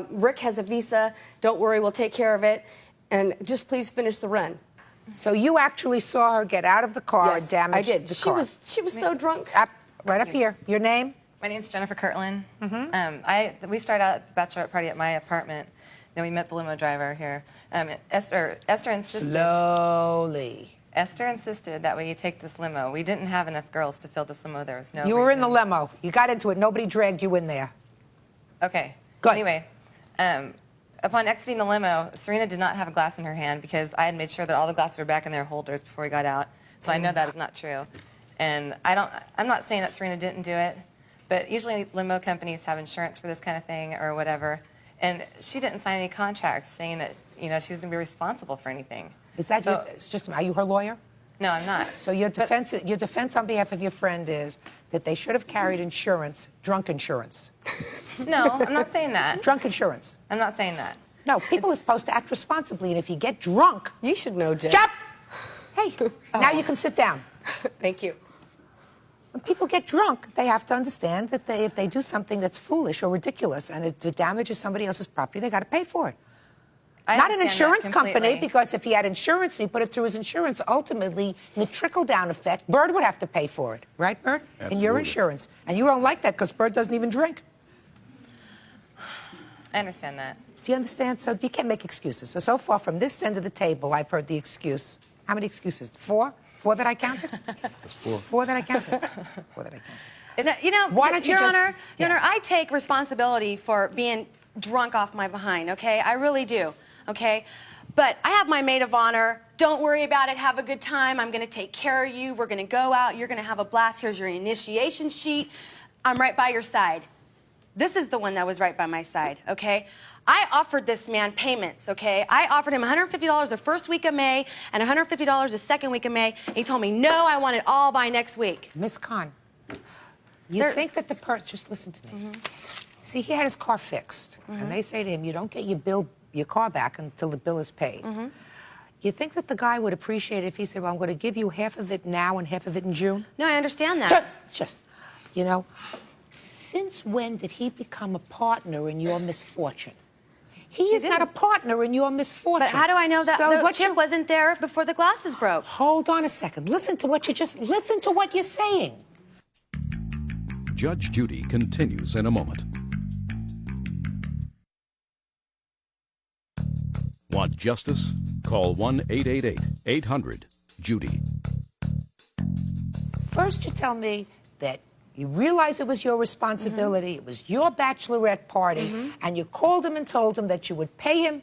Rick has a visa. Don't worry, we'll take care of it. And just please finish the run. So you actually saw her get out of the car and damage I did. the car. She was so drunk. Right up here. Your name? My name's Jennifer Kirtland. We started out at the bachelorette party at my apartment. Then we met the limo driver here. Esther insisted. Slowly. Esther insisted that we take this limo. We didn't have enough girls to fill this limo. There was no. You were in the limo. You got into it. Nobody dragged you in there. Okay. Good. Anyway, upon exiting the limo, Serena did not have a glass in her hand because I had made sure that all the glasses were back in their holders before we got out. So I know that is not true. And I'm not saying that Serena didn't do it, but usually limo companies have insurance for this kind of thing or whatever. And she didn't sign any contracts saying that, you know, she was going to be responsible for anything. Is that are you her lawyer? No, I'm not. So your defense on behalf of your friend is that they should have carried insurance, drunk insurance. No, I'm not saying that. Drunk insurance. I'm not saying that. No, people are supposed to act responsibly, and if you get drunk... You should know, Jen. Stop! Hey, now you can sit down. Thank you. When people get drunk, they have to understand that if they do something that's foolish or ridiculous and it damages somebody else's property, they got to pay for it. Not an insurance company, because if he had insurance and he put it through his insurance, ultimately, in the trickle-down effect, Bird would have to pay for it. Right, Bird? Absolutely. In your insurance. And you don't like that because Bird doesn't even drink. I understand that. Do you understand? So you can't make excuses. So far from this end of the table, I've heard the excuse. How many excuses? 4? 4 that I counted? It's 4. 4 that I counted? 4 that I counted. You know, why don't you Your just... Honor, Your Honor, I take responsibility for being drunk off my behind, okay? I really do, okay? But I have my maid of honor. Don't worry about it. Have a good time. I'm going to take care of you. We're going to go out. You're going to have a blast. Here's your initiation sheet. I'm right by your side. This is the one that was right by my side, okay? I offered this man payments, okay? I offered him $150 the first week of May and $150 the second week of May. And he told me, no, I want it all by next week. Miss Khan, you think that the person... Just listen to me. See, he had his car fixed. And they say to him, you don't get your car back until the bill is paid. You think that the guy would appreciate it if he said, well, I'm going to give you half of it now and half of it in June? No, I understand that. So, just, you know, since when did he become a partner in your misfortune? He is not a partner in your misfortune. But how do I know that the chip wasn't there before the glasses broke? Hold on a second. Listen to what you're saying. Judge Judy continues in a moment. Want justice? Call 1-888-800-JUDY. First you tell me that you realize it was your responsibility, it was your bachelorette party, and you called him and told him that you would pay him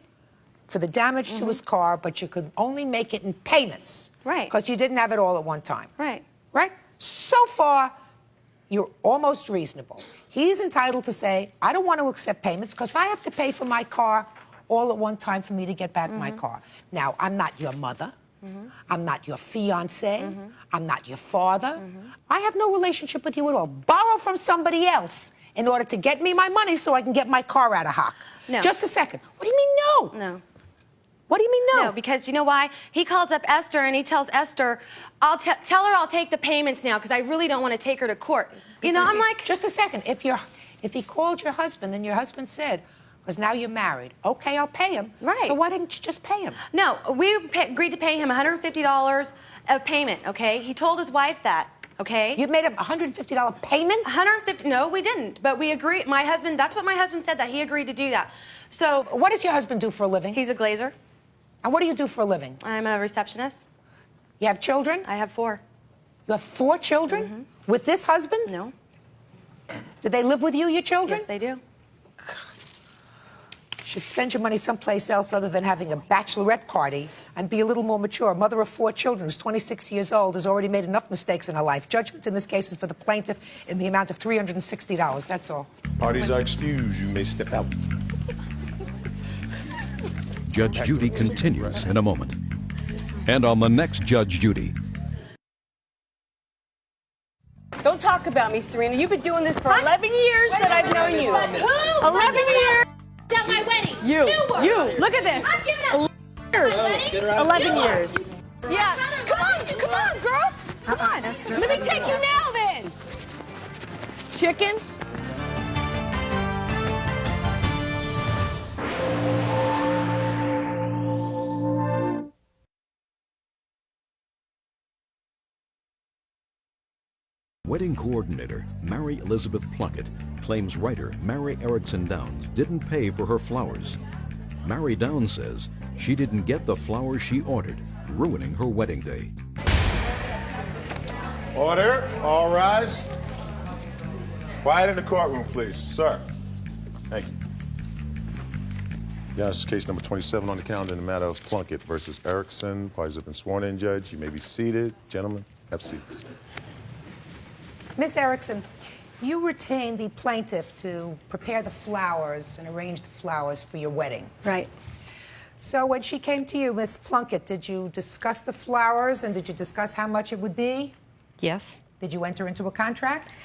for the damage to his car, but you could only make it in payments. Right. Because you didn't have it all at one time. Right. Right? So far, you're almost reasonable. He's entitled to say, I don't want to accept payments because I have to pay for my car all at one time for me to get back my car. Now, I'm not your mother. I'm not your fiance. I'm not your father. I have no relationship with you at all. Borrow from somebody else in order to get me my money so I can get my car out of hock. No. Just a second. What do you mean no? No. What do you mean no? No, because you know why? He calls up Esther and he tells Esther, tell her I'll take the payments now because I really don't want to take her to court. You know, I'm like... Just a second. If he called your husband and your husband said, because now you're married. Okay, I'll pay him. Right. So why didn't you just pay him? No, we agreed to pay him $150 of payment, okay? He told his wife that, okay? You made a $150 payment? No, we didn't. But we agreed. My husband, that's what my husband said, that he agreed to do that. So... What does your husband do for a living? He's a glazer. And what do you do for a living? I'm a receptionist. You have children? I have 4. You have 4 children? With this husband? No. Do they live with you, your children? Yes, they do. Should spend your money someplace else other than having a bachelorette party and be a little more mature. A mother of 4 children who's 26 years old has already made enough mistakes in her life. Judgment in this case is for the plaintiff in the amount of $360. That's all. Parties are excused. You may step out. Judge Judy continues in a moment. And on the next Judge Judy. Don't talk about me, Serena. You've been doing this for 11 years that I've known you. 11 years. At my wedding. You. Look at this. 11 years. Yeah. Come on, girl. Come on. Let me take you now, then. Chickens. Wedding coordinator Mary Elizabeth Plunkett claims writer Mary Erickson Downs didn't pay for her flowers. Mary Downs says she didn't get the flowers she ordered, ruining her wedding day. Order. All rise. Quiet in the courtroom, please. Sir. Thank you. Yeah, this is case number 27 on the calendar in the matter of Plunkett versus Erickson. Parties have been sworn in, Judge. You may be seated. Gentlemen, have seats. Miss Erickson, you retained the plaintiff to prepare the flowers and arrange the flowers for your wedding. Right. So when she came to you, Miss Plunkett, did you discuss the flowers and did you discuss how much it would be? Yes. Did you enter into a contract?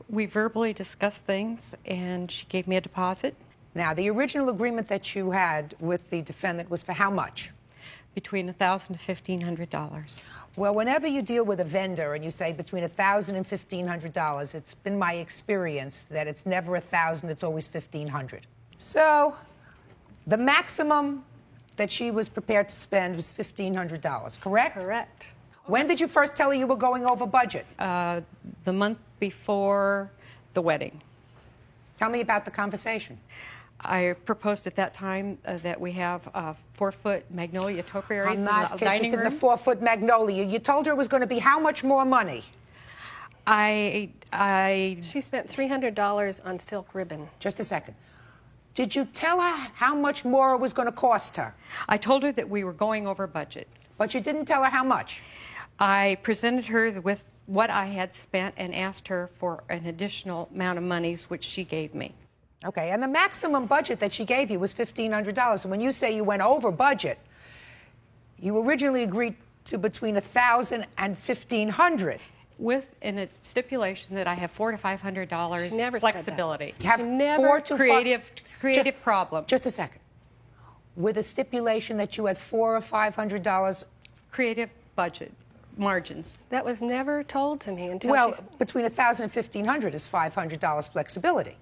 We verbally discussed things and she gave me a deposit. Now, the original agreement that you had with the defendant was for how much? Between $1,000 to $1,500. Well, whenever you deal with a vendor and you say between $1,000 and $1,500, it's been my experience that it's never $1,000, it's always $1,500. So the maximum that she was prepared to spend was $1,500, correct? Correct. When did you first tell her you were going over budget? The month before the wedding. Tell me about the conversation. I proposed at that time that we have 4-foot magnolia topiaries in the dining room. I'm not interested in the 4-foot magnolia. You told her it was going to be how much more money? She spent $300 on silk ribbon. Just a second. Did you tell her how much more it was going to cost her? I told her that we were going over budget. But you didn't tell her how much? I presented her with what I had spent and asked her for an additional amount of monies, which she gave me. Okay, and the maximum budget that she gave you was $1,500. And when you say you went over budget, you originally agreed to between $1,000 and $1,500. With a stipulation that I have $400 to $500 flexibility. You have $4 to creative problem. Just a second. With a stipulation that you had $400 or $500 creative budget margins. That was never told to me until well, between $1,000 and $1,500 is $500 flexibility.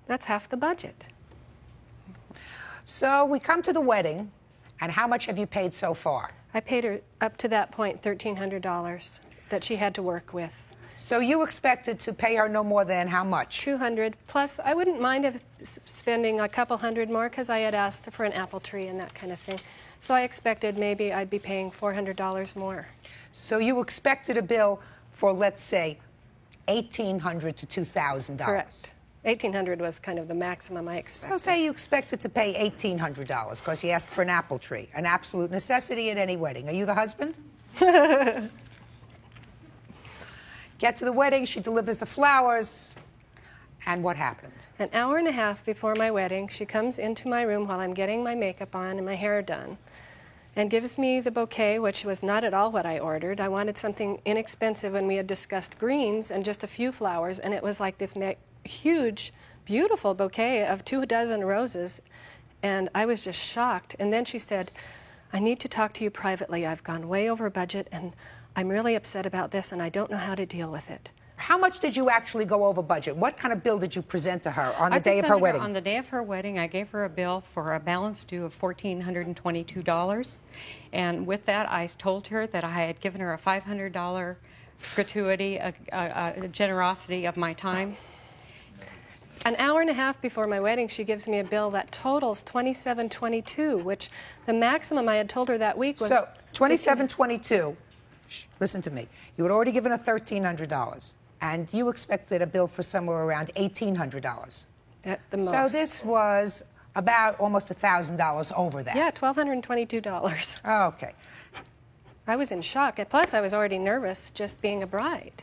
That's half the budget. So we come to the wedding, and how much have you paid so far? I paid her up to that point $1,300 that she had to work with. So you expected to pay her no more than how much? $200. Plus, I wouldn't mind spending a couple hundred more because I had asked for an apple tree and that kind of thing. So I expected maybe I'd be paying $400 more. So you expected a bill for, let's say, $1,800 to $2,000. Correct. $1,800 was kind of the maximum I expected. So say you expected to pay $1,800 because you asked for an apple tree, an absolute necessity at any wedding. Are you the husband? Get to the wedding, she delivers the flowers, and what happened? An hour and a half before my wedding, she comes into my room while I'm getting my makeup on and my hair done and gives me the bouquet, which was not at all what I ordered. I wanted something inexpensive, and we had discussed greens and just a few flowers, and it was like this huge, beautiful bouquet of 24 roses, and I was just shocked. And then she said, I need to talk to you privately. I've gone way over budget, and I'm really upset about this, and I don't know how to deal with it. How much did you actually go over budget? What kind of bill did you present to her on the day of her wedding? On the day of her wedding, I gave her a bill for a balance due of $1,422. And with that, I told her that I had given her a $500 gratuity, a generosity of my time. An hour and a half before my wedding, she gives me a bill that totals $2,722, which the maximum I had told her that week was... So, $2,722, listen to me, you had already given her $1,300, and you expected a bill for somewhere around $1,800. At the most. So this was about almost $1,000 over that. Yeah, $1,222. Oh, okay. I was in shock. Plus, I was already nervous just being a bride.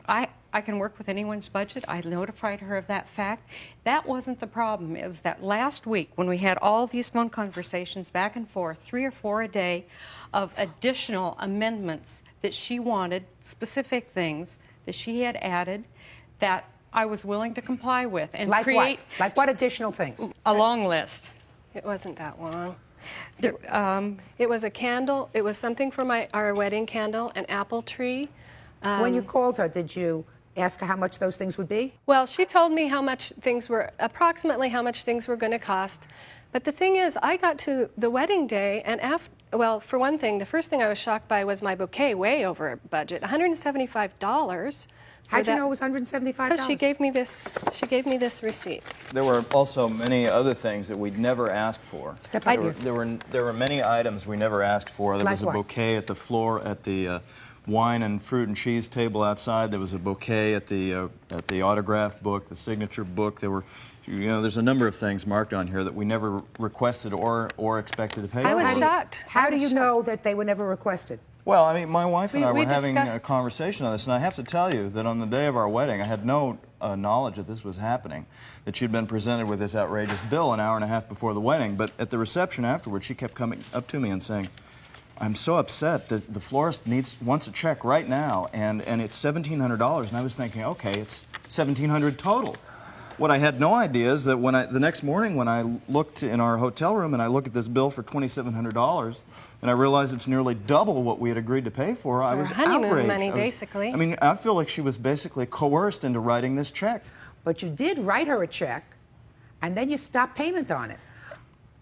I can work with anyone's budget. I notified her of that fact. That wasn't the problem. It was that last week when we had all these phone conversations back and forth, 3 or 4 a day, of additional amendments that she wanted, specific things that she had added that I was willing to comply with and like create. What? Like what additional things? A long list. It wasn't that long. It was a candle. It was something for our wedding candle, an apple tree. When you called her, did you ask her how much those things would be? Well, she told me approximately how much things were going to cost. But the thing is, I got to the wedding day, and well, for one thing, the first thing I was shocked by was my bouquet way over budget, $175. How'd you know it was $175? Because she gave me this receipt. There were also many other things that we'd never asked for. There were many items we never asked for. There was a bouquet at the floor at the wine and fruit and cheese table outside. There was a bouquet at the autograph book, the signature book. There were, there's a number of things marked on here that we never requested or expected to pay for. I was shocked. How do you know that they were never requested? Well, I mean, my wife and I were having a conversation on this, and I have to tell you that on the day of our wedding, I had no knowledge that this was happening, that she'd been presented with this outrageous bill an hour and a half before the wedding. But at the reception afterwards, she kept coming up to me and saying, I'm so upset that the florist wants a check right now, and it's $1,700. And I was thinking, okay, it's $1,700 total. What I had no idea is that the next morning when I looked in our hotel room and I looked at this bill for $2,700, and I realized it's nearly double what we had agreed to pay for, I was outraged. Honeymoon money, basically. I mean, I feel like she was basically coerced into writing this check. But you did write her a check, and then you stopped payment on it.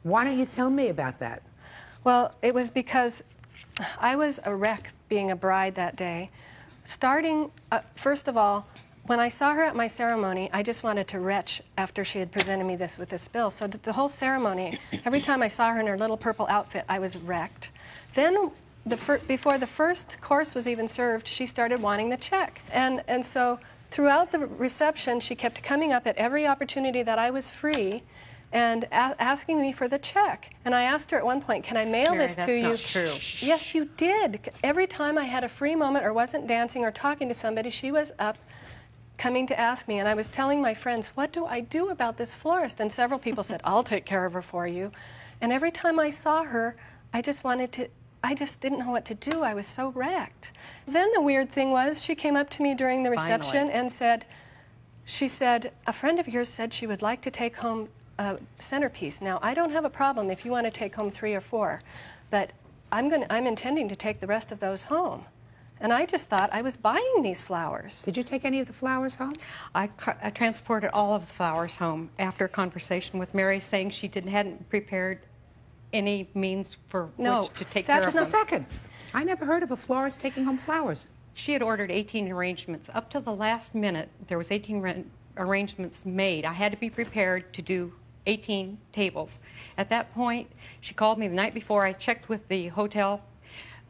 Why don't you tell me about that? Well, it was because I was a wreck being a bride that day. First of all, when I saw her at my ceremony, I just wanted to retch after she had presented me with this bill. So the whole ceremony, every time I saw her in her little purple outfit, I was wrecked. Then, before the first course was even served, she started wanting the check. And so throughout the reception, she kept coming up at every opportunity that I was free and asking me for the check. And I asked her at one point, can I mail this to you? That's not true. Yes, you did. Every time I had a free moment or wasn't dancing or talking to somebody, she was up coming to ask me. And I was telling my friends, what do I do about this florist? And several people said, I'll take care of her for you. And every time I saw her, I just didn't know what to do. I was so wrecked. Then the weird thing was, she came up to me during the reception and she said, a friend of yours said she would like to take home a centerpiece. Now, I don't have a problem if you want to take home 3 or 4, but I'm intending to take the rest of those home. And I just thought I was buying these flowers. Did you take any of the flowers home? I transported all of the flowers home after a conversation with Mary saying she hadn't prepared any means for which to take care of them. Just a second. I never heard of a florist taking home flowers. She had ordered 18 arrangements. Up to the last minute, there was 18 arrangements made. I had to be prepared to do 18 tables. At that point, she called me the night before. I checked with the hotel.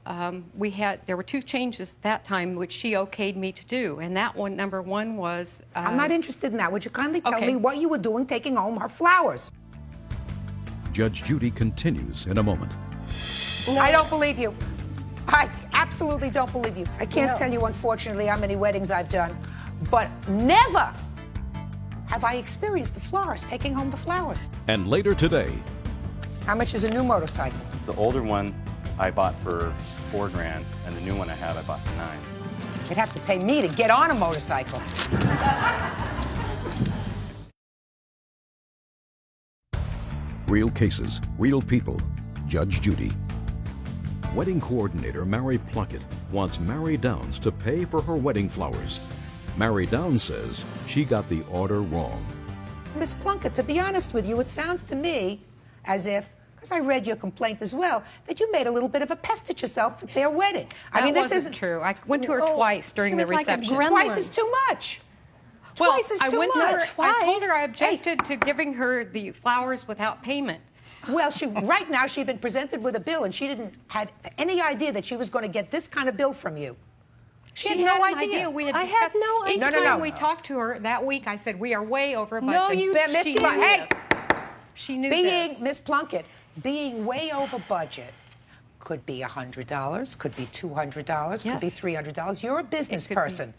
There were 2 changes that time which she okayed me to do, and that one, number 1 was... I'm not interested in that. Would you kindly tell me what you were doing taking home her flowers? Judge Judy continues in a moment. No. I don't believe you. I absolutely don't believe you. I can't tell you, unfortunately, how many weddings I've done, but never have I experienced the florist taking home the flowers. And later today... How much is a new motorcycle? The older one I bought for $4 grand, and the new one I have I bought for $9 grand. You'd have to pay me to get on a motorcycle. Real cases, real people. Judge Judy. Wedding coordinator Mary Plunkett wants Mary Downs to pay for her wedding flowers. Mary Downs says she got the order wrong. Miss Plunkett, to be honest with you, it sounds to me as if, because I read your complaint as well, that you made a little bit of a pest at yourself at their wedding. This isn't true. I went to her twice during the reception. Twice is too much. Twice is too much. I told her I objected to giving her the flowers without payment. Well, right now she'd been presented with a bill, and she didn't had any idea that she was going to get this kind of bill from you. She had no idea. We had discussed, no idea. Each time we talked to her that week, I said, we are way over budget. No, you She knew this. Miss Plunkett, being way over budget could be $100, could be $200, could be $300. You're a business person.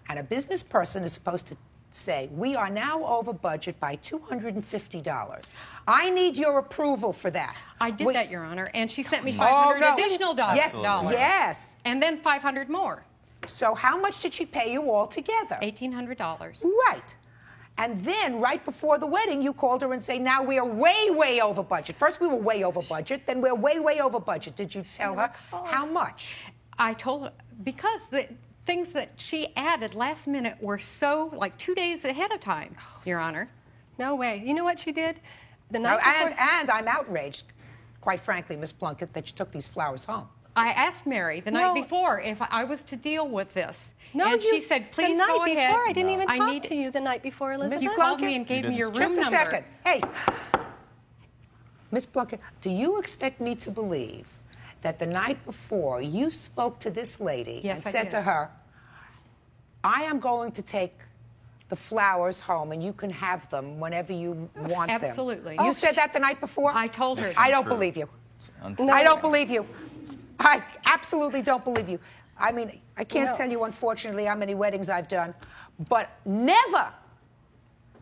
And a business person is supposed to say, we are now over budget by $250. I need your approval for that. I did that, Your Honor, and she sent me $500 additional dollars. Yes. And then $500 more. So how much did she pay you all together? $1,800. Right. And then, right before the wedding, you called her and say, now we are way, way over budget. First we were way over budget, then we're way, way over budget. Did you tell her how much? I told her, because the things that she added last minute were so, like 2 days ahead of time, Your Honor. No way. You know what she did? The night before... And I'm outraged, quite frankly, Miss Plunkett, that you took these flowers home. I asked Mary the night before if I was to deal with this. No, and she said, please the go night ahead. before, I didn't even talk to you the night before, Elizabeth. You called me and gave me your room number. Just a second. Hey, Miss Plunkett, do you expect me to believe that the night before you spoke to this lady and said to her, I am going to take the flowers home and you can have them whenever you want them? Absolutely. You said that the night before? I told her. I don't believe you. I don't believe you. I absolutely don't believe you. I mean, I can't tell you, unfortunately, how many weddings I've done, but never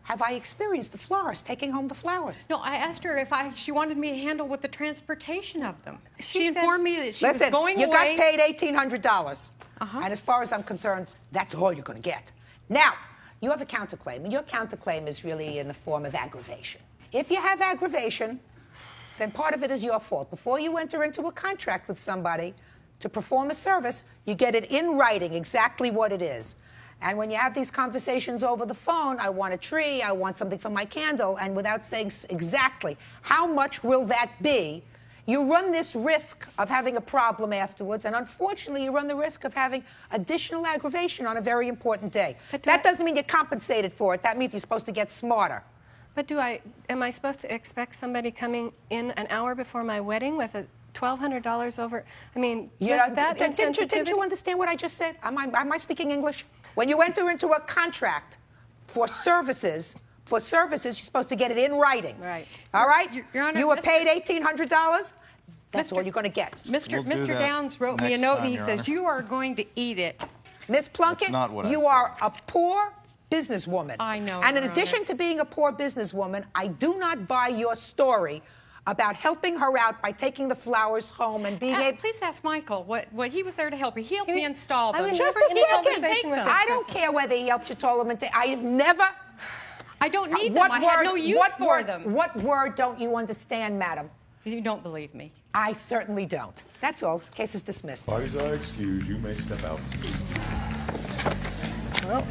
have I experienced the florist taking home the flowers. No, I asked her if she wanted me to handle with the transportation of them. She informed me that she was Listen, going you away. got paid $1,800, and as far as I'm concerned, that's all you're going to get. Now, you have a counterclaim, and your counterclaim is really in the form of aggravation. If you have aggravation, then part of it is your fault. Before you enter into a contract with somebody to perform a service, you get it in writing exactly what it is. And when you have these conversations over the phone, I want a tree, I want something for my candle, and without saying exactly how much will that be, you run this risk of having a problem afterwards, and unfortunately, you run the risk of having additional aggravation on a very important day. That doesn't mean you're compensated for it. That means you're supposed to get smarter. But am I supposed to expect somebody coming in an hour before my wedding with a $1,200 over? I mean, just that insensitivity? Didn't you understand what I just said? Am I speaking English? When you enter into a contract for services, you're supposed to get it in writing. Right. All right? Your Honor, you were paid $1,800. That's all you're going to get. Mr. Downs wrote me a note, and he says, you are going to eat it. Miss Plunkett, you are a poor businesswoman. I know. And in addition to being a poor businesswoman, I do not buy your story about helping her out by taking the flowers home and being able... Please ask Michael what he was there to help me. He helped me install them. Just a second. I don't care whether he helped you install them. I have never... I don't need them. I have no use for them. What word don't you understand, madam? You don't believe me. I certainly don't. That's all. This case is dismissed. Parties are excused. You may step out. Well,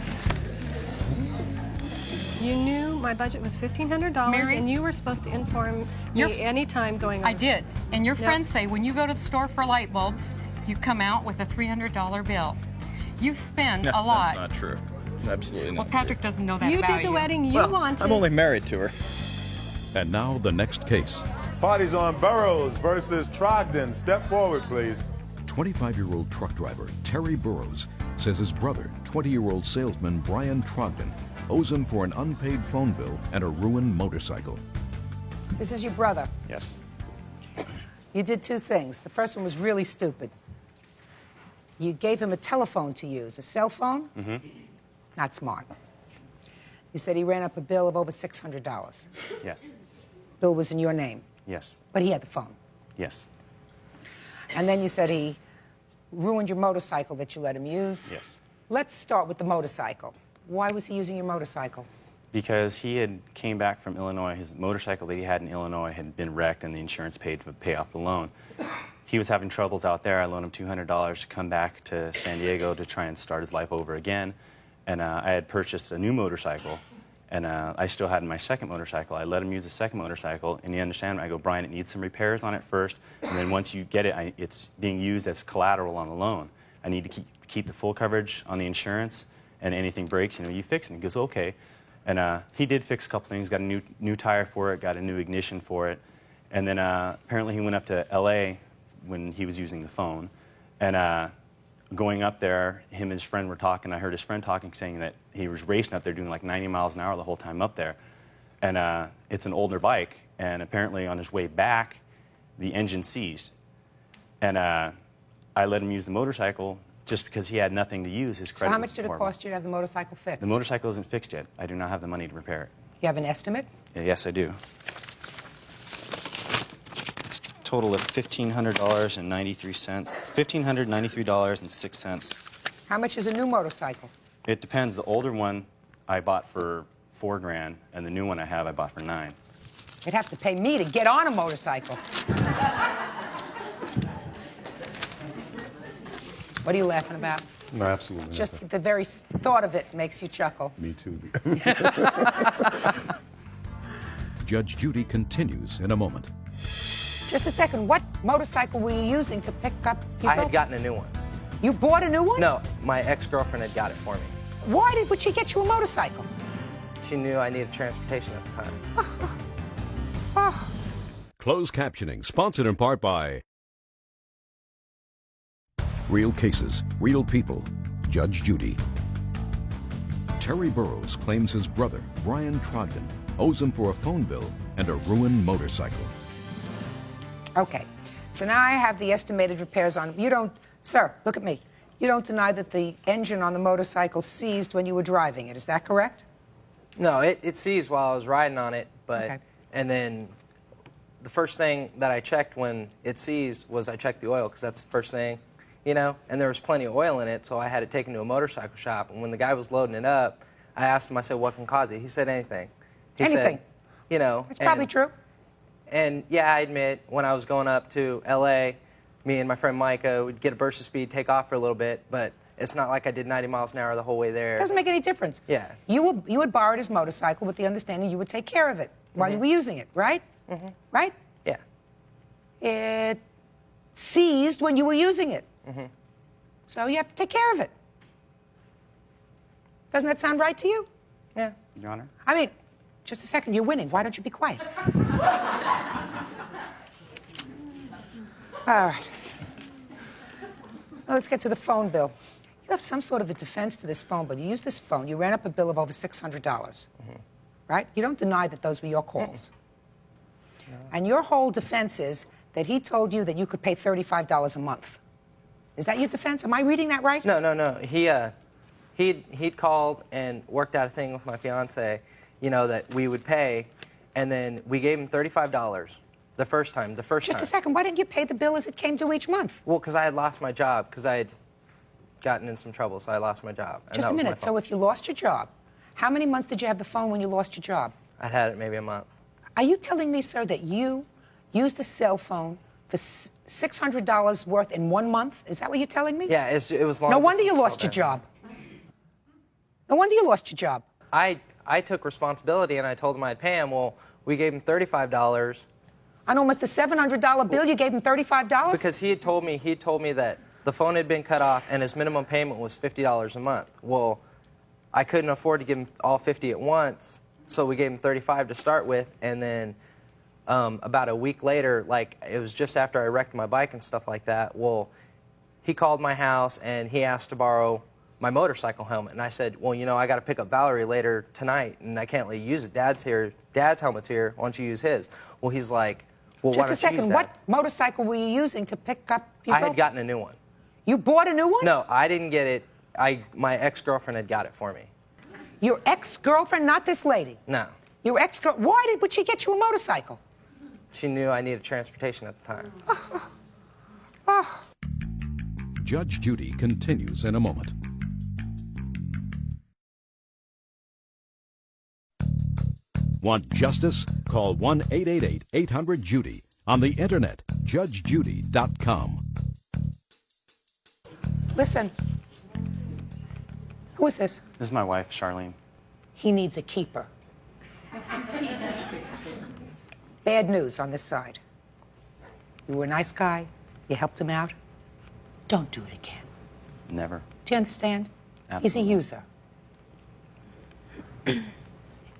you knew my budget was $1,500, and you were supposed to inform me any time going over. I did. And your friends say when you go to the store for light bulbs, you come out with a $300 bill. You spend a lot. That's not true. It's absolutely not Well, Patrick doesn't know that you about you. You did the wedding you wanted. I'm only married to her. And now the next case. Parties on Burroughs versus Trogdon. Step forward, please. 25-year-old truck driver Terry Burroughs says his brother, 20-year-old salesman Brian Trogdon, owes him for an unpaid phone bill and a ruined motorcycle. This is your brother. Yes. You did two things. The first one was really stupid. You gave him a telephone to use, a cell phone. Mm-hmm. Not smart. You said he ran up a bill of over $600. Yes. Bill was in your name. Yes. But he had the phone. Yes. And then you said he ruined your motorcycle that you let him use. Yes. Let's start with the motorcycle. Why was he using your motorcycle? Because he had came back from Illinois. His motorcycle that he had in Illinois had been wrecked, and the insurance paid to pay off the loan. He was having troubles out there. I loaned him $200 to come back to San Diego to try and start his life over again. And I had purchased a new motorcycle, and I still had my second motorcycle. I let him use the second motorcycle, and you understand, I go, Brian, it needs some repairs on it first, and then once you get it, it's being used as collateral on the loan. I need to keep the full coverage on the insurance, and anything breaks, you fix it. And he goes, okay. And he did fix a couple things, got a new tire for it, got a new ignition for it, and then apparently he went up to L.A. when he was using the phone, and going up there, him and his friend were talking. I heard his friend talking, saying that he was racing up there doing like 90 miles an hour the whole time up there. And it's an older bike, and apparently on his way back, the engine seized. And I let him use the motorcycle just because he had nothing to use. His credit So how much did it horrible. cost you to have the motorcycle fixed? The motorcycle isn't fixed yet. I do not have the money to repair it. You have an estimate? Yes, I do. It's a total of $1,593. $1,593.06. How much is a new motorcycle? It depends. The older one I bought for 4 grand, and the new one I have I bought for 9. You'd have to pay me to get on a motorcycle. What are you laughing about? No, absolutely. Just nothing. the very thought of it makes you chuckle. Me too. Judge Judy continues in a moment. Just a second, what motorcycle were you using to pick up your I had girl- gotten a new one. You bought a new one? No, my ex-girlfriend had got it for me. Why would she get you a motorcycle? She knew I needed transportation at the time. Closed captioning, sponsored in part by Real Cases, Real People, Judge Judy. Terry Burrows claims his brother, Brian Trogdon, owes him for a phone bill and a ruined motorcycle. Okay, so now I have the estimated repairs on. You don't, sir, look at me. You don't deny that the engine on the motorcycle seized when you were driving it, is that correct? No, it seized while I was riding on it, but Okay. and then the first thing that I checked when it seized was I checked the oil, because that's the first thing, you know, and there was plenty of oil in it, so I had it taken to a motorcycle shop, and when the guy was loading it up, I asked him, I said, what can cause it? He said anything. He Anything? said, you know. It's probably true. And yeah, I admit, when I was going up to LA, me and my friend Micah would get a burst of speed, take off for a little bit, but it's not like I did 90 miles an hour the whole way there. Doesn't make any difference. Yeah. You had borrowed his motorcycle with the understanding you would take care of it while you were using it, right? Right? Yeah. It seized when you were using it. So you have to take care of it. Doesn't that sound right to you? Yeah. Your Honor? I mean, just a second, you're winning. Why don't you be quiet? All right. Well, let's get to the phone bill. You have some sort of a defense to this phone bill. You used this phone. You ran up a bill of over $600, right? You don't deny that those were your calls. And your whole defense is that he told you that you could pay $35 a month. Is that your defense? Am I reading that right? No. He'd called and worked out a thing with my fiance, you know, that we would pay, and then we gave him $35 the first time. Just a second. Why didn't you pay the bill as it came due each month? Well, because I had lost my job, because I had gotten in some trouble, so I lost my job. And Just that a was my minute. fault. So if you lost your job, how many months did you have the phone when you lost your job? I had it maybe a month. Are you telling me, sir, that you used a cell phone for $600 worth in 1 month? Is that what you're telling me? Yeah, it was long. No wonder you distance lost your call job. No wonder you lost your job. then. I took responsibility, and I told him I'd pay him. Well, we gave him $35. On almost a $700 bill, you gave him $35? Because he had told me that the phone had been cut off, and his minimum payment was $50 a month. Well, I couldn't afford to give him all 50 at once, so we gave him 35 to start with, and then about a week later, like it was just after I wrecked my bike and stuff like that, well, he called my house and he asked to borrow my motorcycle helmet, and I said, well, you know, I got to pick up Valerie later tonight, and I can't let you use it. Dad's here. Dad's helmet's here. Why don't you use his? Well, he's like, well, why Just don't a you use second. that? What motorcycle were you using to pick up your I girl? had gotten a new one. You bought a new one? No, I didn't get it. My ex-girlfriend had got it for me. Your ex-girlfriend, not this lady? No. Your ex-girl. Why would she get you a motorcycle? She knew I needed transportation at the time. Judge Judy continues in a moment. Want justice? Call 1-888-800-JUDY. On the internet, judgejudy.com. Listen. Who is this? This is my wife, Charlene. He needs a keeper. Bad news on this side. You were a nice guy. You helped him out. Don't do it again. Never. Do you understand? Absolutely. He's a user.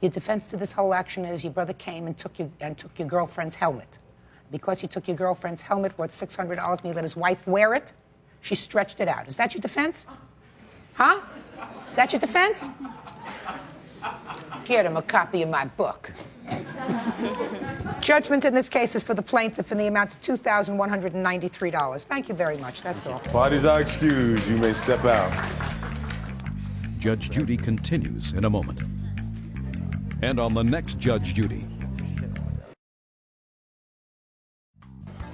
Your defense to this whole action is your brother came and took your girlfriend's helmet. Because he took your girlfriend's helmet worth $600 and he let his wife wear it, she stretched it out. Is that your defense? Huh? Is that your defense? Get him a copy of my book. Judgment in this case is for the plaintiff in the amount of $2,193. Thank you very much. That's all. Parties are excused. You may step out. Judge Judy continues in a moment. And on the next Judge Judy.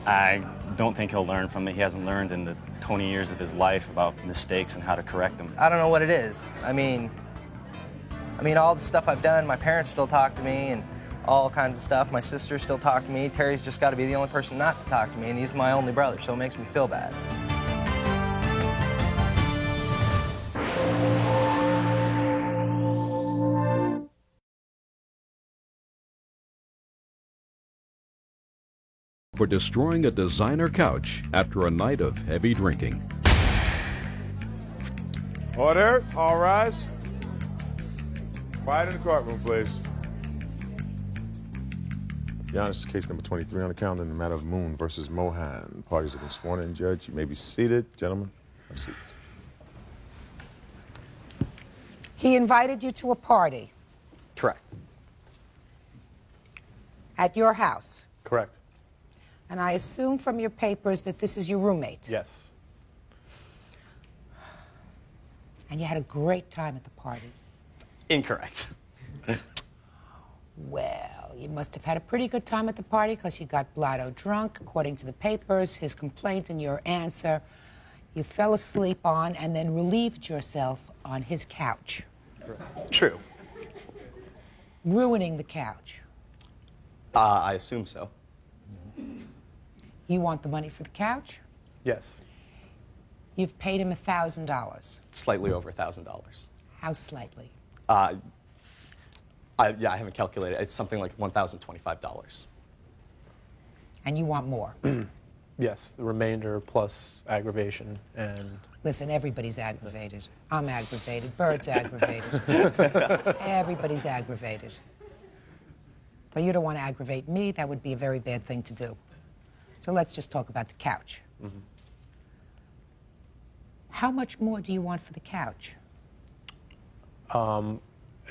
I don't think he'll learn from it. He hasn't learned in the 20 years of his life about mistakes and how to correct them. I don't know what it is. I mean, I mean, all the stuff I've done, my parents still talk to me and all kinds of stuff. My sisters still talk to me. Terry's just got to be the only person not to talk to me, and he's my only brother, so it makes me feel bad. For destroying a designer couch after a night of heavy drinking. Order, all rise. Quiet in the courtroom, please. Your Honor, this is case number 23 on the calendar in the matter of Moon versus Mohan. Parties have been sworn in, Judge. You may be seated. Gentlemen, have seats. He invited you to a party. Correct. At your house. Correct. And I assume from your papers that this is your roommate. Yes. And you had a great time at the party. Incorrect. Well, you must have had a pretty good time at the party because you got blotto drunk, according to the papers, his complaint and your answer. You fell asleep on and then relieved yourself on his couch. True. Ruining the couch. I assume so. You want the money for the couch? Yes. You've paid him $1,000. Slightly over $1,000. How slightly? Yeah, I haven't calculated. It's something like $1,025. And you want more? Yes, the remainder plus aggravation and... Listen, everybody's aggravated. I'm aggravated. Bird's aggravated. Everybody's aggravated. But you don't want to aggravate me. That would be a very bad thing to do. So let's just talk about the couch. Mm-hmm. How much more do you want for the couch?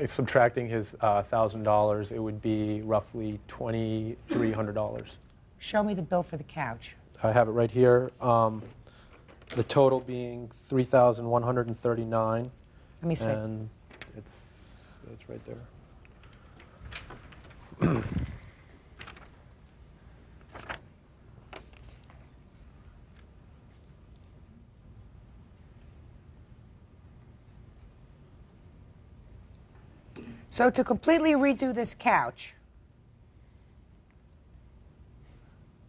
Subtracting his $1,000, it would be roughly $2,300. Show me the bill for the couch. I have it right here. The total being $3,139. Let me see. And it's right there. So to completely redo this couch,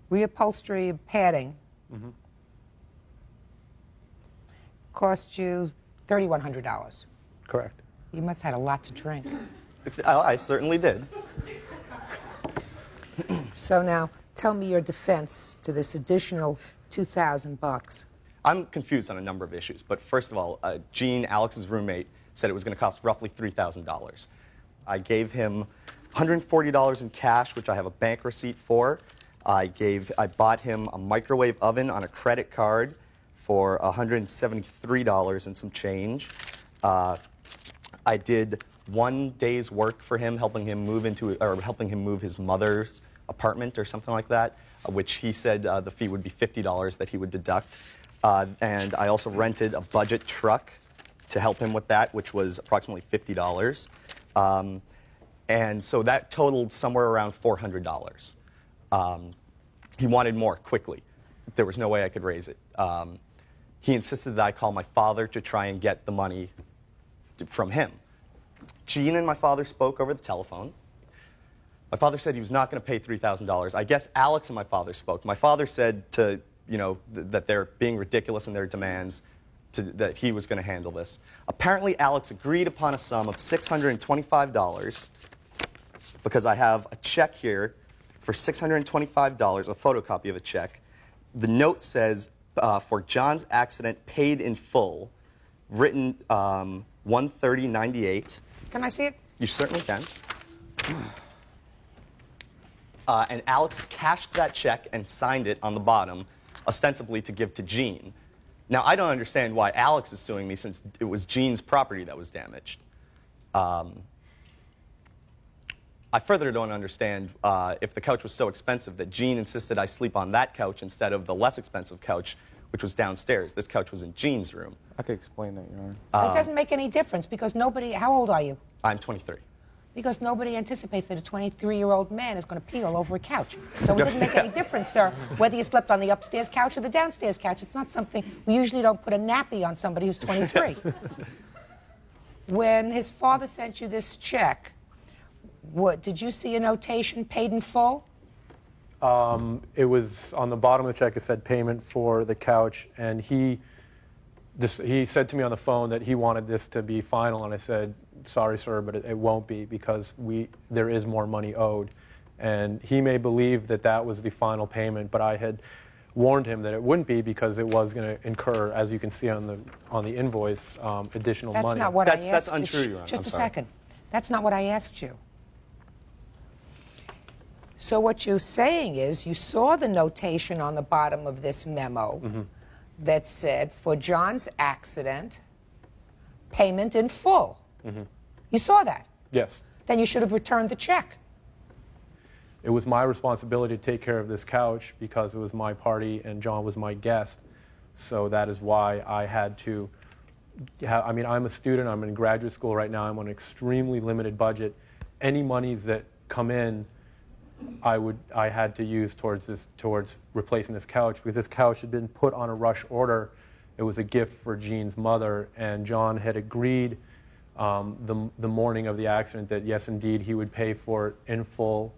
reupholstery padding, cost you $3,100. Correct. You must have had a lot to drink. I certainly did. So now, tell me your defense to this additional $2,000. I'm confused on a number of issues, but first of all, Gene, Alex's roommate, said it was going to cost roughly $3,000. I gave him $140 in cash, which I have a bank receipt for. I bought him a microwave oven on a credit card for $173 and some change. I did 1 day's work for him, helping him move his mother's apartment or something like that, which he said the fee would be $50 that he would deduct. And I also rented a budget truck to help him with that, which was approximately $50. And so that totaled somewhere around $400. He wanted more quickly. There was no way I could raise it. He insisted that I call my father to try and get the money from him. Gene and my father spoke over the telephone. My father said he was not going to pay $3,000. I guess Alex and my father spoke. My father said that they're being ridiculous in their demands, that he was going to handle this. Apparently, Alex agreed upon a sum of $625 because I have a check here for $625, a photocopy of a check. The note says, for John's accident, paid in full, written 1/30/98. Can I see it? You certainly can. And Alex cashed that check and signed it on the bottom, ostensibly to give to Gene. Now, I don't understand why Alex is suing me since it was Gene's property that was damaged. I further don't understand if the couch was so expensive that Gene insisted I sleep on that couch instead of the less expensive couch, which was downstairs. This couch was in Gene's room. I could explain that, Your Honor. It doesn't make any difference because nobody, how old are you? I'm 23. Because nobody anticipates that a 23-year-old man is going to pee all over a couch. So it wouldn't make any difference, sir, whether you slept on the upstairs couch or the downstairs couch. It's not something, we usually don't put a nappy on somebody who's 23. When his father sent you this check, did you see a notation, paid in full? It was on the bottom of the check. It said payment for the couch, and he said to me on the phone that he wanted this to be final, and I said, sorry, sir, but it won't be because there is more money owed. And he may believe that that was the final payment, but I had warned him that it wouldn't be because it was going to incur, as you can see on the invoice, additional money. That's not what I asked. That's untrue, Your Honor. Just a second. That's not what I asked you. So what you're saying is you saw the notation on the bottom of this memo that said, for John's accident, payment in full. You saw that? Yes. Then you should have returned the check. It was my responsibility to take care of this couch because it was my party and John was my guest. So that is why I had to I mean, I'm a student. I'm in graduate school right now. I'm on an extremely limited budget. Any monies that come in, I had to use towards replacing this couch because this couch had been put on a rush order. It was a gift for Jean's mother, and John had agreed the morning of the accident that yes, indeed, he would pay for it in full.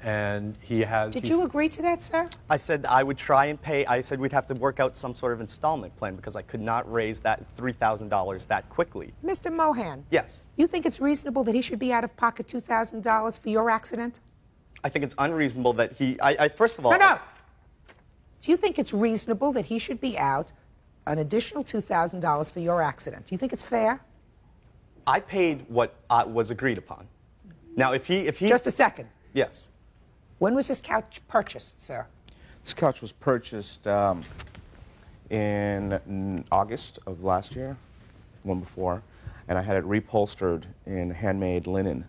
And he has. Did you agree to that, sir? I said I would try and pay. I said we'd have to work out some sort of installment plan because I could not raise that $3,000 that quickly. Mr. Mohan. Yes. You think it's reasonable that he should be out of pocket $2,000 for your accident? I think it's unreasonable that he. First of all. No. Do you think it's reasonable that he should be out an additional $2,000 for your accident? Do you think it's fair? I paid what was agreed upon. Now, if he. Just a second. Yes. When was this couch purchased, sir? This couch was purchased in August of last year, one before, and I had it reupholstered in handmade linen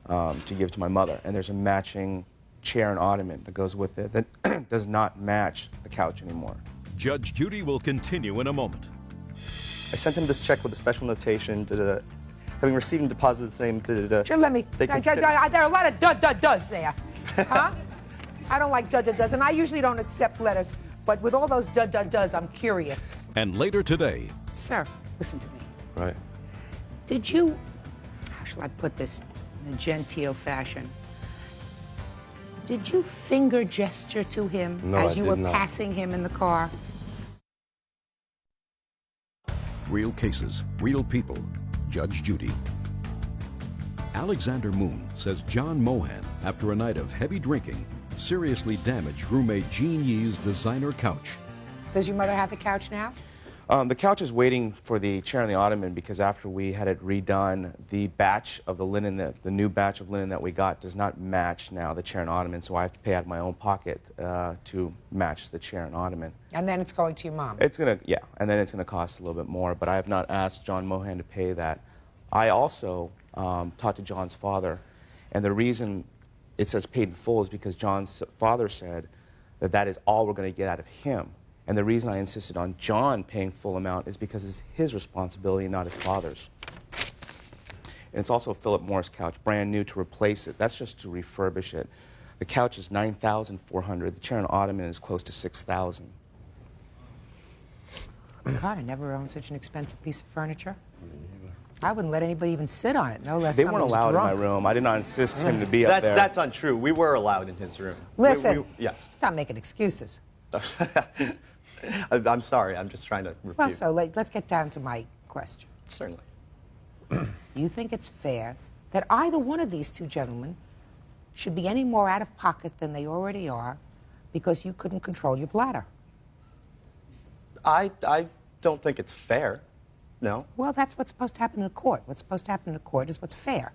to give to my mother. And there's a matching chair and ottoman that goes with it that does not match the couch anymore. Judge Judy will continue in a moment. I sent him this check with a special notation. Having received and deposited the same. Let me. There are a lot of does there. Huh? I don't like does, and I usually don't accept letters, but with all those does, I'm curious. And later today. Sir, listen to me. Right. Did you, how shall I put this in a genteel fashion? Did you finger gesture to him as you were passing him in the car? Real cases, real people. Judge Judy. Alexander Moon says John Mohan, after a night of heavy drinking, seriously damaged roommate Jean Yee's designer couch. Does your mother have the couch now? The couch is waiting for the chair and the ottoman because after we had it redone, the batch of the linen, the new batch of linen that we got does not match now the chair and ottoman, so I have to pay out of my own pocket to match the chair and ottoman. And then it's going to your mom? It's going to, yeah, and then it's going to cost a little bit more, but I have not asked John Mohan to pay that. I also talked to John's father, and the reason it says paid in full is because John's father said that that is all we're going to get out of him. And the reason I insisted on John paying full amount is because it's his responsibility, not his father's. And it's also a Philip Morris couch, brand new, to replace it. That's just to refurbish it. The couch is $9,400. The chair and ottoman is close to $6,000. God, I never owned such an expensive piece of furniture. I wouldn't let anybody even sit on it, no less They weren't allowed in my room. I did not insist him to be up there. That's untrue. We were allowed in his room. Listen, yes. Stop making excuses. I'm sorry. I'm just trying to refute. Well, so let's get down to my question. Certainly. You think it's fair that either one of these two gentlemen should be any more out of pocket than they already are because you couldn't control your bladder? I don't think it's fair. No. Well, that's what's supposed to happen in a court. What's supposed to happen in a court is what's fair.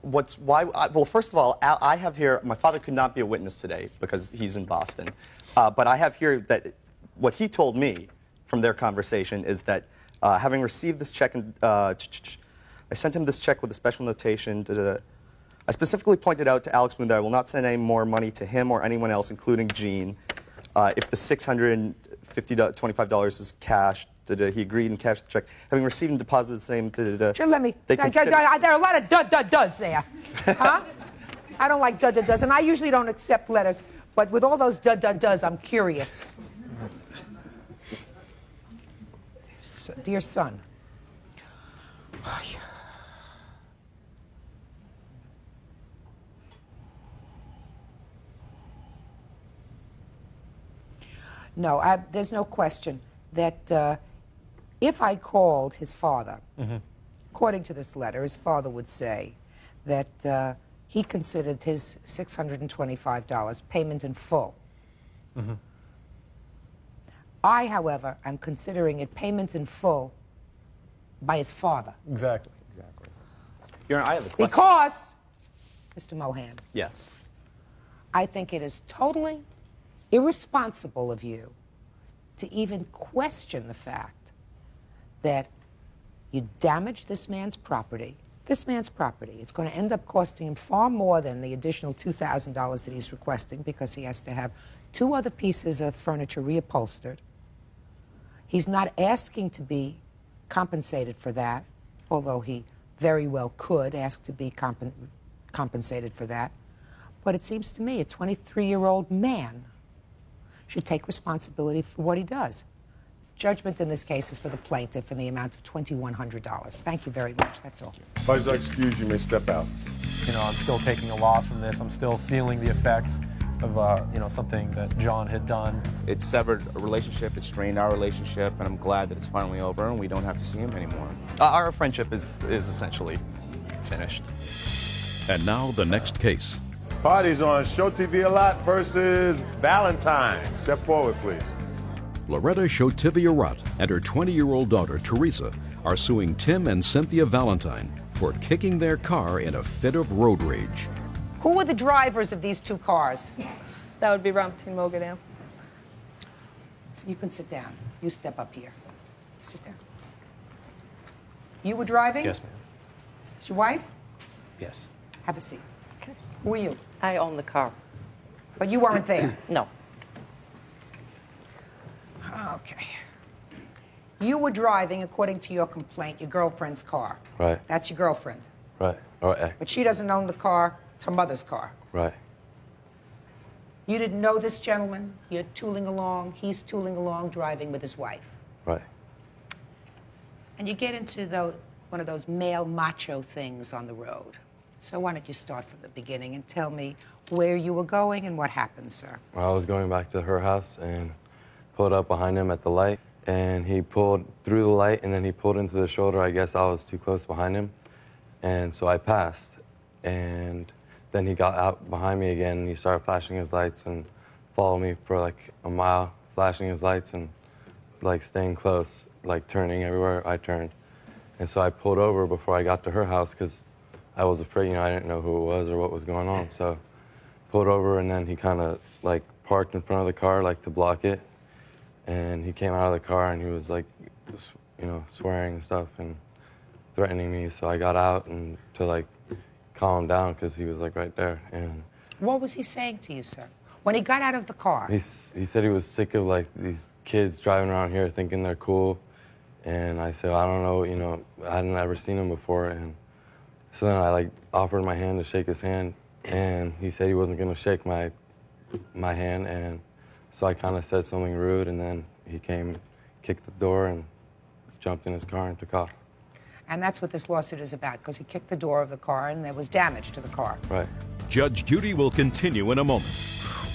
Well, first of all, I have here, my father could not be a witness today because he's in Boston. But I have here that what he told me from their conversation is that having received this check, I sent him this check with a special notation. I specifically pointed out to Alex Moon that I will not send any more money to him or anyone else, including Jean, if the $625 is cash. He agreed and cashed the check. Having received and deposited the same. Let me. There are a lot of does there. Huh? I don't like does, and I usually don't accept letters. But with all those does, I'm curious. Dear son, No, there's no question that if I called his father, according to this letter, his father would say that he considered his $625 payment in full. I, however, am considering it payment in full by his father. Exactly. Your Honor, I have a question. Because, Mr. Mohan, Yes. I think it is totally irresponsible of you to even question the fact that you damaged this man's property. This man's property. It's going to end up costing him far more than the additional $2,000 that he's requesting because he has to have 2 other pieces of furniture reupholstered. He's not asking to be compensated for that, although he very well could ask to be compensated for that. But it seems to me a 23-year-old man should take responsibility for what he does. Judgment in this case is for the plaintiff in the amount of $2,100. Thank you very much. That's all. If I excuse you, may step out. You know, I'm still taking a loss from this. I'm still feeling the effects of, you know, something that John had done. It severed a relationship, it strained our relationship, and I'm glad that it's finally over and we don't have to see him anymore. Our friendship is essentially finished. And now the next case. Parties on Show TV a Lot versus Valentine. Step forward, please. Loretta Shotivia-Rott and her 20-year-old daughter, Teresa, are suing Tim and Cynthia Valentine for kicking their car in a fit of road rage. Who were the drivers of these 2 cars? That would be Ramtin Mogadam. So you can sit down. You step up here. Sit down. You were driving? Yes, ma'am. Is your wife? Yes. Have a seat. Okay. Who are you? I own the car. But you weren't there? No. Okay. You were driving, according to your complaint, your girlfriend's car. Right. That's your girlfriend. Right. All right. But she doesn't own the car. It's her mother's car. Right. You didn't know this gentleman. You're tooling along. He's tooling along, driving with his wife. Right. And you get into one of those male macho things on the road. So why don't you start from the beginning and tell me where you were going and what happened, sir? Well, I was going back to her house and pulled up behind him at the light, and he pulled through the light, and then he pulled into the shoulder. I guess I was too close behind him, and so I passed. And then he got out behind me again, and he started flashing his lights and followed me for like a mile, flashing his lights and like staying close, like turning everywhere I turned. And so I pulled over before I got to her house because I was afraid, you know, I didn't know who it was or what was going on. So pulled over, and then he kind of like parked in front of the car like to block it. And he came out of the car and he was like, you know, swearing and stuff and threatening me. So I got out and to like calm him down because he was like right there. And what was he saying to you, sir, when he got out of the car? He said he was sick of like these kids driving around here thinking they're cool. And I said, I don't know, you know, I hadn't ever seen him before. And so then I like offered my hand to shake his hand, and he said he wasn't going to shake my hand. And so I kind of said something rude, and then he came, kicked the door, and jumped in his car and took off. And that's what this lawsuit is about, because he kicked the door of the car and there was damage to the car. Right. Judge Judy will continue in a moment.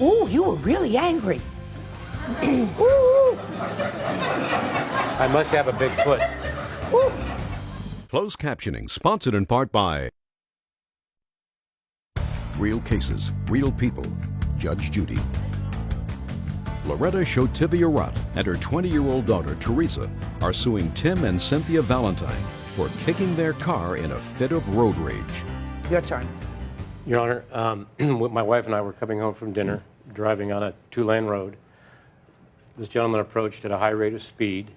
Ooh, you were really angry. Ooh. I must have a big foot. Ooh. Closed captioning, sponsored in part by Real Cases, Real People, Judge Judy. Loretta Shotivia-Rott and her 20-year-old daughter, Teresa, are suing Tim and Cynthia Valentine for kicking their car in a fit of road rage. Your turn. Your Honor, my wife and I were coming home from dinner, driving on a 2-lane road. This gentleman approached at a high rate of speed,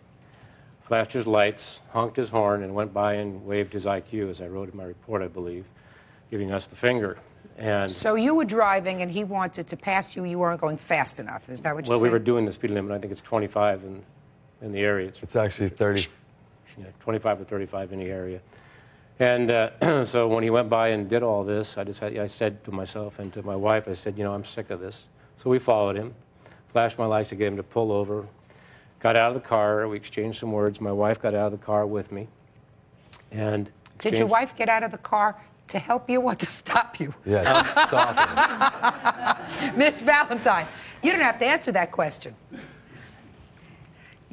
flashed his lights, honked his horn, and went by and waved his IQ, as I wrote in my report, I believe, giving us the finger. And so you were driving and he wanted to pass you. You weren't going fast enough. Is that what you're saying? Well, we were doing the speed limit. I think it's 25 in the area. It's actually 30. Yeah, 25 or 35 in the area. And so when he went by and did all this, I said to myself and to my wife, I said, you know, I'm sick of this. So we followed him, flashed my lights to get him to pull over, got out of the car. We exchanged some words. My wife got out of the car with me. And did your wife get out of the car to help you or to stop you? Yeah, stop him. Miss Valentine, you don't have to answer that question.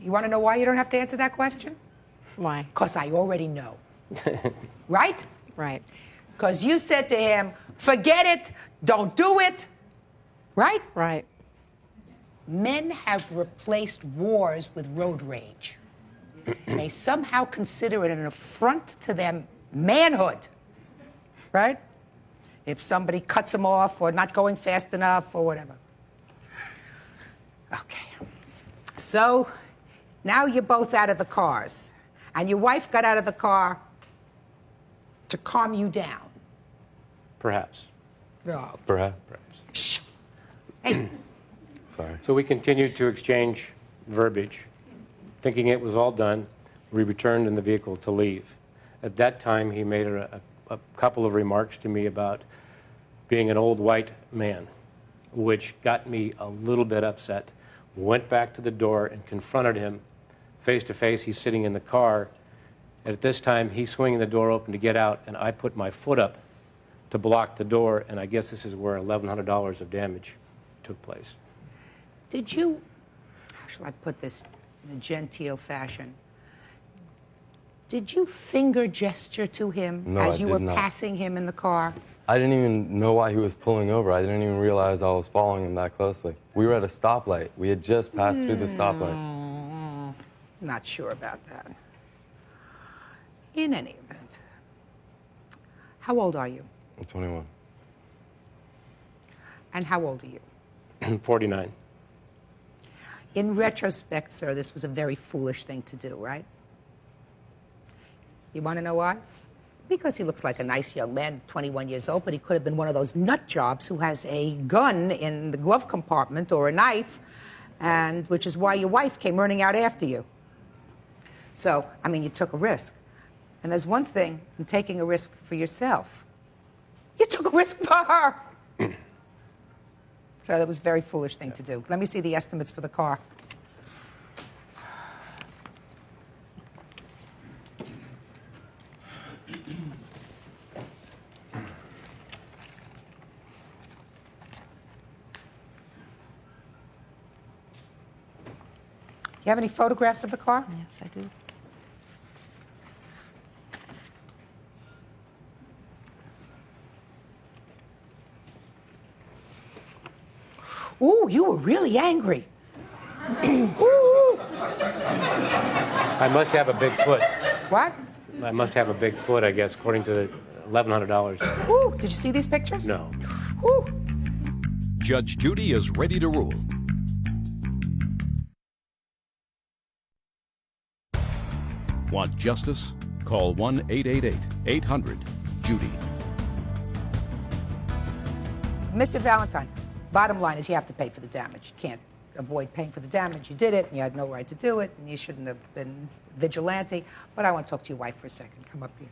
You want to know why you don't have to answer that question? Why? Because I already know. Right? Right. Because you said to him, forget it, don't do it. Right? Right. Men have replaced wars with road rage. They somehow consider it an affront to their manhood. Right? If somebody cuts them off or not going fast enough or whatever. Okay. So now you're both out of the cars. And your wife got out of the car to calm you down. Perhaps. No. Perhaps. Hey. Sorry. So we continued to exchange verbiage. Thinking it was all done, we returned in the vehicle to leave. At that time, he made a couple of remarks to me about being an old white man, which got me a little bit upset. Went back to the door and confronted him face to face. He's sitting in the car. At this time, he's swinging the door open to get out, and I put my foot up to block the door, and I guess this is where $1,100 of damage took place. Did you, how shall I put this in a genteel fashion? Did you finger gesture to him No, as you were not. passing him in the car? I didn't even know why he was pulling over. I didn't even realize I was following him that closely. We were at a stoplight. We had just passed through the stoplight. Not sure about that. In any event, how old are you? I'm 21. And how old are you? 49. In retrospect, sir, this was a very foolish thing to do, right? You want to know why? Because he looks like a nice young man, 21 years old, but he could have been one of those nut jobs who has a gun in the glove compartment or a knife, and which is why your wife came running out after you. So, I mean, you took a risk. And there's one thing in taking a risk for yourself. You took a risk for her. So that was a very foolish thing to do. Let me see the estimates for the car. You have any photographs of the car? Yes, I do. Ooh, you were really angry. Ooh. I must have a big foot. What? I must have a big foot, I guess, according to the $1,100. Ooh, did you see these pictures? No. Ooh. Judge Judy is ready to rule. Want justice? Call 1-888-800-JUDY. Mr. Valentine, bottom line is you have to pay for the damage. You can't avoid paying for the damage. You did it, and you had no right to do it, and you shouldn't have been vigilante. But I want to talk to your wife for a second. Come up here.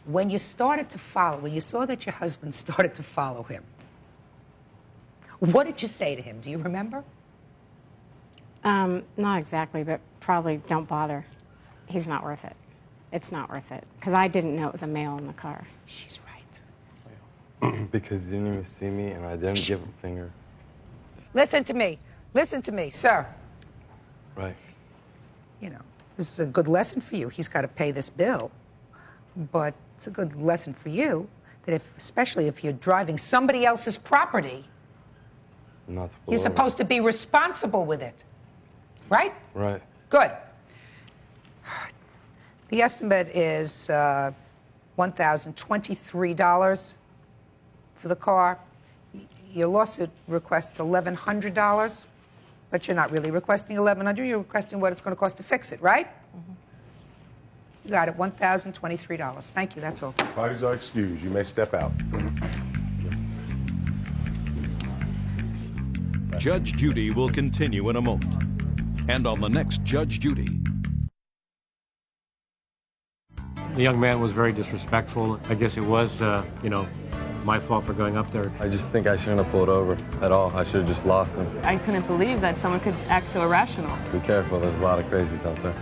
When you started to follow, when you saw that your husband started to follow him, what did you say to him? Do you remember? Not exactly, but probably don't bother. He's not worth it. It's not worth it. Because I didn't know it was a male in the car. She's right. Because he didn't even see me and I didn't give him a finger. Listen to me. Listen to me, sir. Right. You know, this is a good lesson for you. He's got to pay this bill. But it's a good lesson for you that especially if you're driving somebody else's property, Not to you're supposed to be responsible with it. Right? Right. Good. The estimate is $1,023 for the car. Your lawsuit requests $1,100, but you're not really requesting $1,100. You're requesting what it's going to cost to fix it, right? Mm-hmm. You got it, $1,023. Thank you, that's all. Parties are excused. You may step out. Judge Judy will continue in a moment. And on the next Judge Judy. The young man was very disrespectful. I guess it was, my fault for going up there. I just think I shouldn't have pulled over at all. I should have just lost him. I couldn't believe that someone could act so irrational. Be careful, there's a lot of crazies out there.